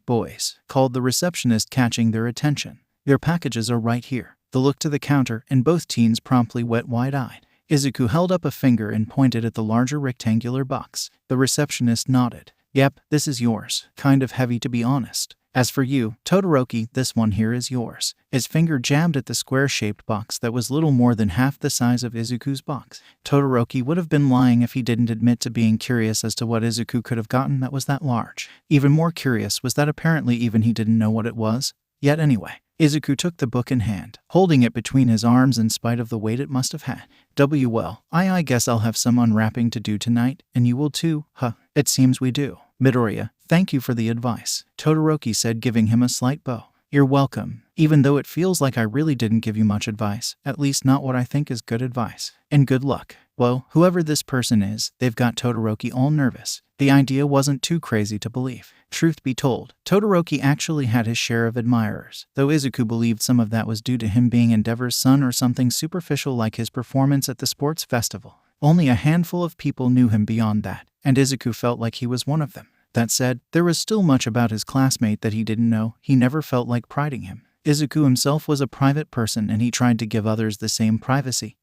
Boys, called the receptionist, catching their attention. Your packages are right here. The look to the counter, and both teens promptly went wide-eyed. Izuku held up a finger and pointed at the larger rectangular box. The receptionist nodded. Yep, this is yours. Kind of heavy to be honest. As for you, Todoroki, this one here is yours. His finger jabbed at the square-shaped box that was little more than half the size of Izuku's box. Todoroki would have been lying if he didn't admit to being curious as to what Izuku could have gotten that was that large. Even more curious was that apparently even he didn't know what it was. Yet anyway, Izuku took the book in hand, holding it between his arms in spite of the weight it must have had. I guess I'll have some unwrapping to do tonight, and you will too, huh? It seems we do. Midoriya, thank you for the advice, Todoroki said, giving him a slight bow. You're welcome, even though it feels like I really didn't give you much advice, at least not what I think is good advice. And good luck. Well, whoever this person is, they've got Todoroki all nervous. The idea wasn't too crazy to believe. Truth be told, Todoroki actually had his share of admirers, though Izuku believed some of that was due to him being Endeavor's son or something superficial like his performance at the sports festival. Only a handful of people knew him beyond that, and Izuku felt like he was one of them. That said, there was still much about his classmate that he didn't know. He never felt like priding him. Izuku himself was a private person, and he tried to give others the same privacy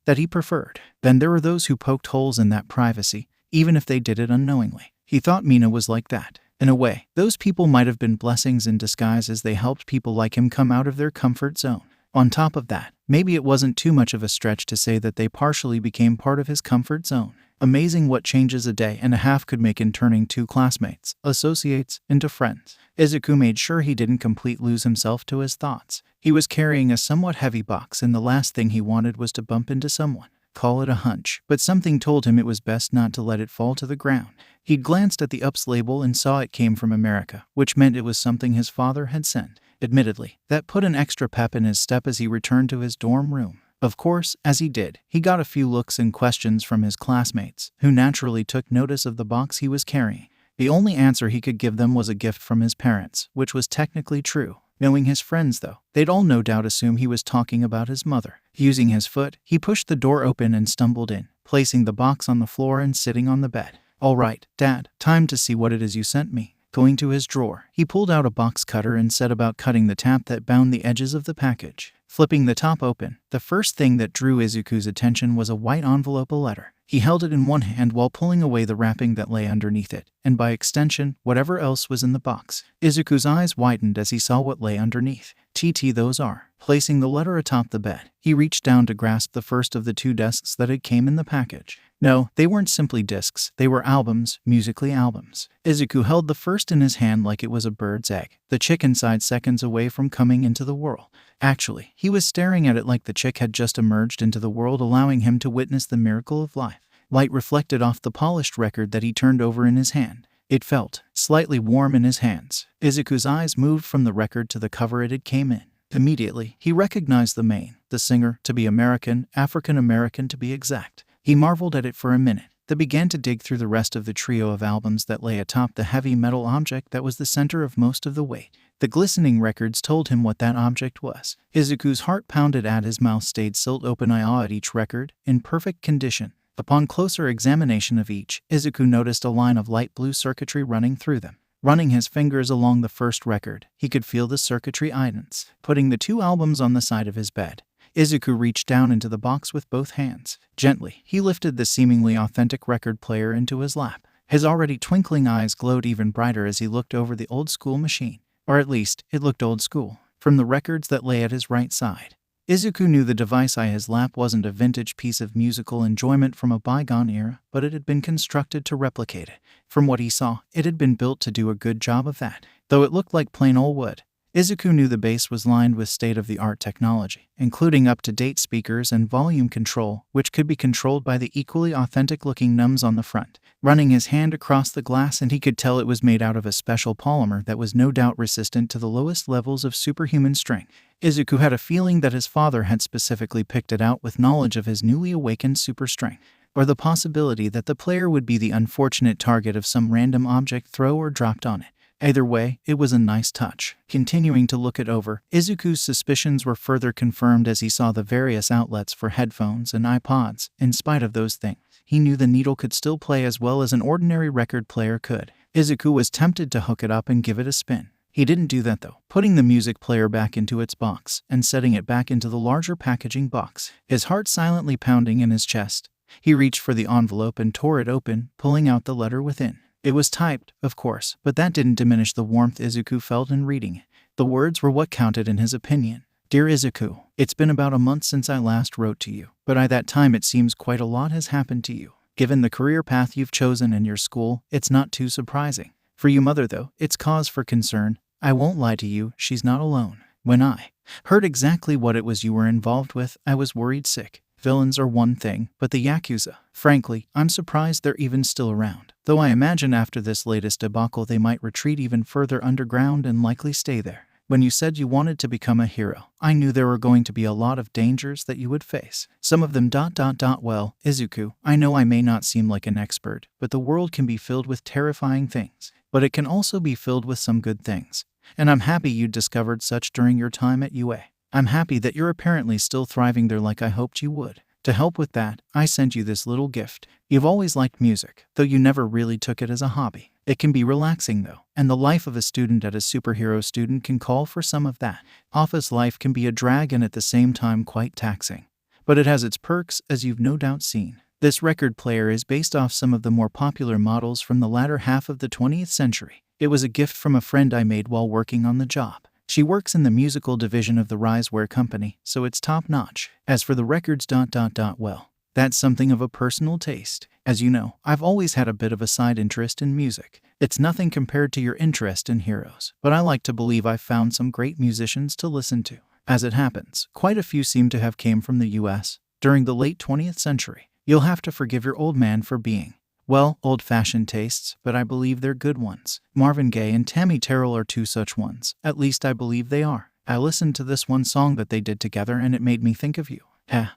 that he preferred. Then there were those who poked holes in that privacy, even if they did it unknowingly. He thought Mina was like that. In a way, those people might have been blessings in disguise as they helped people like him come out of their comfort zone. On top of that, maybe it wasn't too much of a stretch to say that they partially became part of his comfort zone. Amazing what changes a day and a half could make in turning two classmates, associates, into friends. Izuku made sure he didn't completely lose himself to his thoughts. He was carrying a somewhat heavy box, and the last thing he wanted was to bump into someone. Call it a hunch, but something told him it was best not to let it fall to the ground. He'd glanced at the UPS label and saw it came from America, which meant it was something his father had sent. Admittedly, that put an extra pep in his step as he returned to his dorm room. Of course, as he did, he got a few looks and questions from his classmates, who naturally took notice of the box he was carrying. The only answer he could give them was a gift from his parents, which was technically true. Knowing his friends, though, they'd all no doubt assume he was talking about his mother. Using his foot, he pushed the door open and stumbled in, placing the box on the floor and sitting on the bed. All right, Dad, time to see what it is you sent me. Going to his drawer, he pulled out a box cutter and set about cutting the tap that bound the edges of the package. Flipping the top open, the first thing that drew Izuku's attention was a white envelope, a letter. He held it in one hand while pulling away the wrapping that lay underneath it, and by extension, whatever else was in the box. Izuku's eyes widened as he saw what lay underneath. Those are. Placing the letter atop the bed, he reached down to grasp the first of the 2 discs that had came in the package. No, they weren't simply discs, they were albums, musically albums. Izuku held the first in his hand like it was a bird's egg, the chick inside seconds away from coming into the world. Actually, he was staring at it like the chick had just emerged into the world, allowing him to witness the miracle of life. Light reflected off the polished record that he turned over in his hand. It felt slightly warm in his hands. Izuku's eyes moved from the record to the cover it had came in. Immediately, he recognized the singer, to be American, African-American to be exact. He marveled at it for a minute, then began to dig through the rest of the trio of albums that lay atop the heavy metal object that was the center of most of the weight. The glistening records told him what that object was. Izuku's heart pounded at his mouth stayed silt open eye at each record, in perfect condition. Upon closer examination of each, Izuku noticed a line of light blue circuitry running through them. Running his fingers along the first record, he could feel the circuitry idents. Putting the 2 albums on the side of his bed, Izuku reached down into the box with both hands. Gently, he lifted the seemingly authentic record player into his lap. His already twinkling eyes glowed even brighter as he looked over the old-school machine. Or at least, it looked old-school. From the records that lay at his right side, Izuku knew the device in his lap wasn't a vintage piece of musical enjoyment from a bygone era, but it had been constructed to replicate it. From what he saw, it had been built to do a good job of that. Though it looked like plain old wood, Izuku knew the base was lined with state-of-the-art technology, including up-to-date speakers and volume control, which could be controlled by the equally authentic-looking numbs on the front. Running his hand across the glass, and he could tell it was made out of a special polymer that was no doubt resistant to the lowest levels of superhuman strength. Izuku had a feeling that his father had specifically picked it out with knowledge of his newly awakened super strength, or the possibility that the player would be the unfortunate target of some random object throw or dropped on it. Either way, it was a nice touch. Continuing to look it over, Izuku's suspicions were further confirmed as he saw the various outlets for headphones and iPods. In spite of those things, he knew the needle could still play as well as an ordinary record player could. Izuku was tempted to hook it up and give it a spin. He didn't do that though, putting the music player back into its box and setting it back into the larger packaging box. His heart silently pounding in his chest, he reached for the envelope and tore it open, pulling out the letter within. It was typed, of course, but that didn't diminish the warmth Izuku felt in reading it. The words were what counted in his opinion. Dear Izuku, it's been about a month since I last wrote to you, but by that time it seems quite a lot has happened to you. Given the career path you've chosen in your school, it's not too surprising. For you mother though, it's cause for concern. I won't lie to you, she's not alone. When I heard exactly what it was you were involved with, I was worried sick. Villains are one thing, but the Yakuza, frankly, I'm surprised they're even still around. Though I imagine after this latest debacle they might retreat even further underground and likely stay there. When you said you wanted to become a hero, I knew there were going to be a lot of dangers that you would face. Some of them ... Well, Izuku, I know I may not seem like an expert, but the world can be filled with terrifying things. But it can also be filled with some good things. And I'm happy you discovered such during your time at UA. I'm happy that you're apparently still thriving there like I hoped you would. To help with that, I sent you this little gift. You've always liked music, though you never really took it as a hobby. It can be relaxing though, and the life of a student at a superhero student can call for some of that. Office life can be a drag and at the same time quite taxing. But it has its perks, as you've no doubt seen. This record player is based off some of the more popular models from the latter half of the 20th century. It was a gift from a friend I made while working on the job. She works in the musical division of the Riseware company, so it's top-notch. As for the records ... Well, that's something of a personal taste. As you know, I've always had a bit of a side interest in music. It's nothing compared to your interest in heroes, but I like to believe I've found some great musicians to listen to. As it happens, quite a few seem to have came from the US during the late 20th century. You'll have to forgive your old man for being, well, old-fashioned tastes, but I believe they're good ones. Marvin Gaye and Tammy Terrell are two such ones. At least I believe they are. I listened to this one song that they did together and it made me think of you.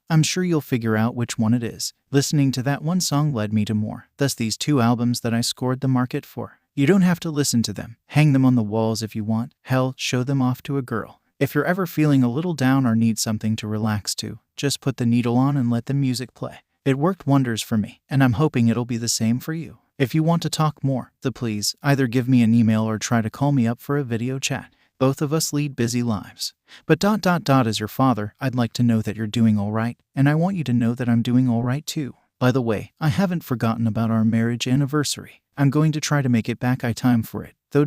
I'm sure you'll figure out which one it is. Listening to that one song led me to more. Thus these 2 albums that I scored the market for. You don't have to listen to them. Hang them on the walls if you want. Hell, show them off to a girl. If you're ever feeling a little down or need something to relax to, just put the needle on and let the music play. It worked wonders for me, and I'm hoping it'll be the same for you. If you want to talk more, then please either give me an email or try to call me up for a video chat. Both of us lead busy lives. But as your father, I'd like to know that you're doing alright, and I want you to know that I'm doing alright too. By the way, I haven't forgotten about our marriage anniversary. I'm going to try to make it back. I time for it. Though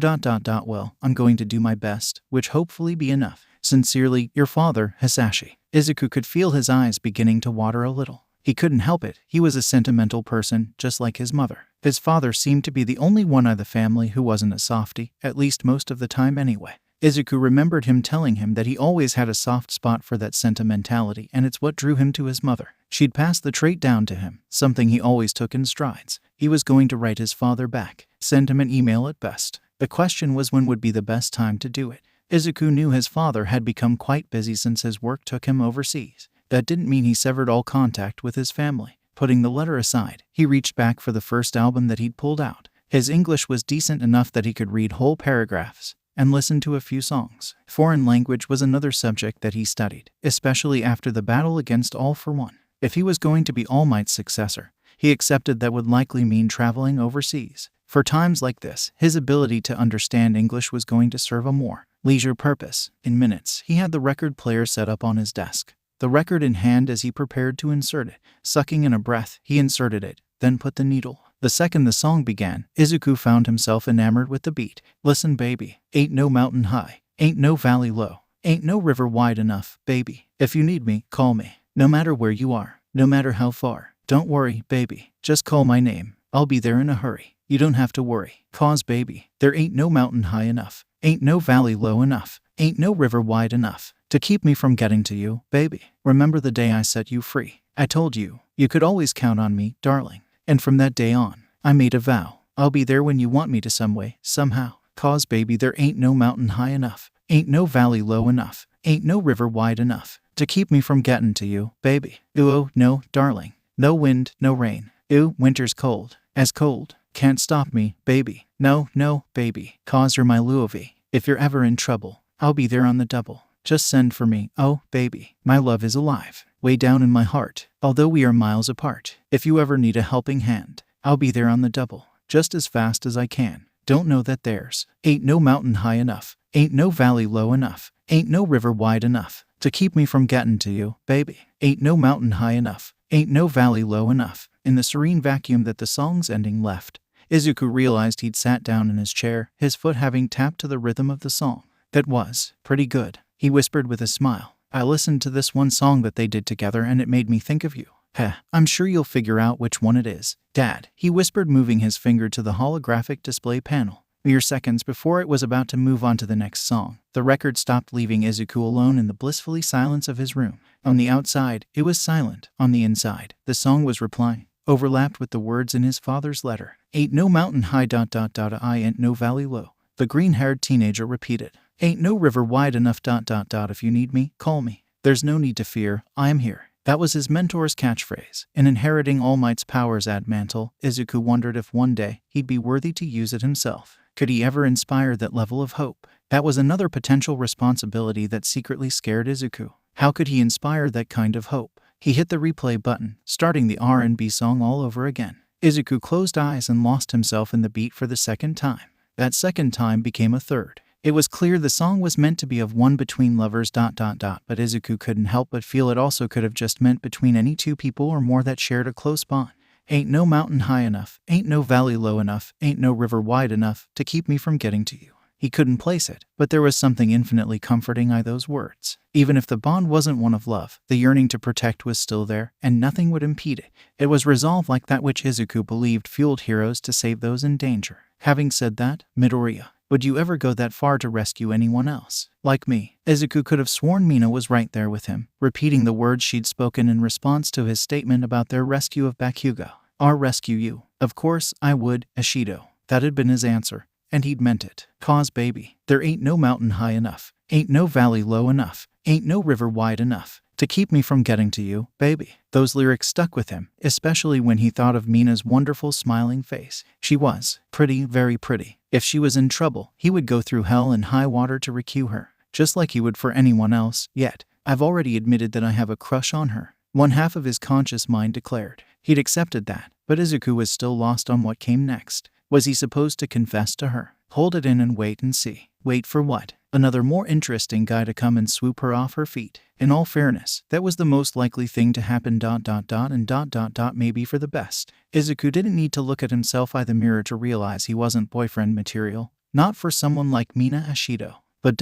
well, I'm going to do my best, which hopefully be enough. Sincerely, your father, Hisashi. Izuku could feel his eyes beginning to water a little. He couldn't help it. He was a sentimental person, just like his mother. His father seemed to be the only one of the family who wasn't a softie, at least most of the time anyway. Izuku remembered him telling him that he always had a soft spot for that sentimentality, and it's what drew him to his mother. She'd passed the trait down to him, something he always took in strides. He was going to write his father back, send him an email at best. The question was when would be the best time to do it. Izuku knew his father had become quite busy since his work took him overseas. That didn't mean he severed all contact with his family. Putting the letter aside, he reached back for the first album that he'd pulled out. His English was decent enough that he could read whole paragraphs and listen to a few songs. Foreign language was another subject that he studied, especially after the battle against All for One. If he was going to be All Might's successor, he accepted that would likely mean traveling overseas. For times like this, his ability to understand English was going to serve a more leisure purpose. In minutes, he had the record player set up on his desk, the record in hand as he prepared to insert it. Sucking in a breath, he inserted it, then put the needle. The second the song began, Izuku found himself enamored with the beat. Listen baby, ain't no mountain high, ain't no valley low, ain't no river wide enough, baby. If you need me, call me. No matter where you are, no matter how far. Don't worry, baby, just call my name. I'll be there in a hurry. You don't have to worry. 'Cause baby, there ain't no mountain high enough, ain't no valley low enough, ain't no river wide enough to keep me from getting to you, baby. Remember the day I set you free? I told you, you could always count on me, darling. And from that day on, I made a vow. I'll be there when you want me to some way, somehow. 'Cause baby, there ain't no mountain high enough, ain't no valley low enough, ain't no river wide enough to keep me from getting to you, baby. Ooh, oh, no, darling. No wind, no rain. Ooh, winter's cold, as cold. Can't stop me, baby. No, no, baby. 'Cause you're my Luovi. If you're ever in trouble, I'll be there on the double. Just send for me. Oh, baby, my love is alive, way down in my heart, although we are miles apart. If you ever need a helping hand, I'll be there on the double, just as fast as I can. Don't know that there's ain't no mountain high enough, ain't no valley low enough, ain't no river wide enough to keep me from getting to you, baby. Ain't no mountain high enough, ain't no valley low enough. In the serene vacuum that the song's ending left, Izuku realized he'd sat down in his chair, his foot having tapped to the rhythm of the song. That was pretty good, he whispered with a smile. I listened to this one song that they did together and it made me think of you. Heh, I'm sure you'll figure out which one it is, Dad, he whispered, moving his finger to the holographic display panel. Mere seconds before it was about to move on to the next song, the record stopped, leaving Izuku alone in the blissfully silence of his room. On the outside, it was silent. On the inside, the song was replying, overlapped with the words in his father's letter. Ain't no mountain high ... I ain't no valley low, the green-haired teenager repeated. Ain't no river wide enough ... If you need me, call me. There's no need to fear, I am here. That was his mentor's catchphrase. In inheriting All Might's powers at mantle, Izuku wondered if one day he'd be worthy to use it himself. Could he ever inspire that level of hope? That was another potential responsibility that secretly scared Izuku. How could he inspire that kind of hope? He hit the replay button, starting the R&B song all over again. Izuku closed eyes and lost himself in the beat for the second time. That second time became a third. It was clear the song was meant to be of one between lovers ... But Izuku couldn't help but feel it also could have just meant between any two people or more that shared a close bond. Ain't no mountain high enough, ain't no valley low enough, ain't no river wide enough to keep me from getting to you. He couldn't place it, but there was something infinitely comforting in those words. Even if the bond wasn't one of love, the yearning to protect was still there, and nothing would impede it. It was resolve like that which Izuku believed fueled heroes to save those in danger. Having said that, Midoriya, would you ever go that far to rescue anyone else? Like me? Izuku could have sworn Mina was right there with him, repeating the words she'd spoken in response to his statement about their rescue of Bakugo. I'll rescue you. Of course I would, Ashido. That had been his answer, and he'd meant it. 'Cause baby, there ain't no mountain high enough, ain't no valley low enough, ain't no river wide enough to keep me from getting to you, baby. Those lyrics stuck with him, especially when he thought of Mina's wonderful smiling face. She was pretty, very pretty. If she was in trouble, he would go through hell and high water to rescue her, just like he would for anyone else. Yet, I've already admitted that I have a crush on her, one half of his conscious mind declared. He'd accepted that, but Izuku was still lost on what came next. Was he supposed to confess to her? Hold it in and wait and see. Wait for what? Another more interesting guy to come and swoop her off her feet. In all fairness, that was the most likely thing to happen ... and ... maybe for the best. Izuku didn't need to look at himself in the mirror to realize he wasn't boyfriend material. Not for someone like Mina Ashido. But ...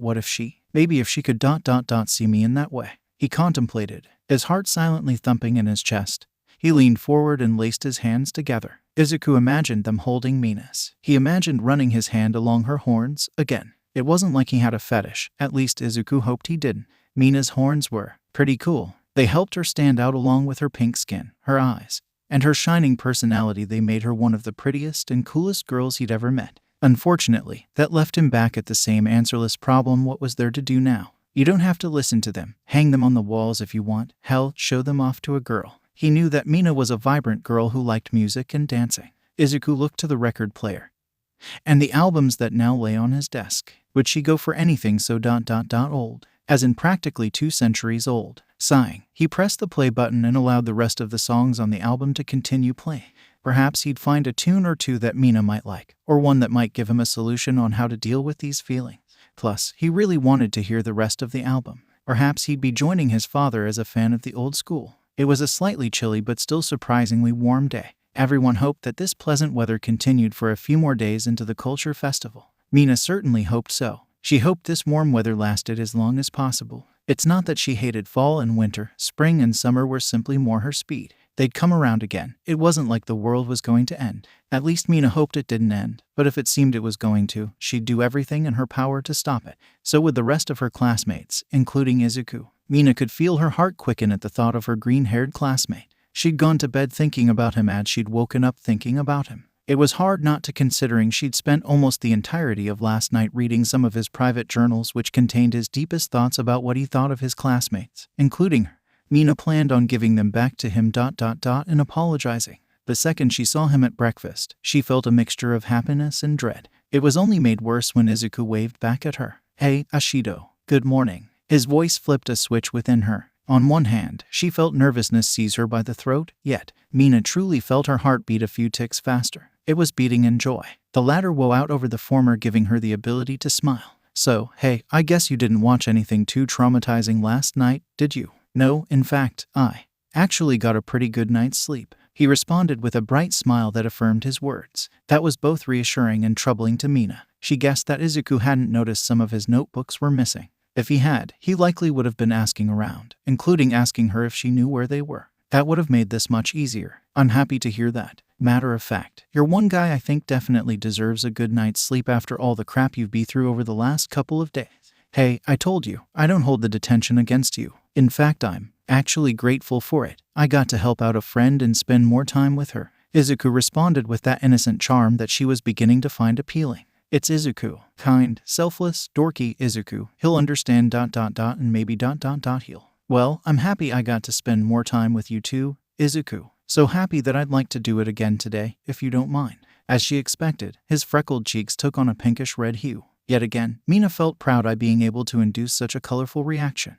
what if she? Maybe if she could ... see me in that way. He contemplated, his heart silently thumping in his chest. He leaned forward and laced his hands together. Izuku imagined them holding Mina's. He imagined running his hand along her horns again. It wasn't like he had a fetish, at least Izuku hoped he didn't. Mina's horns were pretty cool. They helped her stand out along with her pink skin, her eyes, and her shining personality. They made her one of the prettiest and coolest girls he'd ever met. Unfortunately, that left him back at the same answerless problem. What was there to do now? You don't have to listen to them. Hang them on the walls if you want. Hell, show them off to a girl. He knew that Mina was a vibrant girl who liked music and dancing. Izuku looked to the record player and the albums that now lay on his desk. Would she go for anything so ... old? As in practically 2 centuries old. Sighing, he pressed the play button and allowed the rest of the songs on the album to continue playing. Perhaps he'd find a tune or two that Mina might like, or one that might give him a solution on how to deal with these feelings. Plus, he really wanted to hear the rest of the album. Perhaps he'd be joining his father as a fan of the old school. It was a slightly chilly but still surprisingly warm day. Everyone hoped that this pleasant weather continued for a few more days into the culture festival. Mina certainly hoped so. She hoped this warm weather lasted as long as possible. It's not that she hated fall and winter. Spring and summer were simply more her speed. They'd come around again. It wasn't like the world was going to end. At least Mina hoped it didn't end. But if it seemed it was going to, she'd do everything in her power to stop it. So would the rest of her classmates, including Izuku. Mina could feel her heart quicken at the thought of her green-haired classmate. She'd gone to bed thinking about him and she'd woken up thinking about him. It was hard not to, considering she'd spent almost the entirety of last night reading some of his private journals which contained his deepest thoughts about what he thought of his classmates, including her. Mina planned on giving them back to him ... and apologizing. The second she saw him at breakfast, she felt a mixture of happiness and dread. It was only made worse when Izuku waved back at her. "Hey, Ashido. Good morning." His voice flipped a switch within her. On one hand, she felt nervousness seize her by the throat, yet Mina truly felt her heart beat a few ticks faster. It was beating in joy. The latter wore out over the former, giving her the ability to smile. "So, hey, I guess you didn't watch anything too traumatizing last night, did you?" "No, in fact, I actually got a pretty good night's sleep," he responded with a bright smile that affirmed his words. That was both reassuring and troubling to Mina. She guessed that Izuku hadn't noticed some of his notebooks were missing. If he had, he likely would have been asking around, including asking her if she knew where they were. That would have made this much easier. "I'm happy to hear that. Matter of fact, you're one guy I think definitely deserves a good night's sleep after all the crap you've been through over the last couple of days. Hey, I told you, I don't hold the detention against you. In fact, I'm actually grateful for it. I got to help out a friend and spend more time with her." Izuku responded with that innocent charm that she was beginning to find appealing. It's Izuku. Kind, selfless, dorky Izuku. He'll understand ... and maybe ... he'll. "Well, I'm happy I got to spend more time with you too, Izuku. So happy that I'd like to do it again today, if you don't mind." As she expected, his freckled cheeks took on a pinkish red hue. Yet again, Mina felt proud at being able to induce such a colorful reaction.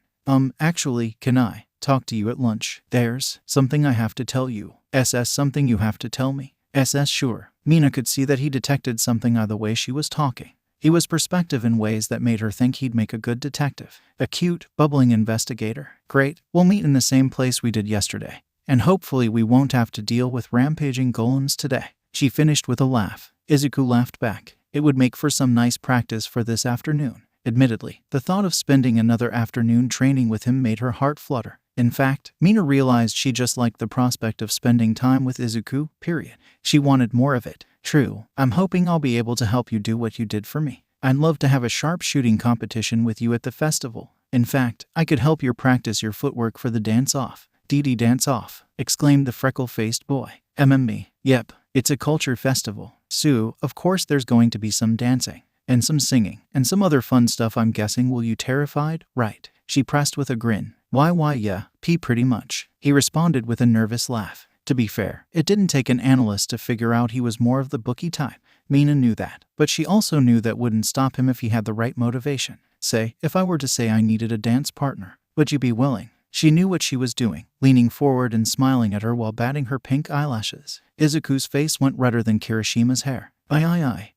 Actually, can I talk to you at lunch? There's something I have to tell you." "SS something you have to tell me?" "SS sure." Mina could see that he detected something by the way she was talking. He was perspective in ways that made her think he'd make a good detective. A cute, bubbling investigator. "Great, we'll meet in the same place we did yesterday. And hopefully we won't have to deal with rampaging golems today." She finished with a laugh. Izuku laughed back. It would make for some nice practice for this afternoon. Admittedly, the thought of spending another afternoon training with him made her heart flutter. In fact, Mina realized she just liked the prospect of spending time with Izuku, period. She wanted more of it. "True, I'm hoping I'll be able to help you do what you did for me. I'd love to have a sharp shooting competition with you at the festival. In fact, I could help you practice your footwork for the dance-off." "DD dance-off," exclaimed the freckle-faced boy. "Me. Yep, it's a culture festival. So, of course there's going to be some dancing. And some singing, and some other fun stuff I'm guessing. Will you terrified, right?" She pressed with a grin. Why yeah, pretty much." He responded with a nervous laugh. To be fair, it didn't take an analyst to figure out he was more of the bookie type. Mina knew that, but she also knew that wouldn't stop him if he had the right motivation. "Say, if I were to say I needed a dance partner, would you be willing?" She knew what she was doing, leaning forward and smiling at her while batting her pink eyelashes. Izuku's face went redder than Kirishima's hair. Aye.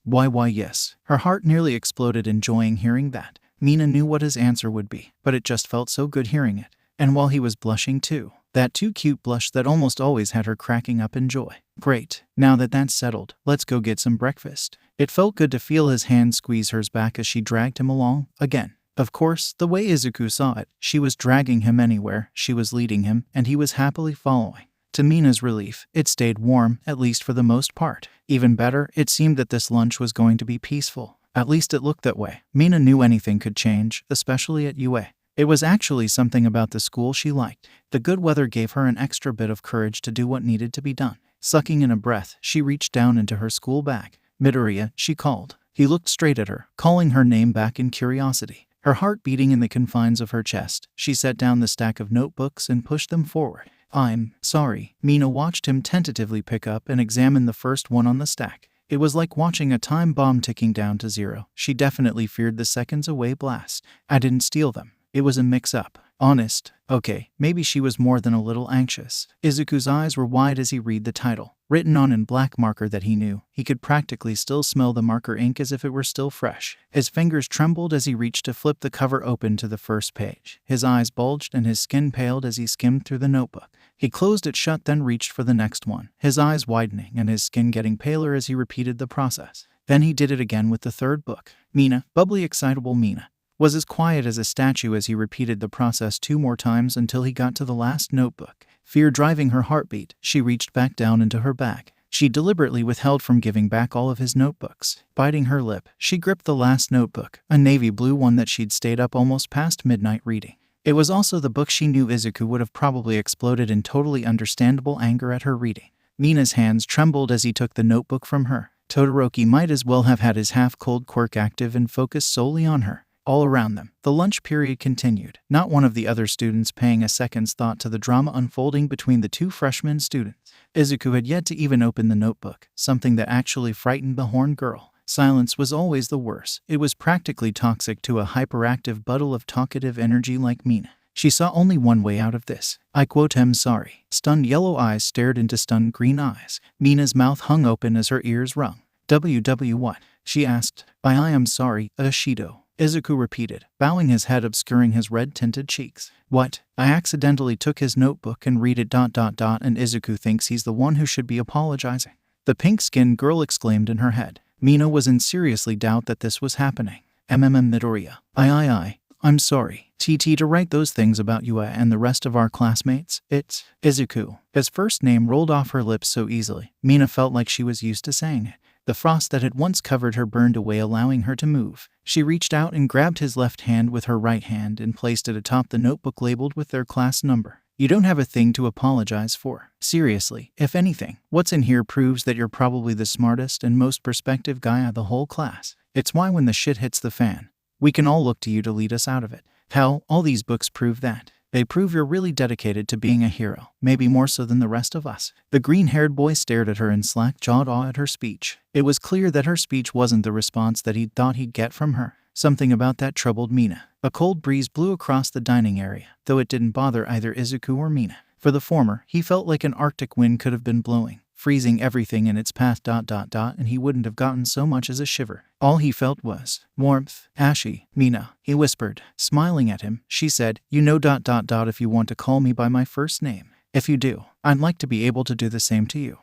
Why yes. Her heart nearly exploded, enjoying hearing that. Mina knew what his answer would be, but it just felt so good hearing it. And while he was blushing too. That too cute blush that almost always had her cracking up in joy. Great. Now that that's settled, let's go get some breakfast. It felt good to feel his hand squeeze hers back as she dragged him along, again. Of course, the way Izuku saw it, she was dragging him anywhere, she was leading him, and he was happily following. To Mina's relief, it stayed warm, at least for the most part. Even better, it seemed that this lunch was going to be peaceful. At least it looked that way. Mina knew anything could change, especially at UA. It was actually something about the school she liked. The good weather gave her an extra bit of courage to do what needed to be done. Sucking in a breath, she reached down into her school bag. Midoriya, she called. He looked straight at her, calling her name back in curiosity. Her heart beating in the confines of her chest, she set down the stack of notebooks and pushed them forward. I'm sorry. Mina watched him tentatively pick up and examine the first one on the stack. It was like watching a time bomb ticking down to zero. She definitely feared the seconds away blast. I didn't steal them. It was a mix-up. Honest. Okay, maybe she was more than a little anxious. Izuku's eyes were wide as he read the title. Written on in black marker that he knew. He could practically still smell the marker ink as if it were still fresh. His fingers trembled as he reached to flip the cover open to the first page. His eyes bulged and his skin paled as he skimmed through the notebook. He closed it shut, then reached for the next one, his eyes widening and his skin getting paler as he repeated the process. Then he did it again with the third book. Mina, bubbly excitable Mina, was as quiet as a statue as he repeated the process 2 more times until he got to the last notebook. Fear driving her heartbeat, she reached back down into her bag. She deliberately withheld from giving back all of his notebooks. Biting her lip, she gripped the last notebook, a navy blue one that she'd stayed up almost past midnight reading. It was also the book she knew Izuku would have probably exploded in totally understandable anger at her reading. Mina's hands trembled as he took the notebook from her. Todoroki might as well have had his half-cold quirk active and focused solely on her. All around them, the lunch period continued, not one of the other students paying a second's thought to the drama unfolding between the 2 freshman students. Izuku had yet to even open the notebook, something that actually frightened the horned girl. Silence was always the worst. It was practically toxic to a hyperactive bundle of talkative energy like Mina. She saw only one way out of this. I quote, "I'm sorry." Stunned yellow eyes stared into stunned green eyes. Mina's mouth hung open as her ears rung. What? She asked. I am sorry, Ashido. Izuku repeated, bowing his head, obscuring his red-tinted cheeks. What? I accidentally took his notebook and read it ... and Izuku thinks he's the one who should be apologizing. The pink-skinned girl exclaimed in her head. Mina was in seriously doubt that this was happening. Midoriya. I'm sorry. To write those things about you and the rest of our classmates. It's Izuku. His first name rolled off her lips so easily, Mina felt like she was used to saying it. The frost that had once covered her burned away, allowing her to move. She reached out and grabbed his left hand with her right hand and placed it atop the notebook labeled with their class number. You don't have a thing to apologize for. Seriously, if anything, what's in here proves that you're probably the smartest and most perspective guy of the whole class. It's why when the shit hits the fan, we can all look to you to lead us out of it. Hell, all these books prove that. They prove you're really dedicated to being a hero, maybe more so than the rest of us. The green-haired boy stared at her in slack-jawed awe at her speech. It was clear that her speech wasn't the response that he'd thought he'd get from her. Something about that troubled Mina. A cold breeze blew across the dining area, though it didn't bother either Izuku or Mina. For the former, he felt like an Arctic wind could have been blowing, freezing everything in its path ... and he wouldn't have gotten so much as a shiver. All he felt was warmth. Ashi, Mina, he whispered. Smiling at him, she said, you know ... if you want to call me by my first name. If you do, I'd like to be able to do the same to you.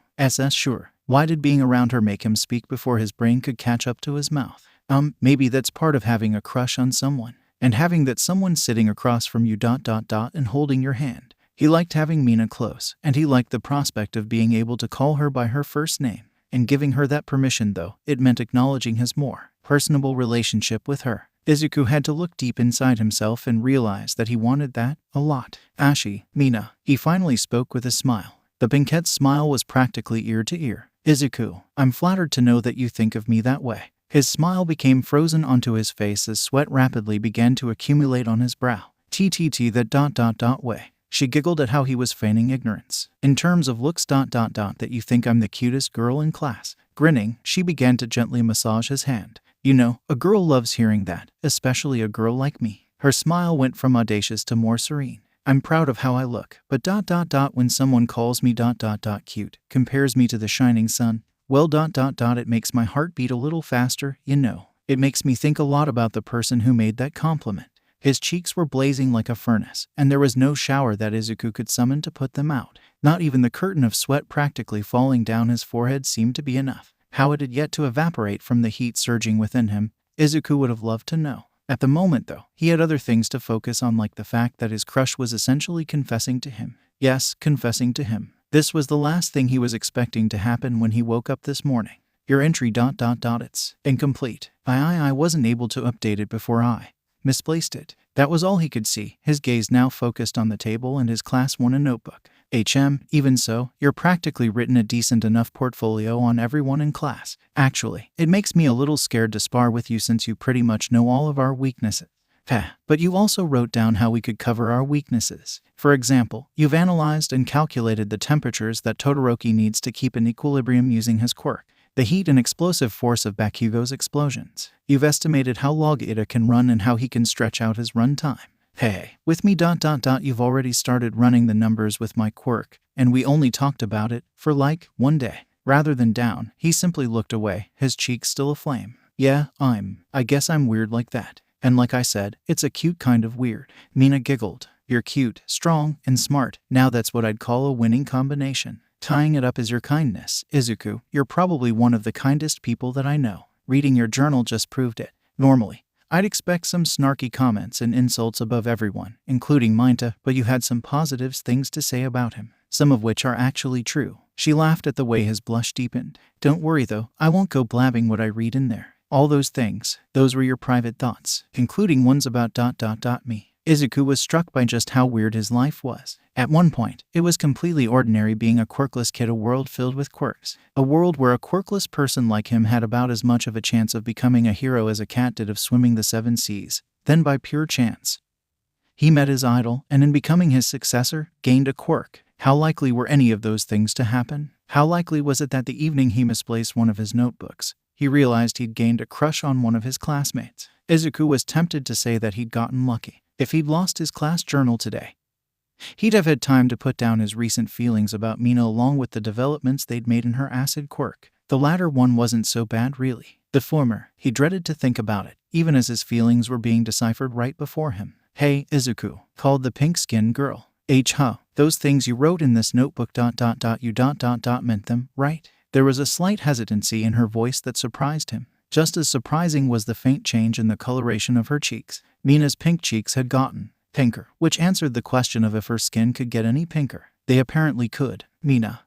Sure. Why did being around her make him speak before his brain could catch up to his mouth? Maybe that's part of having a crush on someone. And having that someone sitting across from you ... and holding your hand. He liked having Mina close, and he liked the prospect of being able to call her by her first name. And giving her that permission, though, it meant acknowledging his more personable relationship with her. Izuku had to look deep inside himself and realize that he wanted that a lot. Ashi, Mina, he finally spoke with a smile. The pinkette smile was practically ear to ear. Izuku, I'm flattered to know that you think of me that way. His smile became frozen onto his face as sweat rapidly began to accumulate on his brow. That ... way. She giggled at how he was feigning ignorance. In terms of looks ... that you think I'm the cutest girl in class. Grinning, she began to gently massage his hand. You know, a girl loves hearing that, especially a girl like me. Her smile went from audacious to more serene. I'm proud of how I look, but when someone calls me cute, compares me to the shining sun, well it makes my heart beat a little faster, you know. It makes me think a lot about the person who made that compliment. His cheeks were blazing like a furnace, and there was no shower that Izuku could summon to put them out. Not even the curtain of sweat practically falling down his forehead seemed to be enough. How it had yet to evaporate from the heat surging within him, Izuku would have loved to know. At the moment, though, he had other things to focus on, like the fact that his crush was essentially confessing to him. Yes, confessing to him. This was the last thing he was expecting to happen when he woke up this morning. Your entry it's incomplete. I wasn't able to update it before I misplaced it. That was all he could see, his gaze now focused on the table and his class 1 notebook. Even so, you're practically written a decent enough portfolio on everyone in class. Actually, it makes me a little scared to spar with you since you pretty much know all of our weaknesses. But you also wrote down how we could cover our weaknesses. For example, you've analyzed and calculated the temperatures that Todoroki needs to keep in equilibrium using his quirk. The heat and explosive force of Bakugo's explosions. You've estimated how long Ida can run and how he can stretch out his run time. With me you've already started running the numbers with my quirk, and we only talked about it for like 1 day. Rather than down, he simply looked away, his cheeks still aflame. Yeah, I guess I'm weird like that. And like I said, it's a cute kind of weird. Mina giggled. You're cute, strong, and smart. Now that's what I'd call a winning combination. Tying it up is your kindness. Izuku, you're probably one of the kindest people that I know. Reading your journal just proved it. Normally, I'd expect some snarky comments and insults above everyone, including Minta, but you had some positive things to say about him, some of which are actually true. She laughed at the way his blush deepened. Don't worry though, I won't go blabbing what I read in there. All those things, those were your private thoughts, including ones about me. Izuku was struck by just how weird his life was. At one point, it was completely ordinary being a quirkless kid, a world filled with quirks. A world where a quirkless person like him had about as much of a chance of becoming a hero as a cat did of swimming the 7 seas. Then by pure chance, he met his idol, and in becoming his successor, gained a quirk. How likely were any of those things to happen? How likely was it that the evening he misplaced one of his notebooks, he realized he'd gained a crush on one of his classmates? Izuku was tempted to say that he'd gotten lucky. If he'd lost his class journal today, he'd have had time to put down his recent feelings about Mina along with the developments they'd made in her acid quirk. The latter one wasn't so bad really. The former, he dreaded to think about it, even as his feelings were being deciphered right before him. Hey, Izuku, called the pink-skinned girl. Those things you wrote in this notebook you meant them, right? There was a slight hesitancy in her voice that surprised him. Just as surprising was the faint change in the coloration of her cheeks. Mina's pink cheeks had gotten pinker, which answered the question of if her skin could get any pinker. They apparently could. Mina,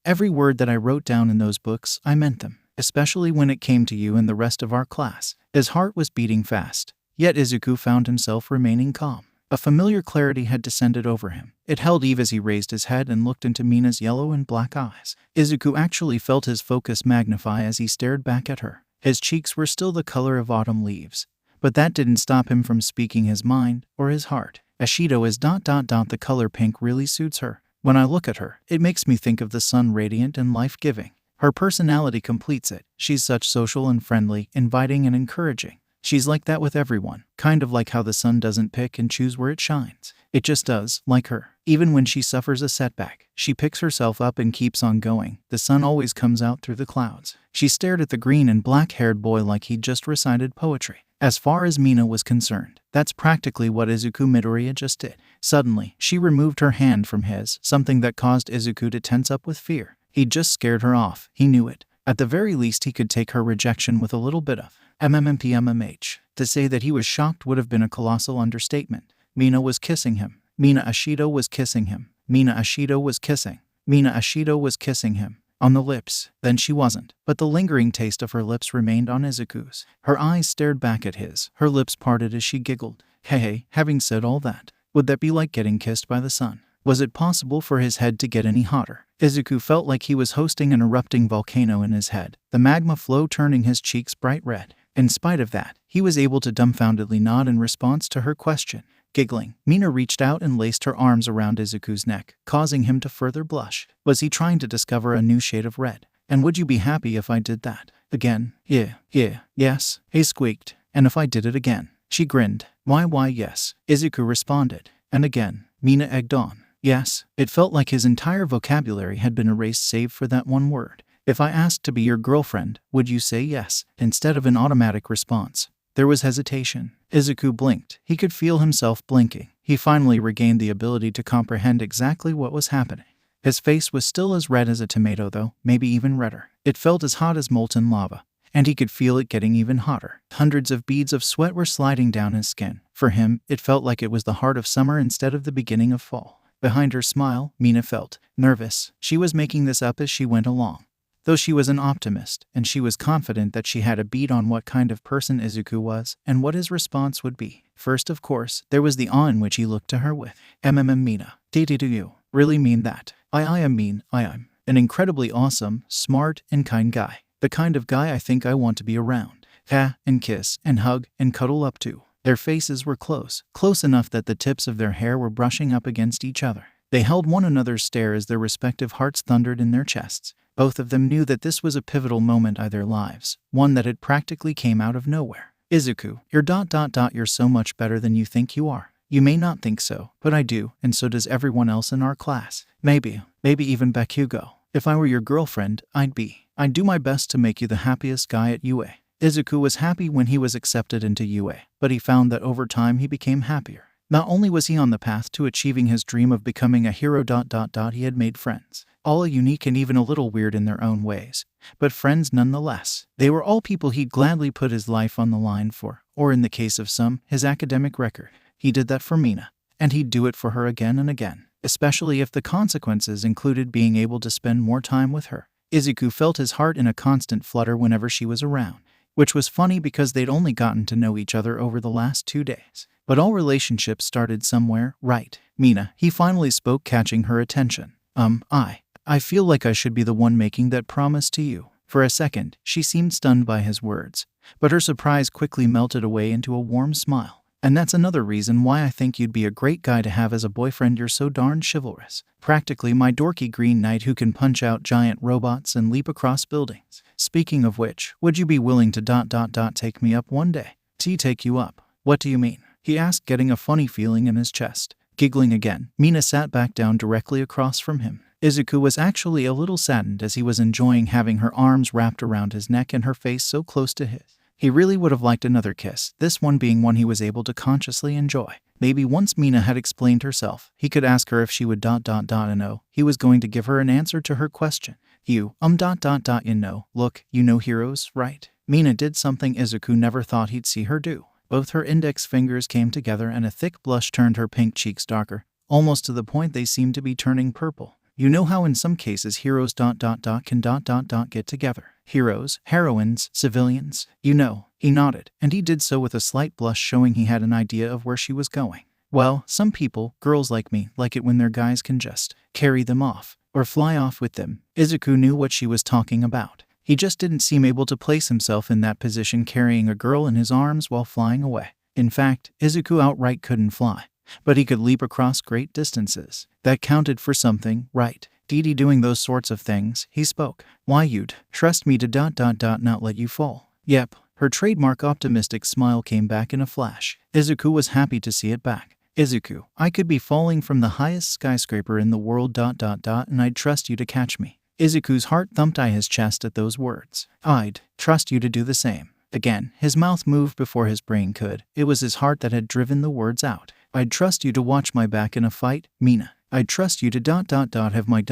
every word that I wrote down in those books, I meant them, especially when it came to you and the rest of our class. His heart was beating fast, yet Izuku found himself remaining calm. A familiar clarity had descended over him. It held Eve as he raised his head and looked into Mina's yellow and black eyes. Izuku actually felt his focus magnify as he stared back at her. His cheeks were still the color of autumn leaves, but that didn't stop him from speaking his mind or his heart. Ashido is the color pink really suits her. When I look at her, it makes me think of the sun, radiant and life-giving. Her personality completes it. She's such social and friendly, inviting and encouraging. She's like that with everyone, kind of like how the sun doesn't pick and choose where it shines. It just does, like her. Even when she suffers a setback, she picks herself up and keeps on going. The sun always comes out through the clouds. She stared at the green and black-haired boy like he'd just recited poetry. As far as Mina was concerned, that's practically what Izuku Midoriya just did. Suddenly, she removed her hand from his, something that caused Izuku to tense up with fear. He'd just scared her off, he knew it. At the very least, he could take her rejection with a little bit of MMMPMMH. To say that he was shocked would have been a colossal understatement. Mina was kissing him. Mina Ashido was kissing him. Mina Ashido was kissing. Mina Ashido was kissing him. On the lips. Then she wasn't. But the lingering taste of her lips remained on Izuku's. Her eyes stared back at his. Her lips parted as she giggled. Hey, having said all that, would that be like getting kissed by the sun? Was it possible for his head to get any hotter? Izuku felt like he was hosting an erupting volcano in his head, the magma flow turning his cheeks bright red. In spite of that, he was able to dumbfoundedly nod in response to her question. Giggling, Mina reached out and laced her arms around Izuku's neck, causing him to further blush. Was he trying to discover a new shade of red? And would you be happy if I did that again? Yes, he squeaked. And if I did it again? She grinned. Why yes, Izuku responded. And again, Mina egged on. Yes, it felt like his entire vocabulary had been erased save for that one word. If I asked to be your girlfriend, would you say yes, instead of an automatic response? There was hesitation. Izuku blinked. He could feel himself blinking. He finally regained the ability to comprehend exactly what was happening. His face was still as red as a tomato though, maybe even redder. It felt as hot as molten lava, and he could feel it getting even hotter. Hundreds of beads of sweat were sliding down his skin. For him, it felt like it was the heart of summer instead of the beginning of fall. Behind her smile, Mina felt nervous. She was making this up as she went along. Though she was an optimist, and she was confident that she had a bead on what kind of person Izuku was and what his response would be. First, of course, there was the awe in which he looked to her with. Mina. Do you really mean that? I mean, I am an incredibly awesome, smart, and kind guy. The kind of guy I think I want to be around. And kiss, and hug, and cuddle up to. Their faces were close enough that the tips of their hair were brushing up against each other. They held one another's stare as their respective hearts thundered in their chests. Both of them knew that this was a pivotal moment in their lives, one that had practically came out of nowhere. Izuku, you're so much better than you think you are. You may not think so, but I do, and so does everyone else in our class. Maybe even Bakugo. If I were your girlfriend, I'd do my best to make you the happiest guy at UA. Izuku was happy when he was accepted into UA, but he found that over time he became happier. Not only was he on the path to achieving his dream of becoming a hero, he had made friends. All unique and even a little weird in their own ways, but friends nonetheless. They were all people he'd gladly put his life on the line for, or in the case of some, his academic record. He did that for Mina, and he'd do it for her again and again, especially if the consequences included being able to spend more time with her. Izuku felt his heart in a constant flutter whenever she was around, which was funny because they'd only gotten to know each other over the last 2 days. But all relationships started somewhere, right? Mina, he finally spoke, catching her attention. I feel like I should be the one making that promise to you. For a second, she seemed stunned by his words, but her surprise quickly melted away into a warm smile. And that's another reason why I think you'd be a great guy to have as a boyfriend. You're so darn chivalrous. Practically my dorky green knight who can punch out giant robots and leap across buildings. Speaking of which, would you be willing to take me up one day? Take you up? What do you mean? He asked, getting a funny feeling in his chest. Giggling again, Mina sat back down directly across from him. Izuku was actually a little saddened as he was enjoying having her arms wrapped around his neck and her face so close to his. He really would have liked another kiss, this one being one he was able to consciously enjoy. Maybe once Mina had explained herself, he could ask her if she would and no, he was going to give her an answer to her question. You know, look, you know heroes, right? Mina did something Izuku never thought he'd see her do. Both her index fingers came together and a thick blush turned her pink cheeks darker, almost to the point they seemed to be turning purple. You know how in some cases heroes can get together. Heroes, heroines, civilians, you know. He nodded, and he did so with a slight blush showing he had an idea of where she was going. Well, some people, girls like me, like it when their guys can just carry them off, or fly off with them. Izuku knew what she was talking about. He just didn't seem able to place himself in that position carrying a girl in his arms while flying away. In fact, Izuku outright couldn't fly, but he could leap across great distances. That counted for something, right? Doing those sorts of things, he spoke. Why you'd trust me to not let you fall. Yep. Her trademark optimistic smile came back in a flash. Izuku was happy to see it back. Izuku, I could be falling from the highest skyscraper in the world and I'd trust you to catch me. Izuku's heart thumped his chest at those words. I'd trust you to do the same. Again, his mouth moved before his brain could. It was his heart that had driven the words out. I'd trust you to watch my back in a fight, Mina. I'd trust you to have my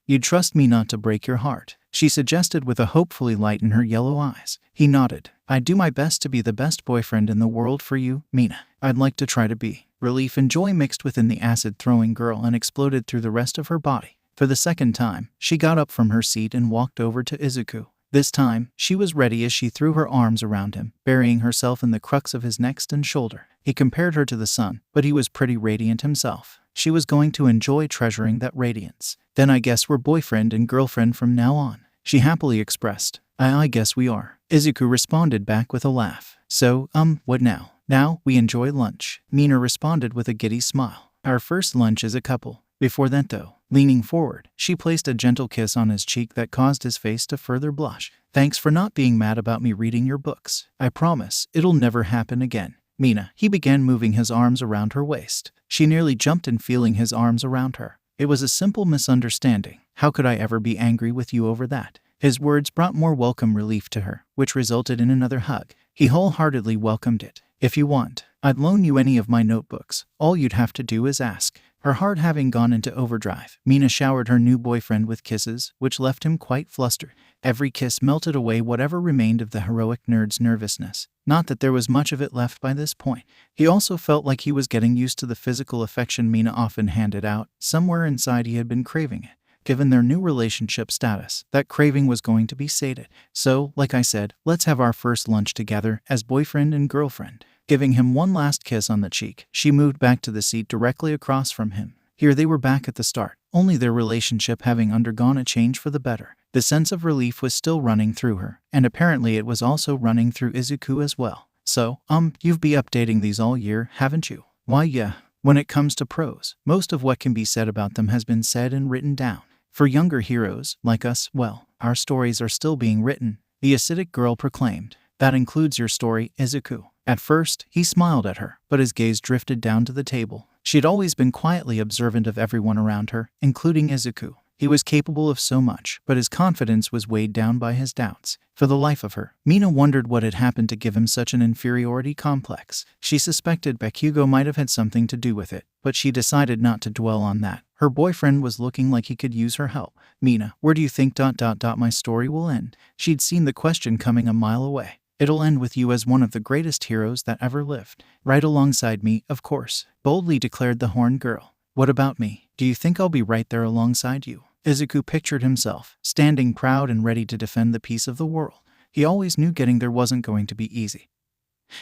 You'd trust me not to break your heart, she suggested with a hopefully light in her yellow eyes. He nodded. I'd do my best to be the best boyfriend in the world for you, Mina. I'd like to try to be. Relief and joy mixed within the acid-throwing girl and exploded through the rest of her body. For the second time, she got up from her seat and walked over to Izuku. This time, she was ready as she threw her arms around him, burying herself in the crux of his neck and shoulder. He compared her to the sun, but he was pretty radiant himself. She was going to enjoy treasuring that radiance. Then I guess we're boyfriend and girlfriend from now on, she happily expressed. I guess we are. Izuku responded back with a laugh. So, what now? Now, we enjoy lunch. Mina responded with a giddy smile. Our first lunch as a couple. Before that though, Leaning forward, she placed a gentle kiss on his cheek that caused his face to further blush. Thanks for not being mad about me reading your books. I promise, it'll never happen again. Mina, he began moving his arms around her waist. She nearly jumped in feeling his arms around her. It was a simple misunderstanding. How could I ever be angry with you over that? His words brought more welcome relief to her, which resulted in another hug. He wholeheartedly welcomed it. If you want, I'd loan you any of my notebooks. All you'd have to do is ask. Her heart having gone into overdrive, Mina showered her new boyfriend with kisses, which left him quite flustered. Every kiss melted away whatever remained of the heroic nerd's nervousness. Not that there was much of it left by this point. He also felt like he was getting used to the physical affection Mina often handed out. Somewhere inside he had been craving it. Given their new relationship status, that craving was going to be sated. So, like I said, let's have our first lunch together as boyfriend and girlfriend. Giving him one last kiss on the cheek, she moved back to the seat directly across from him. Here they were back at the start, only their relationship having undergone a change for the better. The sense of relief was still running through her, and apparently it was also running through Izuku as well. So, you've been updating these all year, haven't you? Why, yeah. When it comes to pros, most of what can be said about them has been said and written down. For younger heroes, like us, well, our stories are still being written, the acidic girl proclaimed. That includes your story, Izuku. At first, he smiled at her, but his gaze drifted down to the table. She'd always been quietly observant of everyone around her, including Izuku. He was capable of so much, but his confidence was weighed down by his doubts. For the life of her, Mina wondered what had happened to give him such an inferiority complex. She suspected Bakugo might have had something to do with it, but she decided not to dwell on that. Her boyfriend was looking like he could use her help. Mina, where do you think my story will end? She'd seen the question coming a mile away. It'll end with you as one of the greatest heroes that ever lived. Right alongside me, of course, boldly declared the horned girl. What about me? Do you think I'll be right there alongside you? Izuku pictured himself, standing proud and ready to defend the peace of the world. He always knew getting there wasn't going to be easy.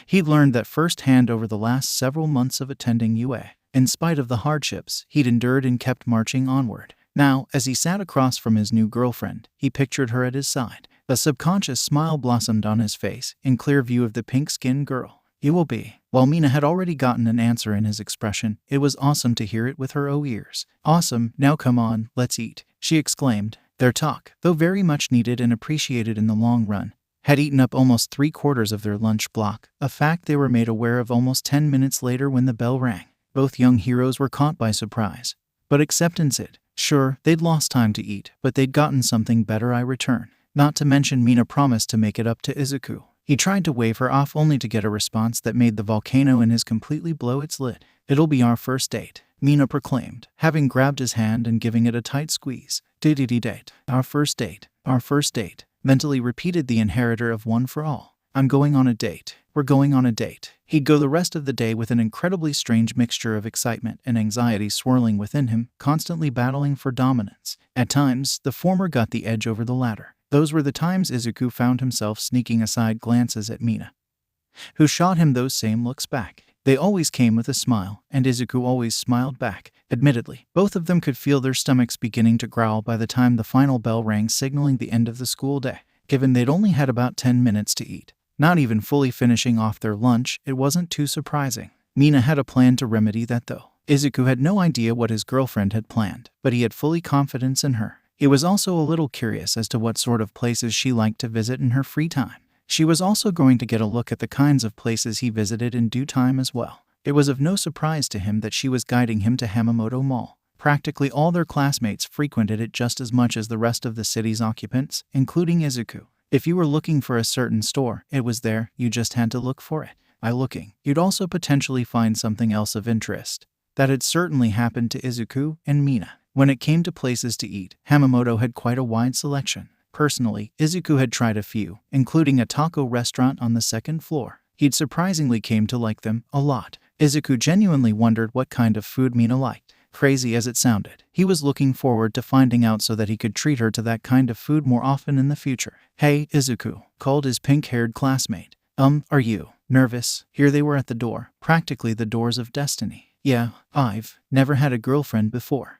He'd learned that firsthand over the last several months of attending UA. In spite of the hardships, he'd endured and kept marching onward. Now, as he sat across from his new girlfriend, he pictured her at his side. A subconscious smile blossomed on his face, in clear view of the pink-skinned girl. You will be. While Mina had already gotten an answer in his expression, it was awesome to hear it with her own ears. Awesome, now come on, let's eat, she exclaimed. Their talk, though very much needed and appreciated in the long run, had eaten up almost 3/4 of their lunch block, a fact they were made aware of almost 10 minutes later when the bell rang. Both young heroes were caught by surprise. But acceptance it. Sure, they'd lost time to eat, but they'd gotten something better in return. Not to mention Mina promised to make it up to Izuku. He tried to wave her off only to get a response that made the volcano in his completely blow its lid. It'll be our first date, Mina proclaimed, having grabbed his hand and giving it a tight squeeze. Date. Our first date. Our first date. Mentally repeated the inheritor of One for All. I'm going on a date. We're going on a date. He'd go the rest of the day with an incredibly strange mixture of excitement and anxiety swirling within him, constantly battling for dominance. At times, the former got the edge over the latter. Those were the times Izuku found himself sneaking aside glances at Mina, who shot him those same looks back. They always came with a smile, and Izuku always smiled back. Admittedly, both of them could feel their stomachs beginning to growl by the time the final bell rang, signaling the end of the school day. Given they'd only had about 10 minutes to eat, not even fully finishing off their lunch, it wasn't too surprising. Mina had a plan to remedy that though. Izuku had no idea what his girlfriend had planned, but he had fully confidence in her. He was also a little curious as to what sort of places she liked to visit in her free time. She was also going to get a look at the kinds of places he visited in due time as well. It was of no surprise to him that she was guiding him to Hamamoto Mall. Practically all their classmates frequented it just as much as the rest of the city's occupants, including Izuku. If you were looking for a certain store, it was there, you just had to look for it. By looking, you'd also potentially find something else of interest. That had certainly happened to Izuku and Mina. When it came to places to eat, Hamamoto had quite a wide selection. Personally, Izuku had tried a few, including a taco restaurant on the second floor. He'd surprisingly came to like them a lot. Izuku genuinely wondered what kind of food Mina liked. Crazy as it sounded, he was looking forward to finding out so that he could treat her to that kind of food more often in the future. Hey, Izuku, called his pink-haired classmate. Are you nervous? Here they were at the door, practically the doors of destiny. Yeah, I've never had a girlfriend before.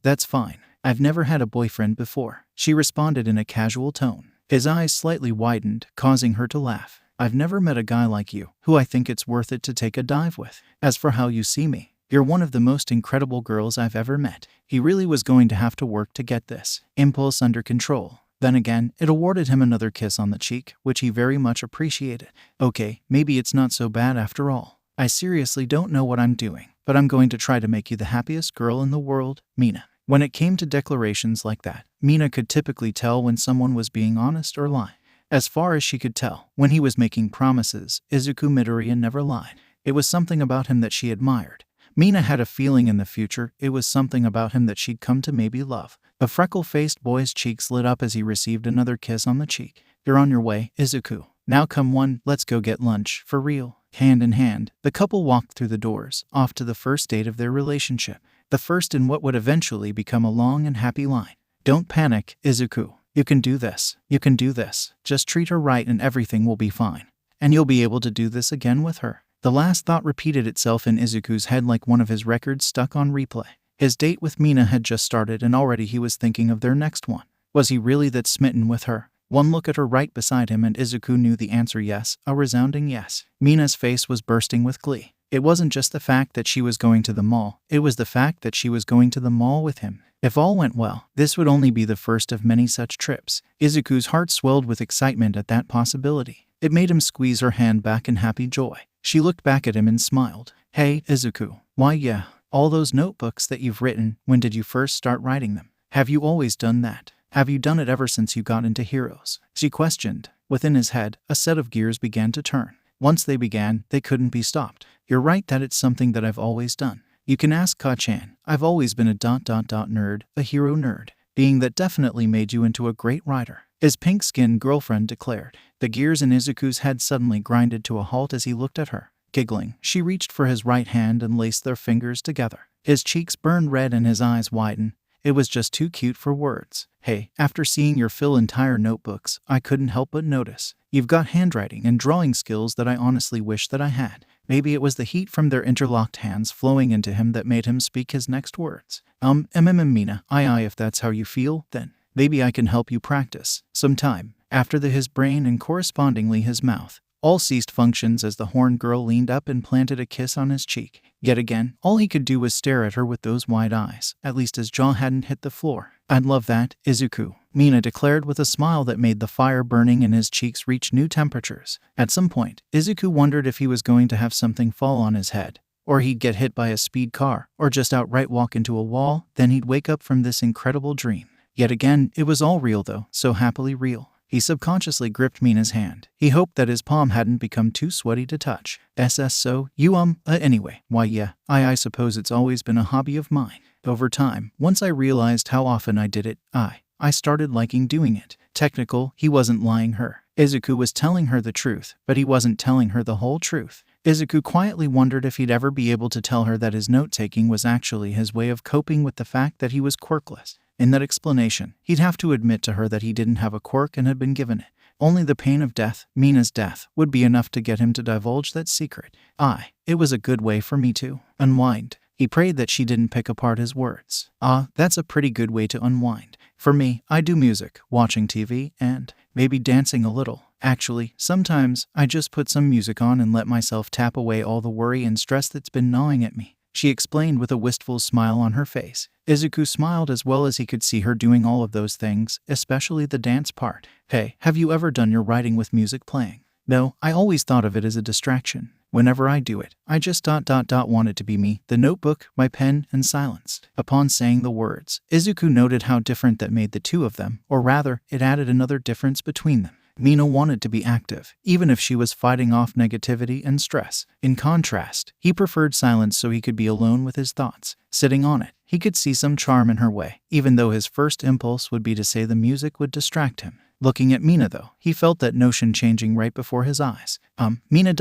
That's fine. I've never had a boyfriend before, she responded in a casual tone. His eyes slightly widened, causing her to laugh. I've never met a guy like you, who I think it's worth it to take a dive with. As for how you see me, You're one of the most incredible girls I've ever met. He really was going to have to work to get this impulse under control. Then again, it awarded him another kiss on the cheek, which he very much appreciated. Okay, maybe it's not so bad after all. I seriously don't know what I'm doing, but I'm going to try to make you the happiest girl in the world, Mina. When it came to declarations like that, Mina could typically tell when someone was being honest or lying. As far as she could tell, when he was making promises, Izuku Midoriya never lied. It was something about him that she admired. Mina had a feeling in the future it was something about him that she'd come to maybe love. A freckle-faced boy's cheeks lit up as he received another kiss on the cheek. You're on your way, Izuku. Now come on, let's go get lunch, for real. Hand in hand, the couple walked through the doors, off to the first date of their relationship. The first in what would eventually become a long and happy line. Don't panic, Izuku. You can do this. You can do this. Just treat her right and everything will be fine. And you'll be able to do this again with her. The last thought repeated itself in Izuku's head like one of his records stuck on replay. His date with Mina had just started and already he was thinking of their next one. Was he really that smitten with her? One look at her right beside him and Izuku knew the answer yes, a resounding yes. Mina's face was bursting with glee. It wasn't just the fact that she was going to the mall, it was the fact that she was going to the mall with him. If all went well, this would only be the first of many such trips. Izuku's heart swelled with excitement at that possibility. It made him squeeze her hand back in happy joy. She looked back at him and smiled. Hey, Izuku. Why yeah, all those notebooks that you've written, when did you first start writing them? Have you always done that? Have you done it ever since you got into Heroes? She questioned. Within his head, a set of gears began to turn. Once they began, they couldn't be stopped. You're right that it's something that I've always done. You can ask Ka-chan. I've always been a nerd, a hero nerd. Being that definitely made you into a great writer, his pink-skinned girlfriend declared. The gears in Izuku's head suddenly grinded to a halt as he looked at her. Giggling, she reached for his right hand and laced their fingers together. His cheeks burned red and his eyes widened. It was just too cute for words. Hey, after seeing your entire notebooks, I couldn't help but notice. You've got handwriting and drawing skills that I honestly wish that I had. Maybe it was the heat from their interlocked hands flowing into him that made him speak his next words. Mina, if that's how you feel, then maybe I can help you practice. Sometime. After his brain and correspondingly his mouth all ceased functions as the horned girl leaned up and planted a kiss on his cheek. Yet again, all he could do was stare at her with those wide eyes. At least his jaw hadn't hit the floor. I'd love that, Izuku, Mina declared with a smile that made the fire burning in his cheeks reach new temperatures. At some point, Izuku wondered if he was going to have something fall on his head, or he'd get hit by a speed car, or just outright walk into a wall. Then he'd wake up from this incredible dream. Yet again, it was all real though, so happily real. He subconsciously gripped Mina's hand. He hoped that his palm hadn't become too sweaty to touch. So, you anyway, why yeah, I suppose it's always been a hobby of mine. Over time, once I realized how often I did it, I started liking doing it. Technical, he wasn't lying her. Izuku was telling her the truth, but he wasn't telling her the whole truth. Izuku quietly wondered if he'd ever be able to tell her that his note-taking was actually his way of coping with the fact that he was quirkless. In that explanation, he'd have to admit to her that he didn't have a quirk and had been given it. Only the pain of death, Mina's death, would be enough to get him to divulge that secret. It was a good way for me to unwind. He prayed that she didn't pick apart his words. That's a pretty good way to unwind. For me, I do music, watching TV, and maybe dancing a little. Actually, sometimes I just put some music on and let myself tap away all the worry and stress that's been gnawing at me, she explained with a wistful smile on her face. Izuku smiled as well as he could see her doing all of those things, especially the dance part. Hey, have you ever done your writing with music playing? No, I always thought of it as a distraction. Whenever I do it, I just want it to be me, the notebook, my pen, and silenced. Upon saying the words, Izuku noted how different that made the two of them, or rather, it added another difference between them. Mina wanted to be active, even if she was fighting off negativity and stress. In contrast, he preferred silence so he could be alone with his thoughts. Sitting on it, he could see some charm in her way, even though his first impulse would be to say the music would distract him. Looking at Mina though, he felt that notion changing right before his eyes. Mina ...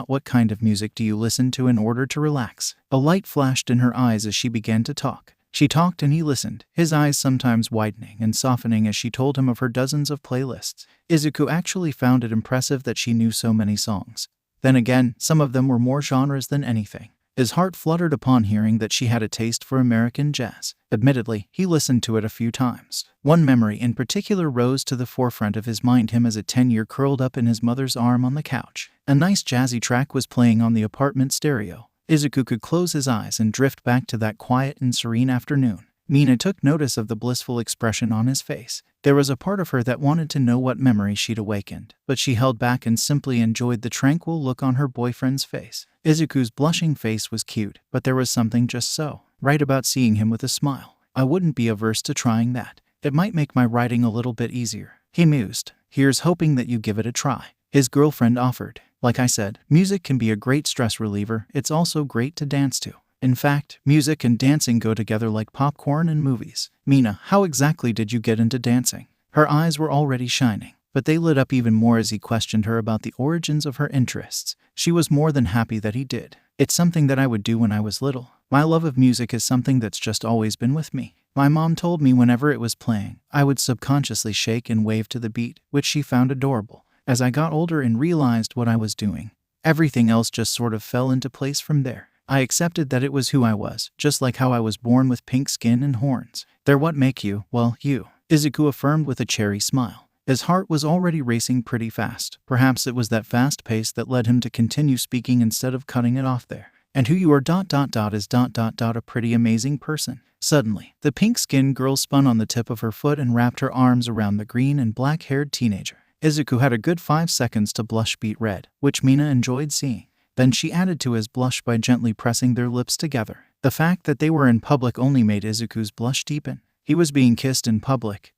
what kind of music do you listen to in order to relax? A light flashed in her eyes as she began to talk. She talked and he listened, his eyes sometimes widening and softening as she told him of her dozens of playlists. Izuku actually found it impressive that she knew so many songs. Then again, some of them were more genres than anything. His heart fluttered upon hearing that she had a taste for American jazz. Admittedly, he listened to it a few times. One memory in particular rose to the forefront of his mind, him as a 10-year curled up in his mother's arm on the couch. A nice jazzy track was playing on the apartment stereo. Izuku could close his eyes and drift back to that quiet and serene afternoon. Mina took notice of the blissful expression on his face. There was a part of her that wanted to know what memory she'd awakened, but she held back and simply enjoyed the tranquil look on her boyfriend's face. Izuku's blushing face was cute, but there was something just so right about seeing him with a smile. I wouldn't be averse to trying that. It might make my writing a little bit easier, he mused. Here's hoping that you give it a try, his girlfriend offered. Like I said, music can be a great stress reliever. It's also great to dance to. In fact, music and dancing go together like popcorn and movies. Mina, how exactly did you get into dancing? Her eyes were already shining, but they lit up even more as he questioned her about the origins of her interests. She was more than happy that he did. It's something that I would do when I was little. My love of music is something that's just always been with me. My mom told me whenever it was playing, I would subconsciously shake and wave to the beat, which she found adorable. As I got older and realized what I was doing, everything else just sort of fell into place from there. I accepted that it was who I was, just like how I was born with pink skin and horns. They're what make you, well, you, Izuku affirmed with a cherry smile. His heart was already racing pretty fast. Perhaps it was that fast pace that led him to continue speaking instead of cutting it off there. And who you are ... is ... a pretty amazing person. Suddenly, the pink-skinned girl spun on the tip of her foot and wrapped her arms around the green and black-haired teenager. Izuku had a good 5 seconds to blush beet red, which Mina enjoyed seeing. Then she added to his blush by gently pressing their lips together. The fact that they were in public only made Izuku's blush deepen. He was being kissed in public,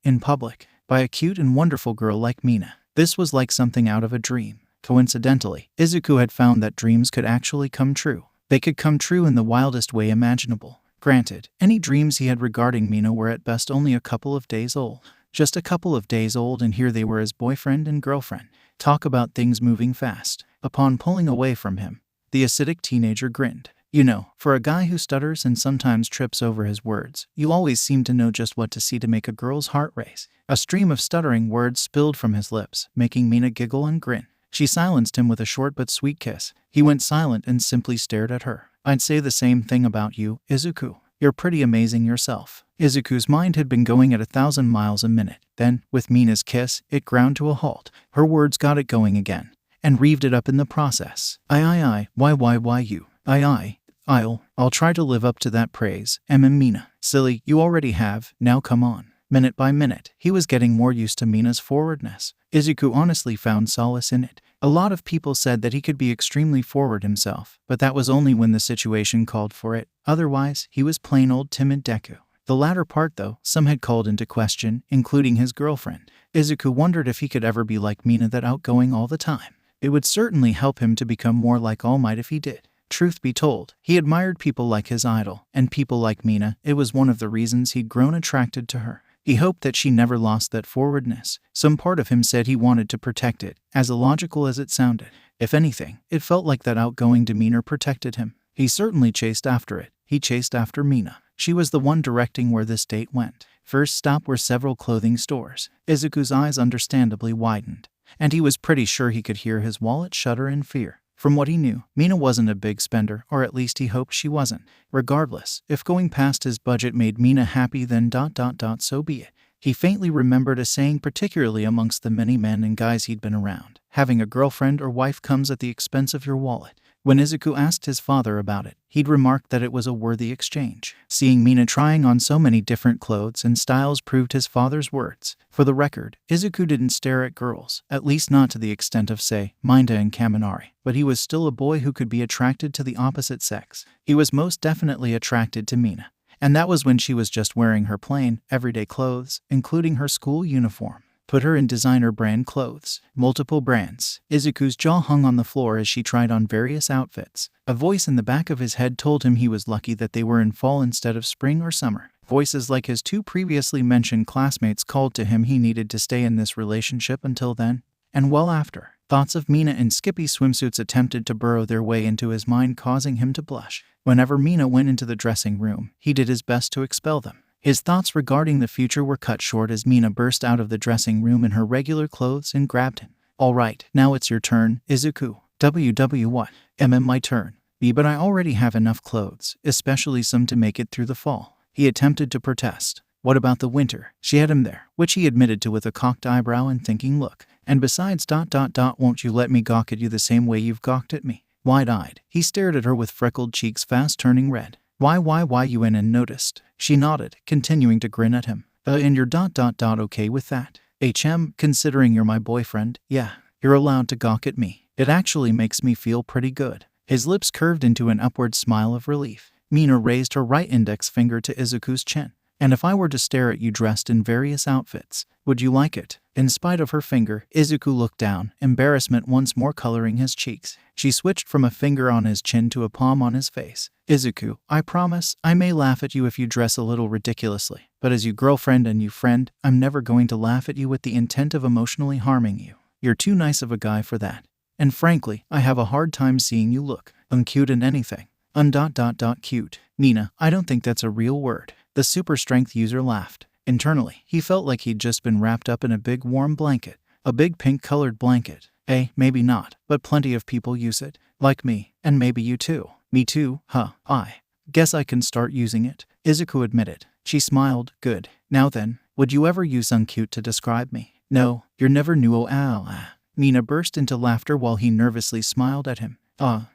by a cute and wonderful girl like Mina. This was like something out of a dream. Coincidentally, Izuku had found that dreams could actually come true. They could come true in the wildest way imaginable. Granted, any dreams he had regarding Mina were at best only a couple of days old. Just a couple of days old, and here they were as boyfriend and girlfriend. Talk about things moving fast. Upon pulling away from him, the acidic teenager grinned. You know, for a guy who stutters and sometimes trips over his words, you always seem to know just what to see to make a girl's heart race. A stream of stuttering words spilled from his lips, making Mina giggle and grin. She silenced him with a short but sweet kiss. He went silent and simply stared at her. I'd say the same thing about you, Izuku. You're pretty amazing yourself. Izuku's mind had been going at 1,000 miles a minute. Then, with Mina's kiss, it ground to a halt. Her words got it going again, and revved it up in the process. Why you? I'll try to live up to that praise. Mina. Silly, you already have, now come on. Minute by minute, he was getting more used to Mina's forwardness. Izuku honestly found solace in it. A lot of people said that he could be extremely forward himself, but that was only when the situation called for it. Otherwise, he was plain old timid Deku. The latter part, though, some had called into question, including his girlfriend. Izuku wondered if he could ever be like Mina, that outgoing all the time. It would certainly help him to become more like All Might if he did. Truth be told, he admired people like his idol, and people like Mina. It was one of the reasons he'd grown attracted to her. He hoped that she never lost that forwardness. Some part of him said he wanted to protect it, as illogical as it sounded. If anything, it felt like that outgoing demeanor protected him. He certainly chased after it. He chased after Mina. She was the one directing where this date went. First stop were several clothing stores. Izuku's eyes understandably widened, and he was pretty sure he could hear his wallet shudder in fear. From what he knew, Mina wasn't a big spender, or at least he hoped she wasn't. Regardless, if going past his budget made Mina happy, then ... so be it. He faintly remembered a saying, particularly amongst the many men and guys he'd been around. Having a girlfriend or wife comes at the expense of your wallet. When Izuku asked his father about it, he'd remarked that it was a worthy exchange. Seeing Mina trying on so many different clothes and styles proved his father's words. For the record, Izuku didn't stare at girls, at least not to the extent of, say, Minda and Kaminari, but he was still a boy who could be attracted to the opposite sex. He was most definitely attracted to Mina, and that was when she was just wearing her plain, everyday clothes, including her school uniform. Put her in designer brand clothes. Multiple brands. Izuku's jaw hung on the floor as she tried on various outfits. A voice in the back of his head told him he was lucky that they were in fall instead of spring or summer. Voices like his 2 previously mentioned classmates called to him he needed to stay in this relationship until then, and well after. Thoughts of Mina in skimpy swimsuits attempted to burrow their way into his mind, causing him to blush. Whenever Mina went into the dressing room, he did his best to expel them. His thoughts regarding the future were cut short as Mina burst out of the dressing room in her regular clothes and grabbed him. All right, now it's your turn, Izuku. What? My turn. But I already have enough clothes, especially some to make it through the fall. He attempted to protest. What about the winter? She had him there, which he admitted to with a cocked eyebrow and thinking look. And besides ... won't you let me gawk at you the same way you've gawked at me? Wide-eyed, he stared at her with freckled cheeks fast turning red. Why you in and noticed? She nodded, continuing to grin at him. And you're okay with that? Considering you're my boyfriend, yeah. You're allowed to gawk at me. It actually makes me feel pretty good. His lips curved into an upward smile of relief. Mina raised her right index finger to Izuku's chin. And if I were to stare at you dressed in various outfits, would you like it? In spite of her finger, Izuku looked down, embarrassment once more coloring his cheeks. She switched from a finger on his chin to a palm on his face. Izuku, I promise, I may laugh at you if you dress a little ridiculously, but as you girlfriend and you friend, I'm never going to laugh at you with the intent of emotionally harming you. You're too nice of a guy for that. And frankly, I have a hard time seeing you look uncute in anything. Cute. Mina, I don't think that's a real word. The super strength user laughed. Internally, he felt like he'd just been wrapped up in a big warm blanket. A big pink-colored blanket. Maybe not, but plenty of people use it. Like me, and maybe you too. Me too, huh? I guess I can start using it, Izuku admitted. She smiled. Good. Now then, would you ever use uncute to describe me? No, you're never new. Mina burst into laughter while he nervously smiled at him.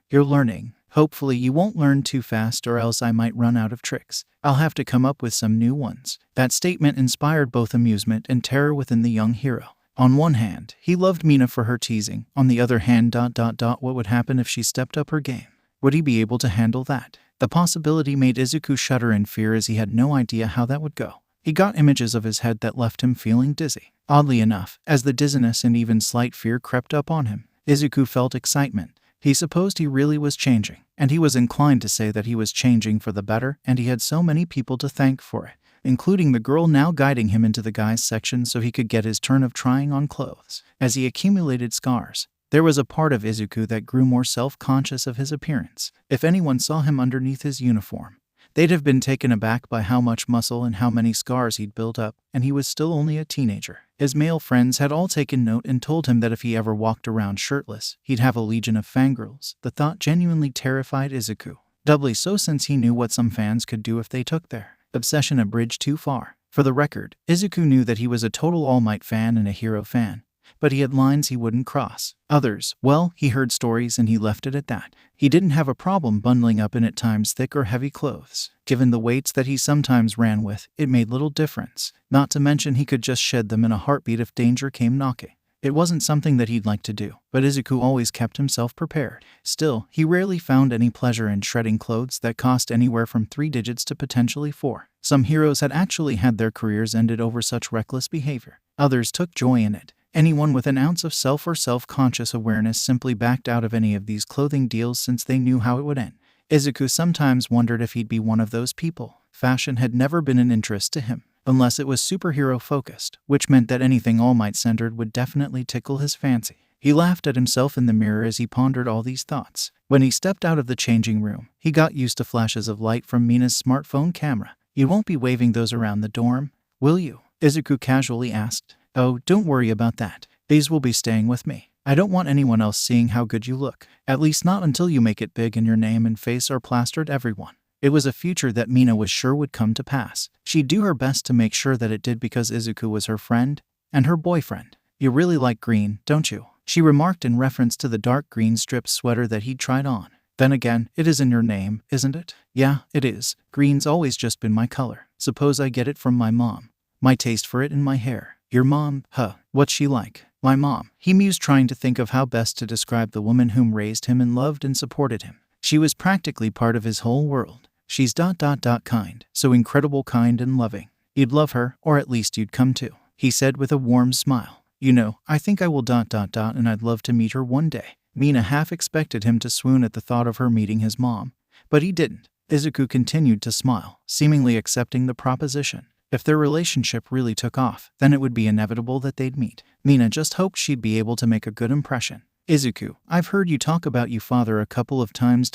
You're learning. Hopefully you won't learn too fast or else I might run out of tricks. I'll have to come up with some new ones. That statement inspired both amusement and terror within the young hero. On one hand, he loved Mina for her teasing. On the other hand, what would happen if she stepped up her game? Would he be able to handle that? The possibility made Izuku shudder in fear as he had no idea how that would go. He got images of his head that left him feeling dizzy. Oddly enough, as the dizziness and even slight fear crept up on him, Izuku felt excitement. He supposed he really was changing, and he was inclined to say that he was changing for the better, and he had so many people to thank for it, including the girl now guiding him into the guys section so he could get his turn of trying on clothes. As he accumulated scars, there was a part of Izuku that grew more self-conscious of his appearance. If anyone saw him underneath his uniform, they'd have been taken aback by how much muscle and how many scars he'd built up, and he was still only a teenager. His male friends had all taken note and told him that if he ever walked around shirtless, he'd have a legion of fangirls. The thought genuinely terrified Izuku. Doubly so since he knew what some fans could do if they took their obsession a bridge too far. For the record, Izuku knew that he was a total All Might fan and a hero fan, but he had lines he wouldn't cross. Others, well, he heard stories and he left it at that. He didn't have a problem bundling up in at times thick or heavy clothes. Given the weights that he sometimes ran with, it made little difference. Not to mention he could just shed them in a heartbeat if danger came knocking. It wasn't something that he'd like to do, but Izuku always kept himself prepared. Still, he rarely found any pleasure in shredding clothes that cost anywhere from 3 digits to potentially 4. Some heroes had actually had their careers ended over such reckless behavior. Others took joy in it. Anyone with an ounce of self or self-conscious awareness simply backed out of any of these clothing deals since they knew how it would end. Izuku sometimes wondered if he'd be one of those people. Fashion had never been an interest to him, unless it was superhero-focused, which meant that anything All Might-centered would definitely tickle his fancy. He laughed at himself in the mirror as he pondered all these thoughts. When he stepped out of the changing room, he got used to flashes of light from Mina's smartphone camera. You won't be waving those around the dorm, will you? Izuku casually asked. Oh, don't worry about that. These will be staying with me. I don't want anyone else seeing how good you look. At least not until you make it big and your name and face are plastered everyone. It was a future that Mina was sure would come to pass. She'd do her best to make sure that it did because Izuku was her friend and her boyfriend. You really like green, don't you? She remarked in reference to the dark green striped sweater that he'd tried on. Then again, it is in your name, isn't it? Yeah, it is. Green's always just been my color. Suppose I get it from my mom. My taste for it in my hair. Your mom, what's she like? My mom, he mused, trying to think of how best to describe the woman whom raised him and loved and supported him. She was practically part of his whole world. She's ... kind, so incredible kind and loving. You'd love her, or at least you'd come to, he said with a warm smile. You know, I think I will ... and I'd love to meet her one day. Mina half expected him to swoon at the thought of her meeting his mom, but he didn't. Izuku continued to smile, seemingly accepting the proposition. If their relationship really took off, then it would be inevitable that they'd meet. Mina just hoped she'd be able to make a good impression. Izuku, I've heard you talk about your father a couple of times ...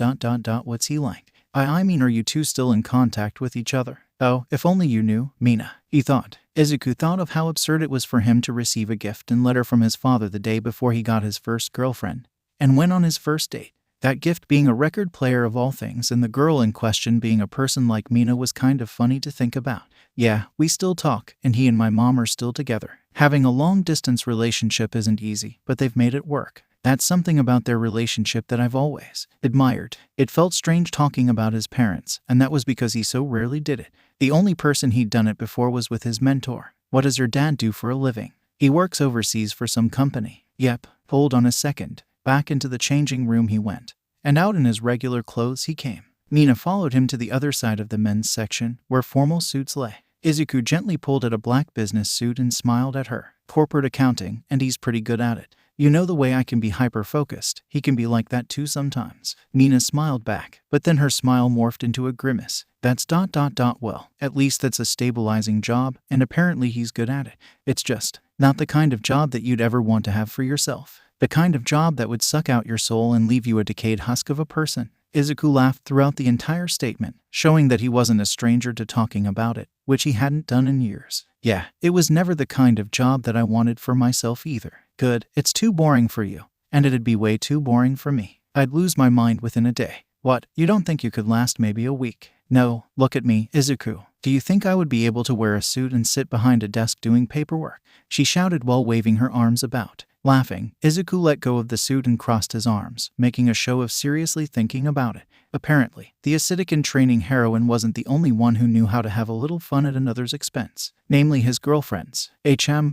What's he like? I mean, are you two still in contact with each other? Oh, if only you knew, Mina, he thought. Izuku thought of how absurd it was for him to receive a gift and letter from his father the day before he got his first girlfriend and went on his first date. That gift being a record player of all things and the girl in question being a person like Mina was kind of funny to think about. Yeah, we still talk, and he and my mom are still together. Having a long-distance relationship isn't easy, but they've made it work. That's something about their relationship that I've always admired. It felt strange talking about his parents, and that was because he so rarely did it. The only person he'd done it before was with his mentor. What does your dad do for a living? He works overseas for some company. Yep, hold on a second. Back into the changing room he went, and out in his regular clothes he came. Mina followed him to the other side of the men's section, where formal suits lay. Izuku gently pulled at a black business suit and smiled at her. Corporate accounting, and he's pretty good at it. You know the way I can be hyper-focused, he can be like that too sometimes. Mina smiled back, but then her smile morphed into a grimace. That's ... well, at least that's a stabilizing job, and apparently he's good at it. It's just not the kind of job that you'd ever want to have for yourself. The kind of job that would suck out your soul and leave you a decayed husk of a person. Izuku laughed throughout the entire statement, showing that he wasn't a stranger to talking about it, which he hadn't done in years. Yeah, it was never the kind of job that I wanted for myself either. Good, it's too boring for you. And it'd be way too boring for me. I'd lose my mind within a day. What, you don't think you could last maybe a week? No, look at me, Izuku. Do you think I would be able to wear a suit and sit behind a desk doing paperwork? She shouted while waving her arms about. Laughing, Izuku let go of the suit and crossed his arms, making a show of seriously thinking about it. Apparently, the acidic-in-training heroine wasn't the only one who knew how to have a little fun at another's expense, namely his girlfriends.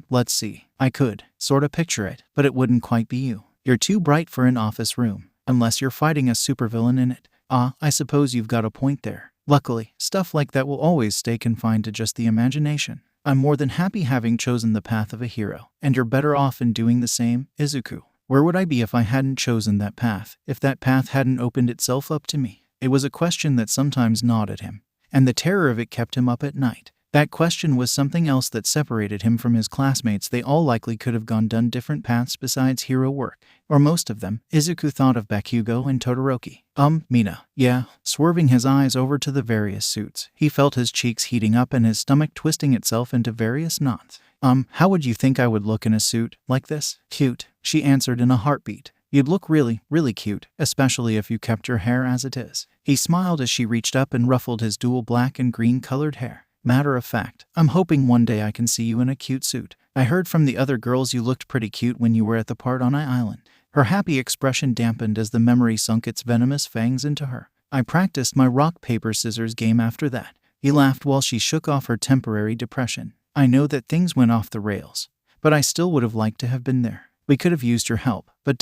Let's see. I could sorta picture it, but it wouldn't quite be you. You're too bright for an office room, unless you're fighting a supervillain in it. I suppose you've got a point there. Luckily, stuff like that will always stay confined to just the imagination. I'm more than happy having chosen the path of a hero, and you're better off in doing the same, Izuku. Where would I be if I hadn't chosen that path, if that path hadn't opened itself up to me? It was a question that sometimes gnawed at him, and the terror of it kept him up at night. That question was something else that separated him from his classmates. They all likely could have done different paths besides hero work, or most of them. Izuku thought of Bakugo and Todoroki. Mina. Yeah, swerving his eyes over to the various suits. He felt his cheeks heating up and his stomach twisting itself into various knots. How would you think I would look in a suit like this? Cute, she answered in a heartbeat. You'd look really, really cute, especially if you kept your hair as it is. He smiled as she reached up and ruffled his dual black and green colored hair. Matter of fact, I'm hoping one day I can see you in a cute suit. I heard from the other girls you looked pretty cute when you were at the part on Island. Her happy expression dampened as the memory sunk its venomous fangs into her. I practiced my rock, paper, scissors game after that. He laughed while she shook off her temporary depression. I know that things went off the rails, but I still would have liked to have been there. We could have used your help, but ...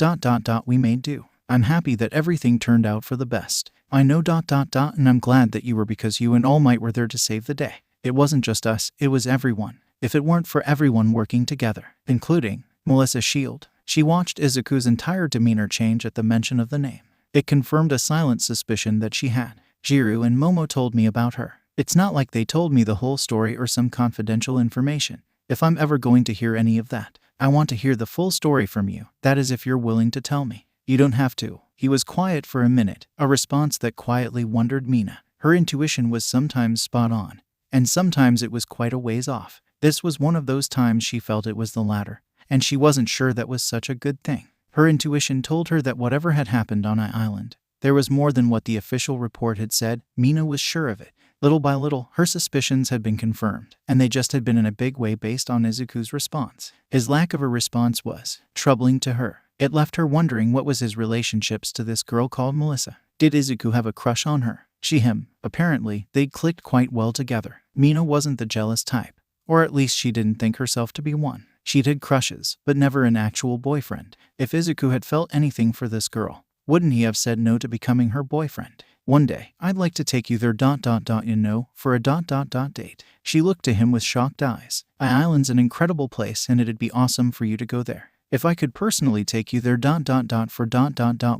we made do. I'm happy that everything turned out for the best. I know ... and I'm glad that you were, because you and All Might were there to save the day. It wasn't just us, it was everyone. If it weren't for everyone working together, including Melissa Shield. She watched Izuku's entire demeanor change at the mention of the name. It confirmed a silent suspicion that she had. Jiru and Momo told me about her. It's not like they told me the whole story or some confidential information. If I'm ever going to hear any of that, I want to hear the full story from you. That is, if you're willing to tell me. You don't have to. He was quiet for a minute, a response that quietly wondered Mina. Her intuition was sometimes spot on, and sometimes it was quite a ways off. This was one of those times she felt it was the latter, and she wasn't sure that was such a good thing. Her intuition told her that whatever had happened on Island, there was more than what the official report had said. Mina was sure of it. Little by little, her suspicions had been confirmed, and they just had been in a big way based on Izuku's response. His lack of a response was troubling to her. It left her wondering what was his relationships to this girl called Melissa. Did Izuku have a crush on her? Him. Apparently, they'd clicked quite well together. Mina wasn't the jealous type, or at least she didn't think herself to be one. She'd had crushes, but never an actual boyfriend. If Izuku had felt anything for this girl, wouldn't he have said no to becoming her boyfriend? One day, I'd like to take you there ... for a ... date. She looked to him with shocked eyes. Island's an incredible place, and it'd be awesome for you to go there. If I could personally take you there ... for ...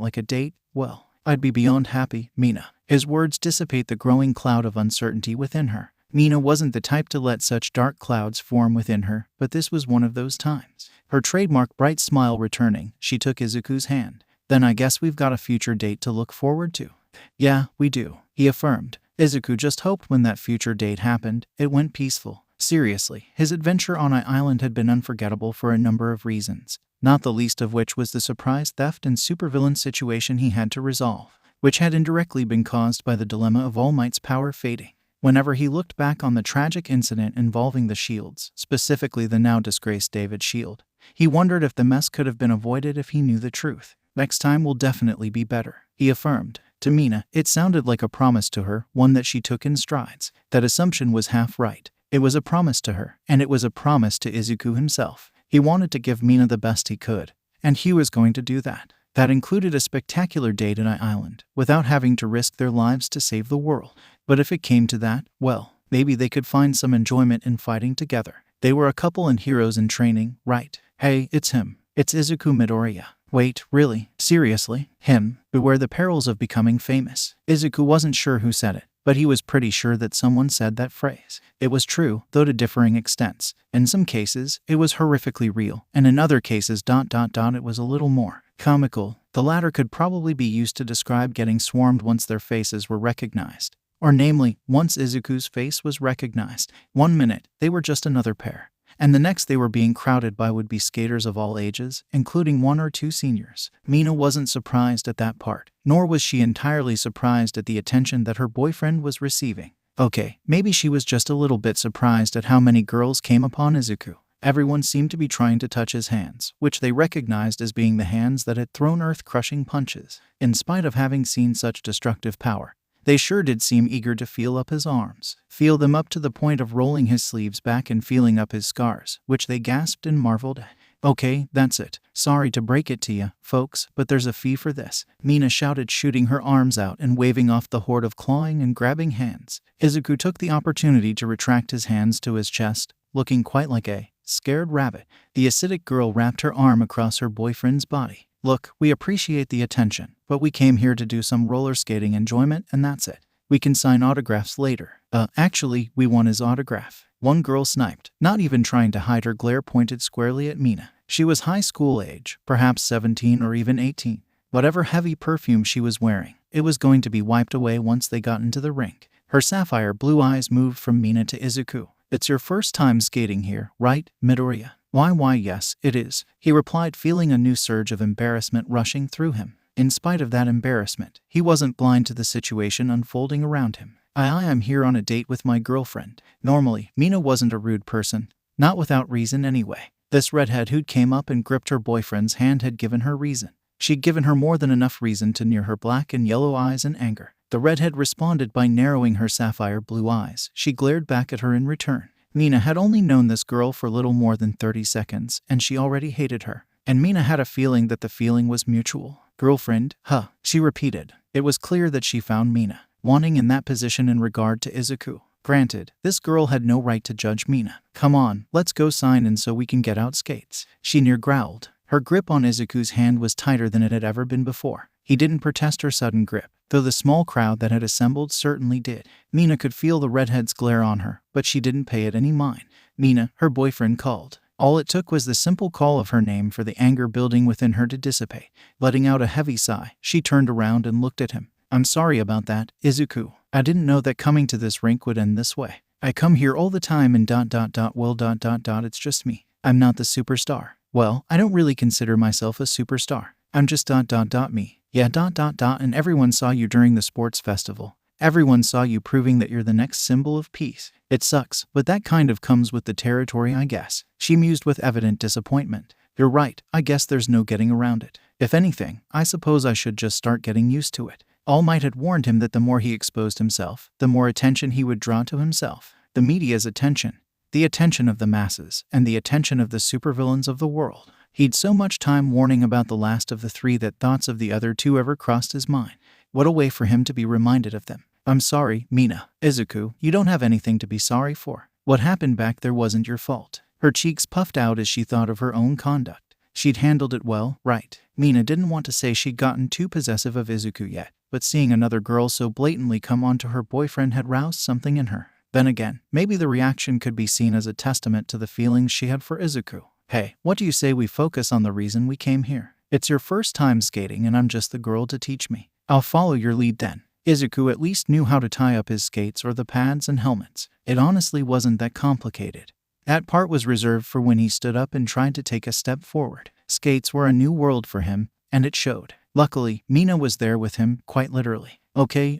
like a date, well, I'd be beyond happy, Mina. His words dissipate the growing cloud of uncertainty within her. Mina wasn't the type to let such dark clouds form within her, but this was one of those times. Her trademark bright smile returning, she took Izuku's hand. Then I guess we've got a future date to look forward to. Yeah, we do, he affirmed. Izuku just hoped when that future date happened, it went peaceful. Seriously, his adventure on Island had been unforgettable for a number of reasons, not the least of which was the surprise theft and supervillain situation he had to resolve, which had indirectly been caused by the dilemma of All Might's power fading. Whenever he looked back on the tragic incident involving the Shields, specifically the now disgraced David Shield, He wondered if the mess could have been avoided if he knew the truth. Next time will definitely be better, he affirmed. To Mina, it sounded like a promise to her, one that she took in strides. That assumption was half right. It was a promise to her, and it was a promise to Izuku himself. He wanted to give Mina the best he could, and he was going to do that. That included a spectacular date at Island, without having to risk their lives to save the world. But if it came to that, well, maybe they could find some enjoyment in fighting together. They were a couple and heroes in training, right? Hey, it's him. It's Izuku Midoriya. Wait, really? Seriously? Him? Beware the perils of becoming famous. Izuku wasn't sure who said it, but he was pretty sure that someone said that phrase. It was true, though to differing extents. In some cases, it was horrifically real, and in other cases it was a little more comical. The latter could probably be used to describe getting swarmed once their faces were recognized. Or namely, once Izuku's face was recognized. 1 minute, they were just another pair. And the next they were being crowded by would-be skaters of all ages, including 1 or 2 seniors. Mina wasn't surprised at that part, nor was she entirely surprised at the attention that her boyfriend was receiving. Okay, maybe she was just a little bit surprised at how many girls came upon Izuku. Everyone seemed to be trying to touch his hands, which they recognized as being the hands that had thrown earth-crushing punches. In spite of having seen such destructive power, they sure did seem eager to feel up his arms, feel them up to the point of rolling his sleeves back and feeling up his scars, which they gasped and marveled at. Okay, that's it. Sorry to break it to you, folks, but there's a fee for this, Mina shouted, shooting her arms out and waving off the horde of clawing and grabbing hands. Izuku took the opportunity to retract his hands to his chest, looking quite like a scared rabbit. The acidic girl wrapped her arm across her boyfriend's body. Look, we appreciate the attention, but we came here to do some roller skating enjoyment and that's it. We can sign autographs later. Actually, we want his autograph. One girl sniped, not even trying to hide her glare pointed squarely at Mina. She was high school age, perhaps 17 or even 18. Whatever heavy perfume she was wearing, it was going to be wiped away once they got into the rink. Her sapphire blue eyes moved from Mina to Izuku. It's your first time skating here, right, Midoriya? Why, yes, it is, he replied, feeling a new surge of embarrassment rushing through him. In spite of that embarrassment, he wasn't blind to the situation unfolding around him. I'm here on a date with my girlfriend. Normally, Mina wasn't a rude person. Not without reason anyway. This redhead who'd came up and gripped her boyfriend's hand had given her reason. She'd given her more than enough reason to near her black and yellow eyes in anger. The redhead responded by narrowing her sapphire blue eyes. She glared back at her in return. Mina had only known this girl for little more than 30 seconds, and she already hated her. And Mina had a feeling that the feeling was mutual. Girlfriend, huh? She repeated. It was clear that she found Mina wanting in that position in regard to Izuku. Granted, this girl had no right to judge Mina. Come on, let's go sign in so we can get out skates, she near growled. Her grip on Izuku's hand was tighter than it had ever been before. He didn't protest her sudden grip, though the small crowd that had assembled certainly did. Mina could feel the redhead's glare on her, but she didn't pay it any mind. Mina, her boyfriend called. All it took was the simple call of her name for the anger building within her to dissipate. Letting out a heavy sigh, she turned around and looked at him. I'm sorry about that, Izuku. I didn't know that coming to this rink would end this way. I come here all the time and it's just me. I'm not the superstar. Well, I don't really consider myself a superstar. I'm just me. Yeah, and everyone saw you during the sports festival. Everyone saw you proving that you're the next symbol of peace. It sucks, but that kind of comes with the territory, I guess. She mused with evident disappointment. You're right, I guess there's no getting around it. If anything, I suppose I should just start getting used to it. All Might had warned him that the more he exposed himself, the more attention he would draw to himself. The media's attention, the attention of the masses, and the attention of the supervillains of the world. He'd so much time warning about the last of the three that thoughts of the other two ever crossed his mind. What a way for him to be reminded of them. I'm sorry, Mina. Izuku, you don't have anything to be sorry for. What happened back there wasn't your fault. Her cheeks puffed out as she thought of her own conduct. She'd handled it well, right? Mina didn't want to say she'd gotten too possessive of Izuku yet, but seeing another girl so blatantly come on to her boyfriend had roused something in her. Then again, maybe the reaction could be seen as a testament to the feelings she had for Izuku. Hey, what do you say we focus on the reason we came here? It's your first time skating and I'm just the girl to teach me. I'll follow your lead then. Izuku at least knew how to tie up his skates or the pads and helmets. It honestly wasn't that complicated. That part was reserved for when he stood up and tried to take a step forward. Skates were a new world for him, and it showed. Luckily, Mina was there with him, quite literally. Okay,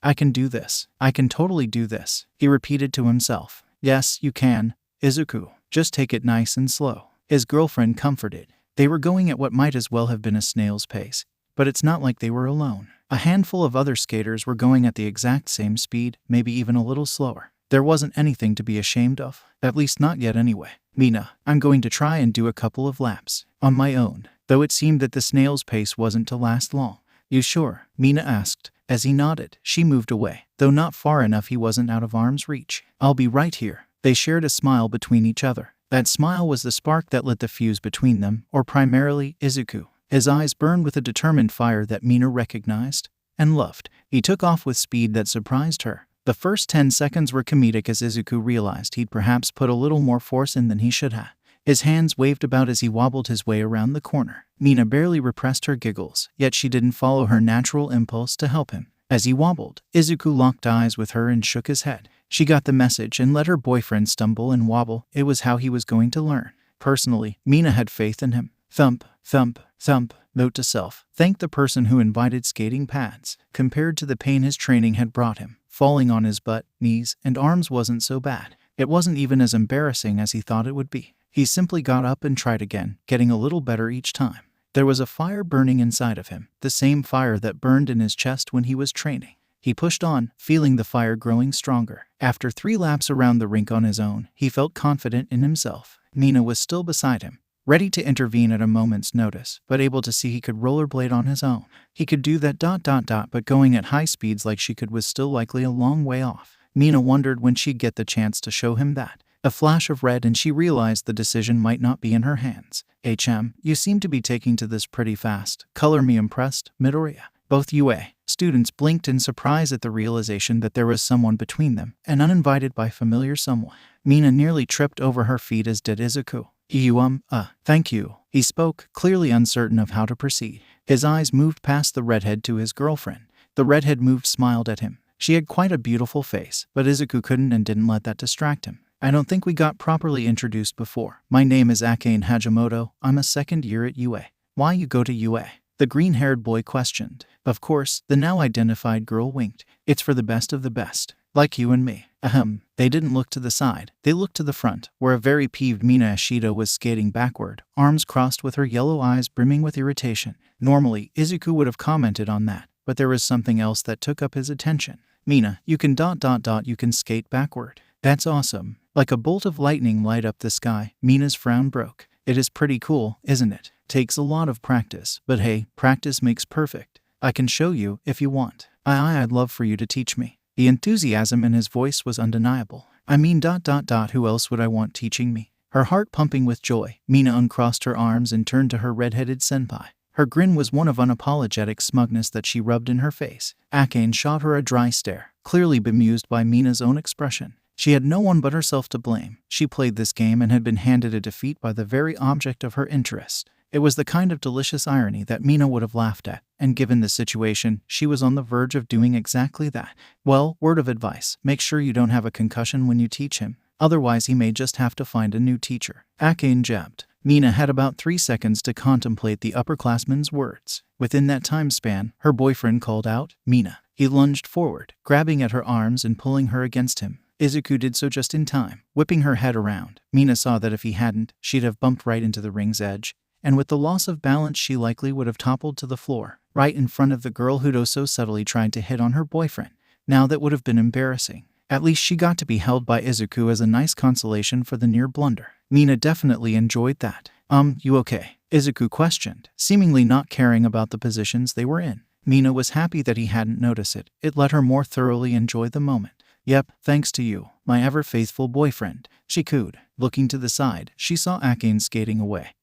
I can do this. I can totally do this, he repeated to himself. Yes, you can, Izuku. Just take it nice and slow. his girlfriend comforted. They were going at what might as well have been a snail's pace. But it's not like they were alone. A handful of other skaters were going at the exact same speed, maybe even a little slower. There wasn't anything to be ashamed of, at least not yet anyway. Mina, I'm going to try and do a couple of laps. On my own. Though it seemed that the snail's pace wasn't to last long. You sure? Mina asked. As he nodded, she moved away, though not far enough he wasn't out of arm's reach. I'll be right here. They shared a smile between each other. That smile was the spark that lit the fuse between them, or primarily Izuku. His eyes burned with a determined fire that Mina recognized and loved. He took off with speed that surprised her. The first 10 seconds were comedic as Izuku realized he'd perhaps put a little more force in than he should have. His hands waved about as he wobbled his way around the corner. Mina barely repressed her giggles, yet she didn't follow her natural impulse to help him. As he wobbled, Izuku locked eyes with her and shook his head. She got the message and let her boyfriend stumble and wobble. It was how he was going to learn. Personally, Mina had faith in him. Thump, thump, thump. Note to self, thank the person who invited skating pads. Compared to the pain his training had brought him, falling on his butt, knees, and arms wasn't so bad. It wasn't even as embarrassing as he thought it would be. He simply got up and tried again, getting a little better each time. There was a fire burning inside of him, the same fire that burned in his chest when he was training. He pushed on, feeling the fire growing stronger. After 3 laps around the rink on his own, he felt confident in himself. Mina was still beside him, ready to intervene at a moment's notice, but able to see he could rollerblade on his own. He could do that ... but going at high speeds like she could was still likely a long way off. Mina wondered when she'd get the chance to show him that. A flash of red and she realized the decision might not be in her hands. You seem to be taking to this pretty fast. Color me impressed, Midoriya. Both UA students blinked in surprise at the realization that there was someone between them, an uninvited by familiar someone. Mina nearly tripped over her feet as did Izuku. Thank you, he spoke, clearly uncertain of how to proceed. His eyes moved past the redhead to his girlfriend. The redhead smiled at him. She had quite a beautiful face, but Izuku couldn't and didn't let that distract him. I don't think we got properly introduced before. My name is Akane Hajimoto. I'm a second year at UA. Why you go to UA? The green-haired boy questioned. Of course, the now identified girl winked. It's for the best of the best. Like you and me. They didn't look to the side. They looked to the front, where a very peeved Mina Ashido was skating backward, arms crossed with her yellow eyes brimming with irritation. Normally, Izuku would have commented on that, but there was something else that took up his attention. Mina, you can ... you can skate backward. That's awesome. Like a bolt of lightning light up the sky, Mina's frown broke. It is pretty cool, isn't it? Takes a lot of practice, but hey, practice makes perfect. I can show you, if you want. I'd love for you to teach me. The enthusiasm in his voice was undeniable. I mean ... who else would I want teaching me? Her heart pumping with joy, Mina uncrossed her arms and turned to her red-headed senpai. Her grin was one of unapologetic smugness that she rubbed in her face. Akane shot her a dry stare, clearly bemused by Mina's own expression. She had no one but herself to blame. She played this game and had been handed a defeat by the very object of her interest. It was the kind of delicious irony that Mina would have laughed at, and given the situation, she was on the verge of doing exactly that. Well, word of advice, make sure you don't have a concussion when you teach him. Otherwise he may just have to find a new teacher. Akane jabbed. Mina had about 3 seconds to contemplate the upperclassman's words. Within that time span, her boyfriend called out, Mina. He lunged forward, grabbing at her arms and pulling her against him. Izuku did so just in time, whipping her head around. Mina saw that if he hadn't, she'd have bumped right into the ring's edge, and with the loss of balance she likely would have toppled to the floor, right in front of the girl who'd so subtly tried to hit on her boyfriend. Now that would have been embarrassing. At least she got to be held by Izuku as a nice consolation for the near blunder. Mina definitely enjoyed that. You okay? Izuku questioned, seemingly not caring about the positions they were in. Mina was happy that he hadn't noticed it. It let her more thoroughly enjoy the moment. Yep, thanks to you, my ever-faithful boyfriend, she cooed. Looking to the side, she saw Akane skating away,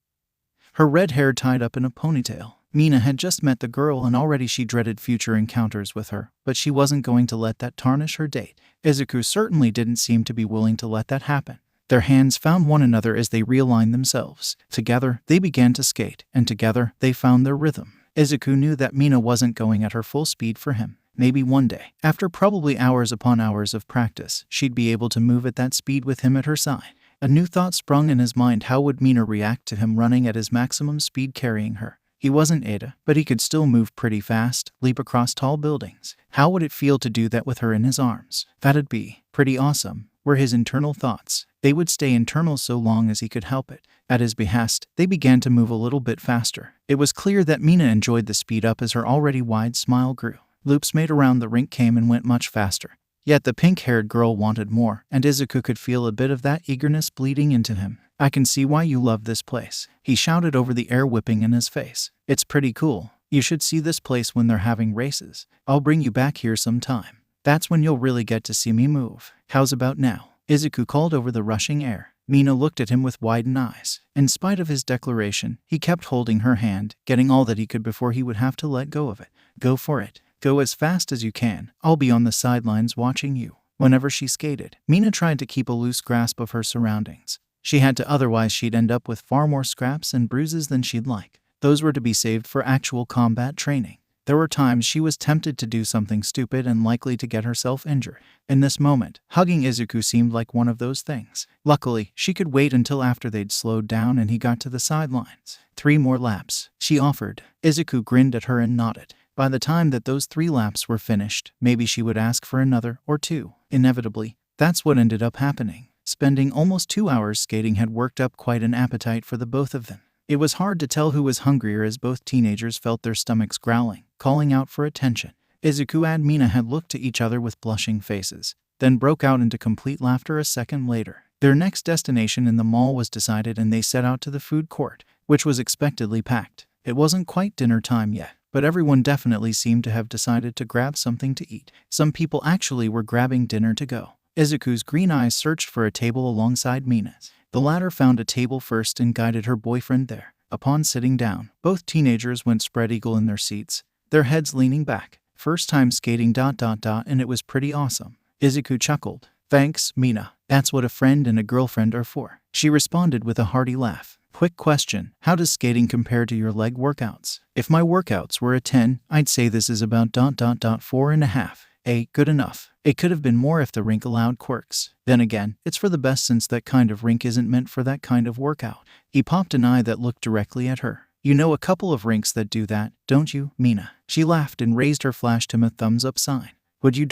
her red hair tied up in a ponytail. Mina had just met the girl and already she dreaded future encounters with her, but she wasn't going to let that tarnish her date. Izuku certainly didn't seem to be willing to let that happen. Their hands found one another as they realigned themselves. Together, they began to skate, and together, they found their rhythm. Izuku knew that Mina wasn't going at her full speed for him. Maybe one day, after probably hours upon hours of practice, she'd be able to move at that speed with him at her side. A new thought sprung in his mind: how would Mina react to him running at his maximum speed carrying her? He wasn't Ada, but he could still move pretty fast, leap across tall buildings. How would it feel to do that with her in his arms? That'd be pretty awesome, were his internal thoughts. They would stay internal so long as he could help it. At his behest, they began to move a little bit faster. It was clear that Mina enjoyed the speed up as her already wide smile grew. Loops made around the rink came and went much faster. Yet the pink-haired girl wanted more, and Izuku could feel a bit of that eagerness bleeding into him. "I can see why you love this place," he shouted over the air whipping in his face. "It's pretty cool. You should see this place when they're having races. I'll bring you back here sometime. That's when you'll really get to see me move. How's about now?" Izuku called over the rushing air. Mina looked at him with widened eyes. In spite of his declaration, he kept holding her hand, getting all that he could before he would have to let go of it. "Go for it. Go as fast as you can. I'll be on the sidelines watching you." Whenever she skated, Mina tried to keep a loose grasp of her surroundings. She had to, otherwise she'd end up with far more scraps and bruises than she'd like. Those were to be saved for actual combat training. There were times she was tempted to do something stupid and likely to get herself injured. In this moment, hugging Izuku seemed like one of those things. Luckily, she could wait until after they'd slowed down and he got to the sidelines. 3 more laps, she offered. Izuku grinned at her and nodded. By the time that those 3 laps were finished, maybe she would ask for another or 2. Inevitably, that's what ended up happening. Spending almost 2 hours skating had worked up quite an appetite for the both of them. It was hard to tell who was hungrier as both teenagers felt their stomachs growling, calling out for attention. Izuku and Mina had looked to each other with blushing faces, then broke out into complete laughter a second later. Their next destination in the mall was decided and they set out to the food court, which was expectedly packed. It wasn't quite dinner time yet, but everyone definitely seemed to have decided to grab something to eat. Some people actually were grabbing dinner to go. Izuku's green eyes searched for a table alongside Mina's. The latter found a table first and guided her boyfriend there. Upon sitting down, both teenagers went spread-eagle in their seats, their heads leaning back. "First time skating ... and it was pretty awesome." Izuku chuckled. "Thanks, Mina. That's what a friend and a girlfriend are for." She responded with a hearty laugh. "Quick question, how does skating compare to your leg workouts?" "If my workouts were a 10, I'd say this is about ... 4.5. Good enough. It could have been more if the rink allowed quirks. Then again, it's for the best since that kind of rink isn't meant for that kind of workout." He popped an eye that looked directly at her. "You know a couple of rinks that do that, don't you, Mina?" She laughed and raised her flashed him a thumbs up sign. "Would you ...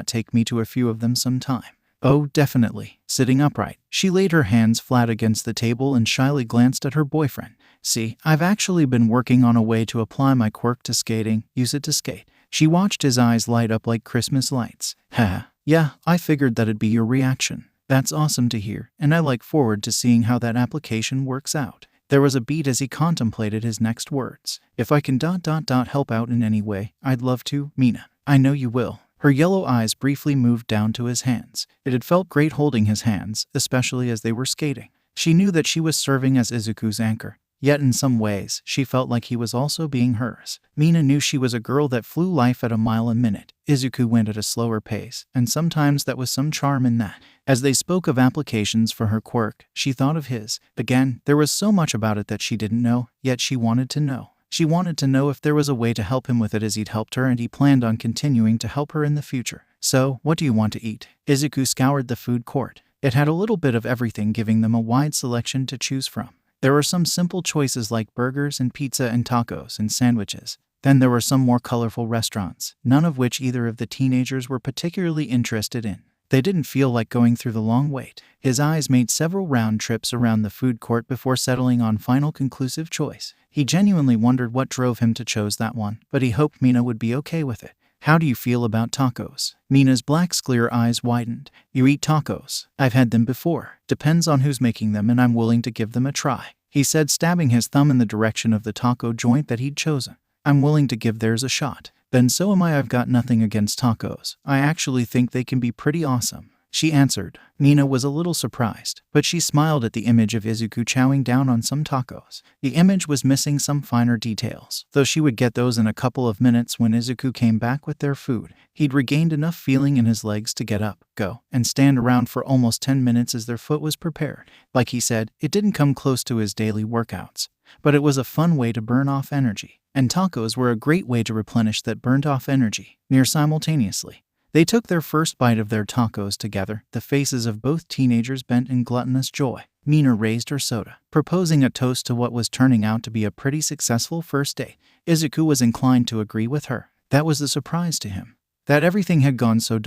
take me to a few of them sometime?" "Oh, definitely." Sitting upright, she laid her hands flat against the table and shyly glanced at her boyfriend. "See, I've actually been working on a way to apply my quirk to skating, use it to skate." She watched his eyes light up like Christmas lights. "Haha, yeah, I figured that'd be your reaction. That's awesome to hear, and I look forward to seeing how that application works out." There was a beat as he contemplated his next words. "If I can ... help out in any way, I'd love to, Mina." "I know you will." Her yellow eyes briefly moved down to his hands. It had felt great holding his hands, especially as they were skating. She knew that she was serving as Izuku's anchor. Yet in some ways, she felt like he was also being hers. Mina knew she was a girl that flew life at a mile a minute. Izuku went at a slower pace, and sometimes that was some charm in that. As they spoke of applications for her quirk, she thought of his. Again, there was so much about it that she didn't know, yet she wanted to know. She wanted to know if there was a way to help him with it as he'd helped her and he planned on continuing to help her in the future. "So, what do you want to eat?" Izuku scoured the food court. It had a little bit of everything, giving them a wide selection to choose from. There were some simple choices like burgers and pizza and tacos and sandwiches. Then there were some more colorful restaurants, none of which either of the teenagers were particularly interested in. They didn't feel like going through the long wait. His eyes made several round trips around the food court before settling on final conclusive choice. He genuinely wondered what drove him to choose that one, but he hoped Mina would be okay with it. "How do you feel about tacos?" Mina's black clear eyes widened. "You eat tacos?" "I've had them before. Depends on who's making them and I'm willing to give them a try," he said, stabbing his thumb in the direction of the taco joint that he'd chosen. "I'm willing to give theirs a shot." "Then so am I. I've got nothing against tacos. I actually think they can be pretty awesome," she answered. Mina was a little surprised, but she smiled at the image of Izuku chowing down on some tacos. The image was missing some finer details, though she would get those in a couple of minutes when Izuku came back with their food. He'd regained enough feeling in his legs to get up, go, and stand around for almost 10 minutes as their food was prepared. Like he said, it didn't come close to his daily workouts, but it was a fun way to burn off energy. And tacos were a great way to replenish that burnt off energy, near simultaneously. They took their first bite of their tacos together, the faces of both teenagers bent in gluttonous joy. Mina raised her soda, proposing a toast to what was turning out to be a pretty successful first date. Izuku was inclined to agree with her. That was the surprise to him. that everything had gone so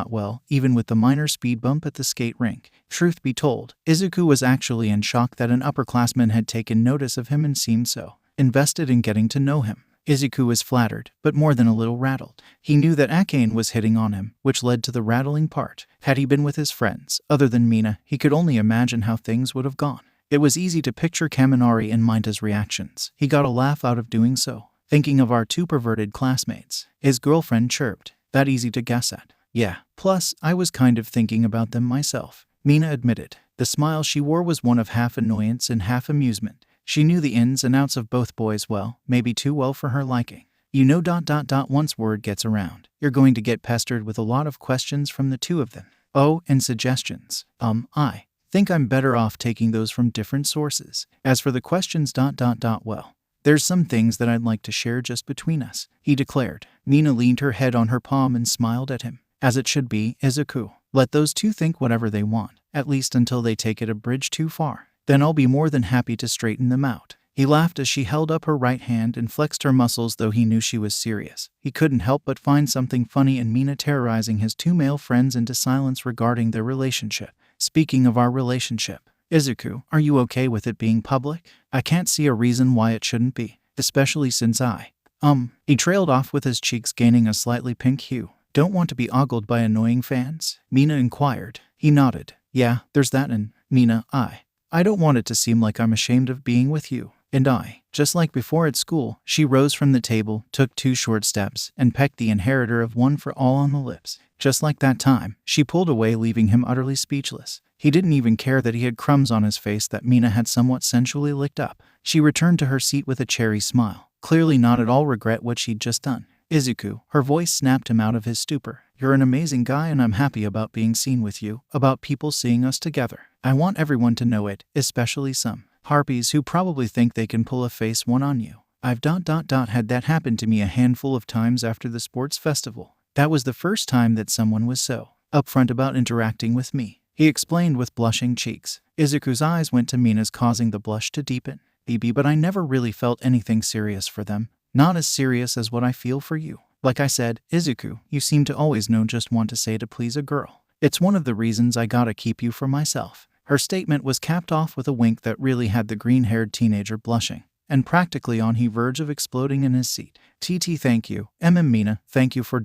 well, even with the minor speed bump at the skate rink. Truth be told, Izuku was actually in shock that an upperclassman had taken notice of him and seemed so invested in getting to know him. Izuku was flattered, but more than a little rattled. He knew that Akane was hitting on him, which led to the rattling part. Had he been with his friends, other than Mina, he could only imagine how things would have gone. It was easy to picture Kaminari and Minta's reactions. He got a laugh out of doing so. Thinking of our two perverted classmates, his girlfriend chirped. That easy to guess at. Yeah, plus, I was kind of thinking about them myself, Mina admitted. The smile she wore was one of half annoyance and half amusement. She knew the ins and outs of both boys well, maybe too well for her liking. You know once word gets around, you're going to get pestered with a lot of questions from the two of them. Oh, and suggestions. I think I'm better off taking those from different sources. As for the questions well, there's some things that I'd like to share just between us, he declared. Mina leaned her head on her palm and smiled at him. As it should be, Izuku. Let those two think whatever they want, at least until they take it a bridge too far. Then I'll be more than happy to straighten them out. He laughed as she held up her right hand and flexed her muscles, though he knew she was serious. He couldn't help but find something funny in Mina terrorizing his two male friends into silence regarding their relationship. Speaking of our relationship, Izuku, are you okay with it being public? I can't see a reason why it shouldn't be, especially since He trailed off with his cheeks gaining a slightly pink hue. Don't want to be ogled by annoying fans? Mina inquired. He nodded. Yeah, there's that, and Mina, I don't want it to seem like I'm ashamed of being with you. And just like before at school, she rose from the table, took 2 short steps, and pecked the inheritor of One for All on the lips. Just like that time, she pulled away, leaving him utterly speechless. He didn't even care that he had crumbs on his face that Mina had somewhat sensually licked up. She returned to her seat with a cherry smile, clearly not at all regret what she'd just done. Izuku, her voice snapped him out of his stupor. You're an amazing guy and I'm happy about being seen with you, about people seeing us together. I want everyone to know it, especially some harpies who probably think they can pull a face one on you. I've had that happen to me a handful of times after the sports festival. That was the first time that someone was so upfront about interacting with me, he explained with blushing cheeks. Izuku's eyes went to Mina's, causing the blush to deepen. But I never really felt anything serious for them. Not as serious as what I feel for you. Like I said, Izuku, you seem to always know just what to say to please a girl. It's one of the reasons I gotta keep you for myself. Her statement was capped off with a wink that really had the green-haired teenager blushing, and practically on the verge of exploding in his seat. Thank you. Mina, thank you for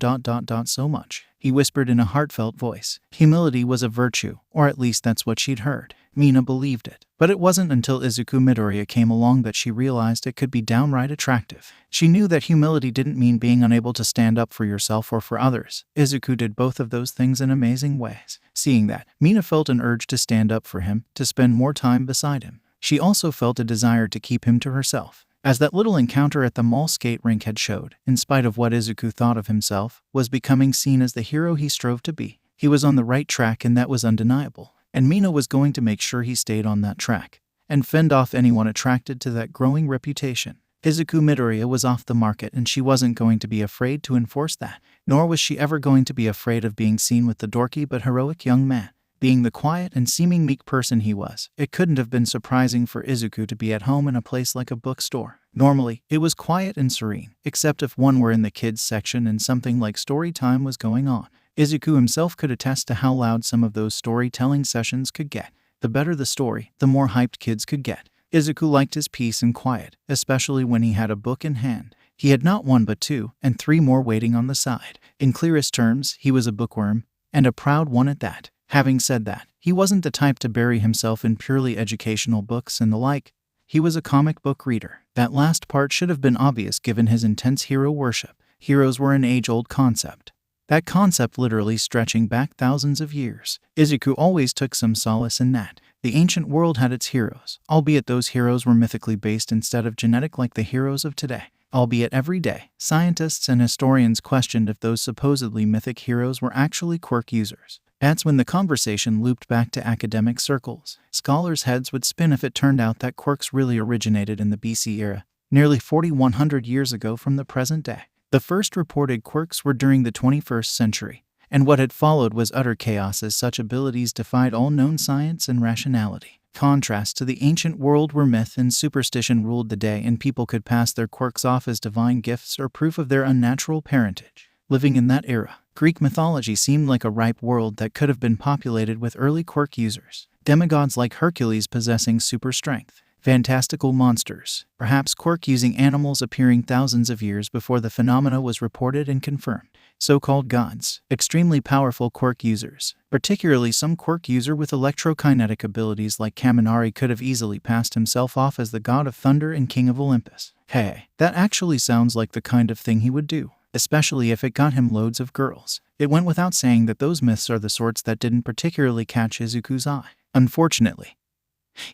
so much, he whispered in a heartfelt voice. Humility was a virtue, or at least that's what she'd heard. Mina believed it. But it wasn't until Izuku Midoriya came along that she realized it could be downright attractive. She knew that humility didn't mean being unable to stand up for yourself or for others. Izuku did both of those things in amazing ways. Seeing that, Mina felt an urge to stand up for him, to spend more time beside him. She also felt a desire to keep him to herself. As that little encounter at the mall skate rink had showed, in spite of what Izuku thought of himself, was becoming seen as the hero he strove to be. He was on the right track, and that was undeniable. And Mina was going to make sure he stayed on that track, and fend off anyone attracted to that growing reputation. Izuku Midoriya was off the market, and she wasn't going to be afraid to enforce that. Nor was she ever going to be afraid of being seen with the dorky but heroic young man. Being the quiet and seeming meek person he was, it couldn't have been surprising for Izuku to be at home in a place like a bookstore. Normally, it was quiet and serene, except if one were in the kids section and something like story time was going on. Izuku himself could attest to how loud some of those storytelling sessions could get. The better the story, the more hyped kids could get. Izuku liked his peace and quiet, especially when he had a book in hand. He had not 1 but 2, and 3 more waiting on the side. In clearest terms, he was a bookworm, and a proud one at that. Having said that, he wasn't the type to bury himself in purely educational books and the like. He was a comic book reader. That last part should have been obvious given his intense hero worship. Heroes were an age-old concept. That concept literally stretching back thousands of years. Izuku always took some solace in that. The ancient world had its heroes, albeit those heroes were mythically based instead of genetic like the heroes of today. Albeit every day, scientists and historians questioned if those supposedly mythic heroes were actually quirk users. That's when the conversation looped back to academic circles. Scholars' heads would spin if it turned out that quirks really originated in the BC era, nearly 4,100 years ago from the present day. The first reported quirks were during the 21st century, and what had followed was utter chaos as such abilities defied all known science and rationality. Contrast to the ancient world where myth and superstition ruled the day and people could pass their quirks off as divine gifts or proof of their unnatural parentage. Living in that era, Greek mythology seemed like a ripe world that could have been populated with early quirk users. Demigods like Hercules possessing super strength, fantastical monsters, perhaps quirk-using animals appearing thousands of years before the phenomena was reported and confirmed. So-called gods, extremely powerful quirk users. Particularly some quirk user with electrokinetic abilities like Kaminari could have easily passed himself off as the god of thunder and king of Olympus. Hey, that actually sounds like the kind of thing he would do, especially if it got him loads of girls. It went without saying that those myths are the sorts that didn't particularly catch Izuku's eye. Unfortunately,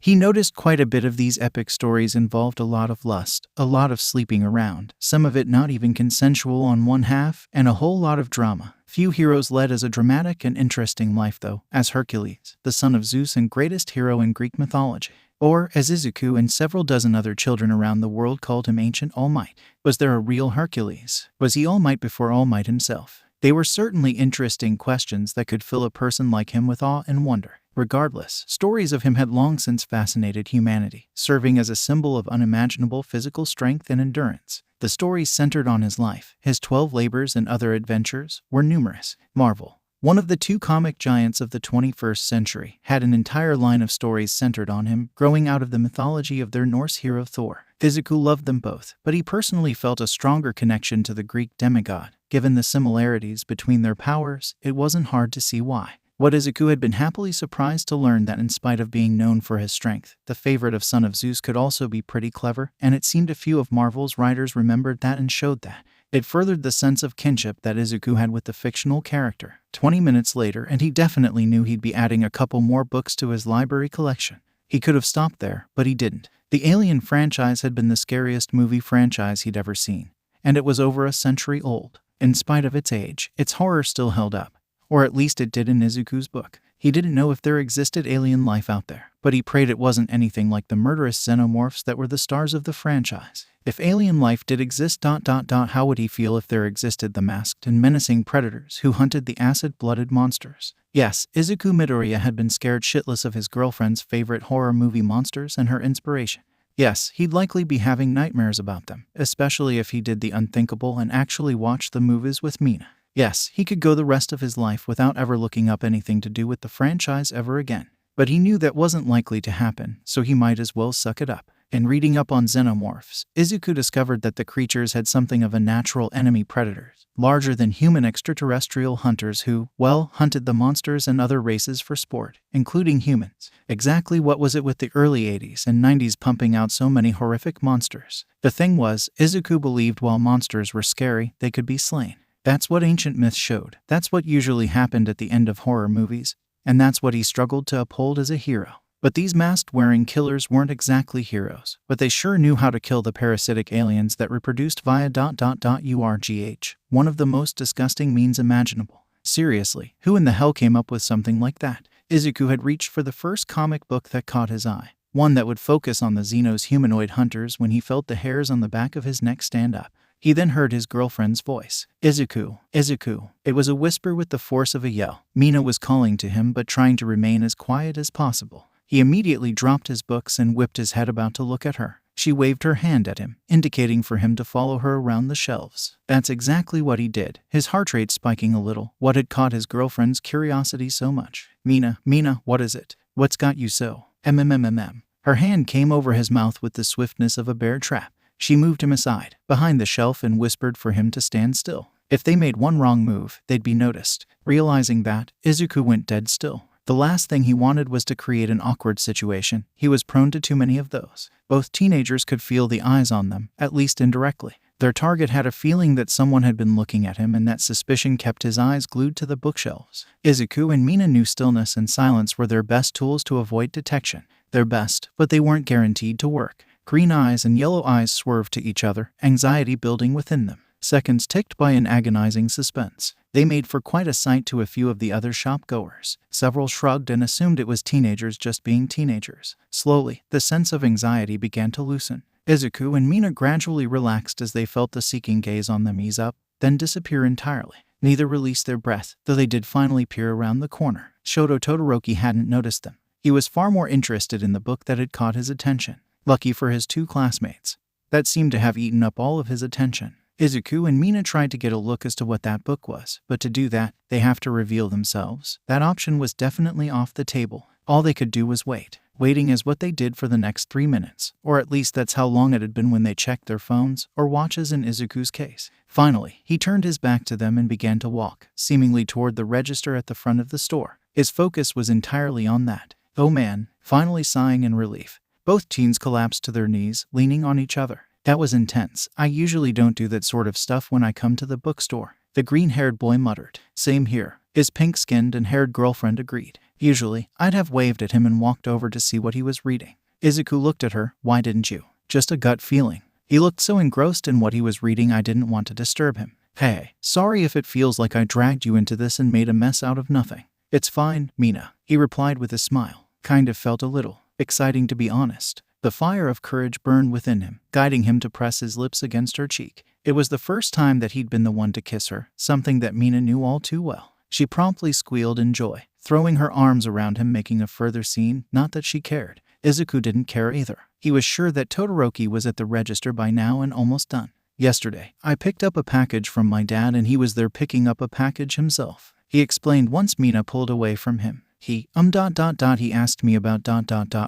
he noticed quite a bit of these epic stories involved a lot of lust, a lot of sleeping around, some of it not even consensual on one half, and a whole lot of drama. Few heroes led as a dramatic and interesting life though, as Hercules, the son of Zeus and greatest hero in Greek mythology. Or, as Izuku and several dozen other children around the world called him Ancient All Might. Was there a real Hercules? Was he All Might before All Might himself? They were certainly interesting questions that could fill a person like him with awe and wonder. Regardless, stories of him had long since fascinated humanity, serving as a symbol of unimaginable physical strength and endurance. The stories centered on his life, his 12 labors and other adventures, were numerous. Marvel, one of the two comic giants of the 21st century, had an entire line of stories centered on him, growing out of the mythology of their Norse hero Thor. Izuku loved them both, but he personally felt a stronger connection to the Greek demigod. Given the similarities between their powers, it wasn't hard to see why. What Izuku had been happily surprised to learn that in spite of being known for his strength, the favorite of Son of Zeus could also be pretty clever, and it seemed a few of Marvel's writers remembered that and showed that. It furthered the sense of kinship that Izuku had with the fictional character. 20 minutes later, and he definitely knew he'd be adding a couple more books to his library collection. He could have stopped there, but he didn't. The Alien franchise had been the scariest movie franchise he'd ever seen, and it was over a century old. In spite of its age, its horror still held up. Or at least it did in Izuku's book. He didn't know if there existed alien life out there, but he prayed it wasn't anything like the murderous xenomorphs that were the stars of the franchise. If alien life did exist, how would he feel if there existed the masked and menacing predators who hunted the acid-blooded monsters? Yes, Izuku Midoriya had been scared shitless of his girlfriend's favorite horror movie monsters and her inspiration. Yes, he'd likely be having nightmares about them, especially if he did the unthinkable and actually watched the movies with Mina. Yes, he could go the rest of his life without ever looking up anything to do with the franchise ever again. But he knew that wasn't likely to happen, so he might as well suck it up. In reading up on xenomorphs, Izuku discovered that the creatures had something of a natural enemy: predators, larger than human extraterrestrial hunters who, well, hunted the monsters and other races for sport, including humans. Exactly what was it with the early 80s and 90s pumping out so many horrific monsters? The thing was, Izuku believed while monsters were scary, they could be slain. That's what ancient myths showed. That's what usually happened at the end of horror movies, and that's what he struggled to uphold as a hero. But these mask-wearing killers weren't exactly heroes, but they sure knew how to kill the parasitic aliens that reproduced via urgh, one of the most disgusting means imaginable. Seriously, who in the hell came up with something like that? Izuku had reached for the first comic book that caught his eye, one that would focus on the Xenos humanoid hunters when he felt the hairs on the back of his neck stand up. He then heard his girlfriend's voice. Izuku, Izuku. It was a whisper with the force of a yell. Mina was calling to him but trying to remain as quiet as possible. He immediately dropped his books and whipped his head about to look at her. She waved her hand at him, indicating for him to follow her around the shelves. That's exactly what he did, his heart rate spiking a little. What had caught his girlfriend's curiosity so much? Mina, what is it? What's got you so? Her hand came over his mouth with the swiftness of a bear trap. She moved him aside, behind the shelf, and whispered for him to stand still. If they made one wrong move, they'd be noticed. Realizing that, Izuku went dead still. The last thing he wanted was to create an awkward situation. He was prone to too many of those. Both teenagers could feel the eyes on them, at least indirectly. Their target had a feeling that someone had been looking at him, and that suspicion kept his eyes glued to the bookshelves. Izuku and Mina knew stillness and silence were their best tools to avoid detection. Their best, but they weren't guaranteed to work. Green eyes and yellow eyes swerved to each other, anxiety building within them. Seconds ticked by in agonizing suspense. They made for quite a sight to a few of the other shop-goers. Several shrugged and assumed it was teenagers just being teenagers. Slowly, the sense of anxiety began to loosen. Izuku and Mina gradually relaxed as they felt the seeking gaze on them ease up, then disappear entirely. Neither released their breath, though they did finally peer around the corner. Shoto Todoroki hadn't noticed them. He was far more interested in the book that had caught his attention. Lucky for his two classmates, that seemed to have eaten up all of his attention. Izuku and Mina tried to get a look as to what that book was, but to do that, they have to reveal themselves. That option was definitely off the table. All they could do was wait. Waiting is what they did for the next 3 minutes, or at least that's how long it had been when they checked their phones, or watches in Izuku's case. Finally, he turned his back to them and began to walk, seemingly toward the register at the front of the store. His focus was entirely on that. Oh man, finally sighing in relief. Both teens collapsed to their knees, leaning on each other. That was intense. I usually don't do that sort of stuff when I come to the bookstore. The green-haired boy muttered. Same here. His pink-skinned and haired girlfriend agreed. Usually, I'd have waved at him and walked over to see what he was reading. Izuku looked at her. Why didn't you? Just a gut feeling. He looked so engrossed in what he was reading I didn't want to disturb him. Hey, sorry if it feels like I dragged you into this and made a mess out of nothing. It's fine, Mina, he replied with a smile. Kind of felt a little exciting, to be honest. The fire of courage burned within him, guiding him to press his lips against her cheek. It was the first time that he'd been the one to kiss her, something that Mina knew all too well. She promptly squealed in joy, throwing her arms around him, making a further scene. Not that she cared. Izuku didn't care either. He was sure that Todoroki was at the register by now and almost done. Yesterday, I picked up a package from my dad and he was there picking up a package himself. He explained once Mina pulled away from him. He asked me about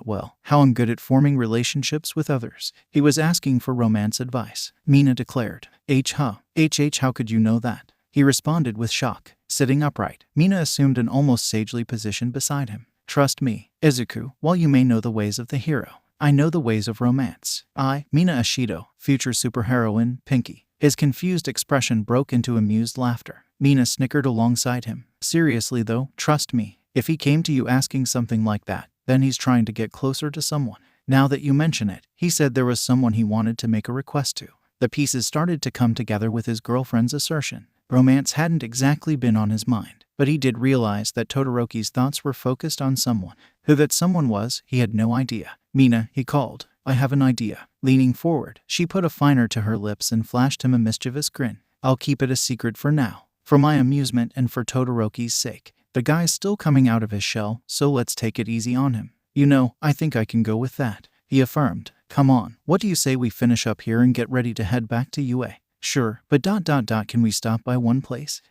well, how I'm good at forming relationships with others. He was asking for romance advice. Mina declared. How could you know that? He responded with shock. Sitting upright, Mina assumed an almost sagely position beside him. Trust me, Izuku, while you may know the ways of the hero, I know the ways of romance. Mina Ashido, future superheroine, Pinky. His confused expression broke into amused laughter. Mina snickered alongside him. Seriously though, trust me. If he came to you asking something like that, then he's trying to get closer to someone. Now that you mention it, he said there was someone he wanted to make a request to. The pieces started to come together with his girlfriend's assertion. Romance hadn't exactly been on his mind, but he did realize that Todoroki's thoughts were focused on someone. Who that someone was, he had no idea. Mina, he called. I have an idea. Leaning forward, she put a finer to her lips and flashed him a mischievous grin. I'll keep it a secret for now. For my amusement and for Todoroki's sake. The guy's still coming out of his shell, so let's take it easy on him. You know, I think I can go with that, he affirmed. Come on, what do you say we finish up here and get ready to head back to UA? Sure, but can we stop by one place?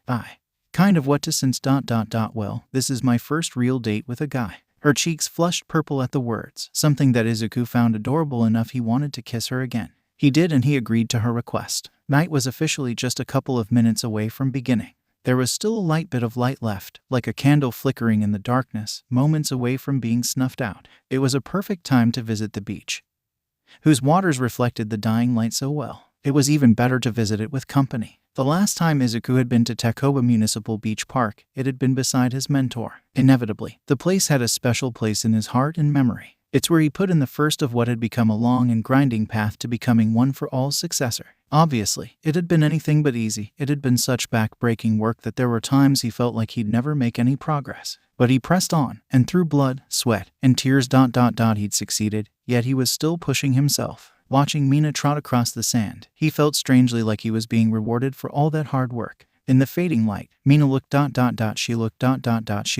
Kind of what to since well, this is my first real date with a guy. Her cheeks flushed purple at the words, something that Izuku found adorable enough he wanted to kiss her again. He did, and he agreed to her request. Night was officially just a couple of minutes away from beginning. There was still a light bit of light left, like a candle flickering in the darkness, moments away from being snuffed out. It was a perfect time to visit the beach, whose waters reflected the dying light so well. It was even better to visit it with company. The last time Izuku had been to Takoba Municipal Beach Park, it had been beside his mentor. Inevitably, the place had a special place in his heart and memory. It's where he put in the first of what had become a long and grinding path to becoming one for all's successor. Obviously, it had been anything but easy. It had been such back-breaking work that there were times he felt like he'd never make any progress. But he pressed on, and through blood, sweat, and tears he'd succeeded, yet he was still pushing himself. Watching Mina trot across the sand, he felt strangely like he was being rewarded for all that hard work. In the fading light, Mina looked she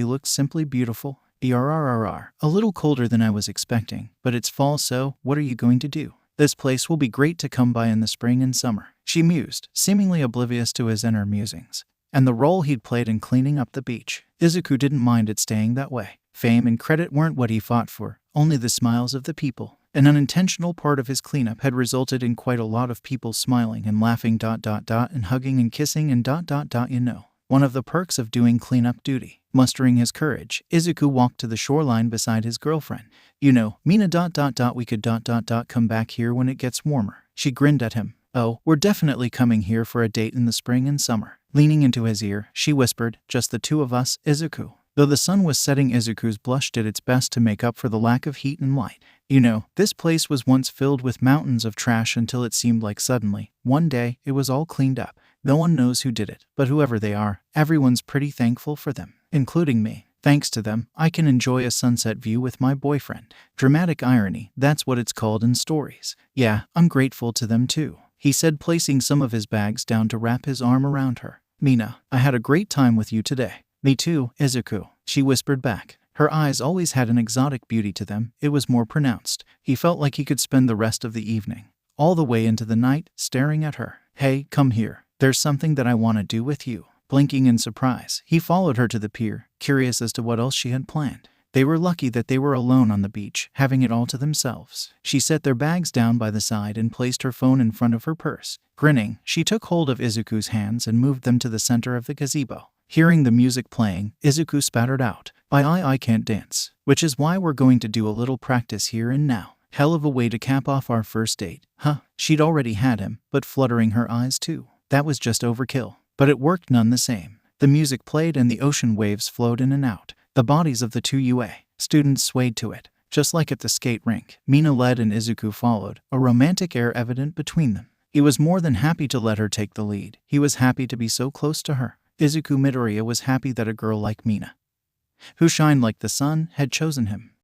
looked simply beautiful. A little colder than I was expecting, but it's fall, so what are you going to do? This place will be great to come by in the spring and summer, she mused, seemingly oblivious to his inner musings, and the role he'd played in cleaning up the beach. Izuku didn't mind it staying that way. Fame and credit weren't what he fought for, only the smiles of the people. An unintentional part of his cleanup had resulted in quite a lot of people smiling and laughing and hugging and kissing and you know. One of the perks of doing cleanup duty. Mustering his courage, Izuku walked to the shoreline beside his girlfriend. You know, Mina we could come back here when it gets warmer. She grinned at him. Oh, we're definitely coming here for a date in the spring and summer. Leaning into his ear, she whispered, just the two of us, Izuku. Though the sun was setting, Izuku's blush did its best to make up for the lack of heat and light. You know, this place was once filled with mountains of trash until it seemed like suddenly, one day, it was all cleaned up. No one knows who did it, but whoever they are, everyone's pretty thankful for them, including me. Thanks to them, I can enjoy a sunset view with my boyfriend. Dramatic irony, that's what it's called in stories. Yeah, I'm grateful to them too, he said, placing some of his bags down to wrap his arm around her. Mina, I had a great time with you today. Me too, Izuku, she whispered back. Her eyes always had an exotic beauty to them. It was more pronounced. He felt like he could spend the rest of the evening all the way into the night, staring at her. "Hey, come here. There's something that I want to do with you." Blinking in surprise, he followed her to the pier, curious as to what else she had planned. They were lucky that they were alone on the beach, having it all to themselves. She set their bags down by the side and placed her phone in front of her purse. Grinning, she took hold of Izuku's hands and moved them to the center of the gazebo. Hearing the music playing, Izuku spattered out, I can't dance. Which is why we're going to do a little practice here and now. Hell of a way to cap off our first date, huh?" She'd already had him, but fluttering her eyes too. That was just overkill. But it worked none the same. The music played and the ocean waves flowed in and out. The bodies of the two UA students swayed to it, just like at the skate rink. Mina led and Izuku followed, a romantic air evident between them. He was more than happy to let her take the lead. He was happy to be so close to her. Izuku Midoriya was happy that a girl like Mina, who shined like the sun, had chosen him.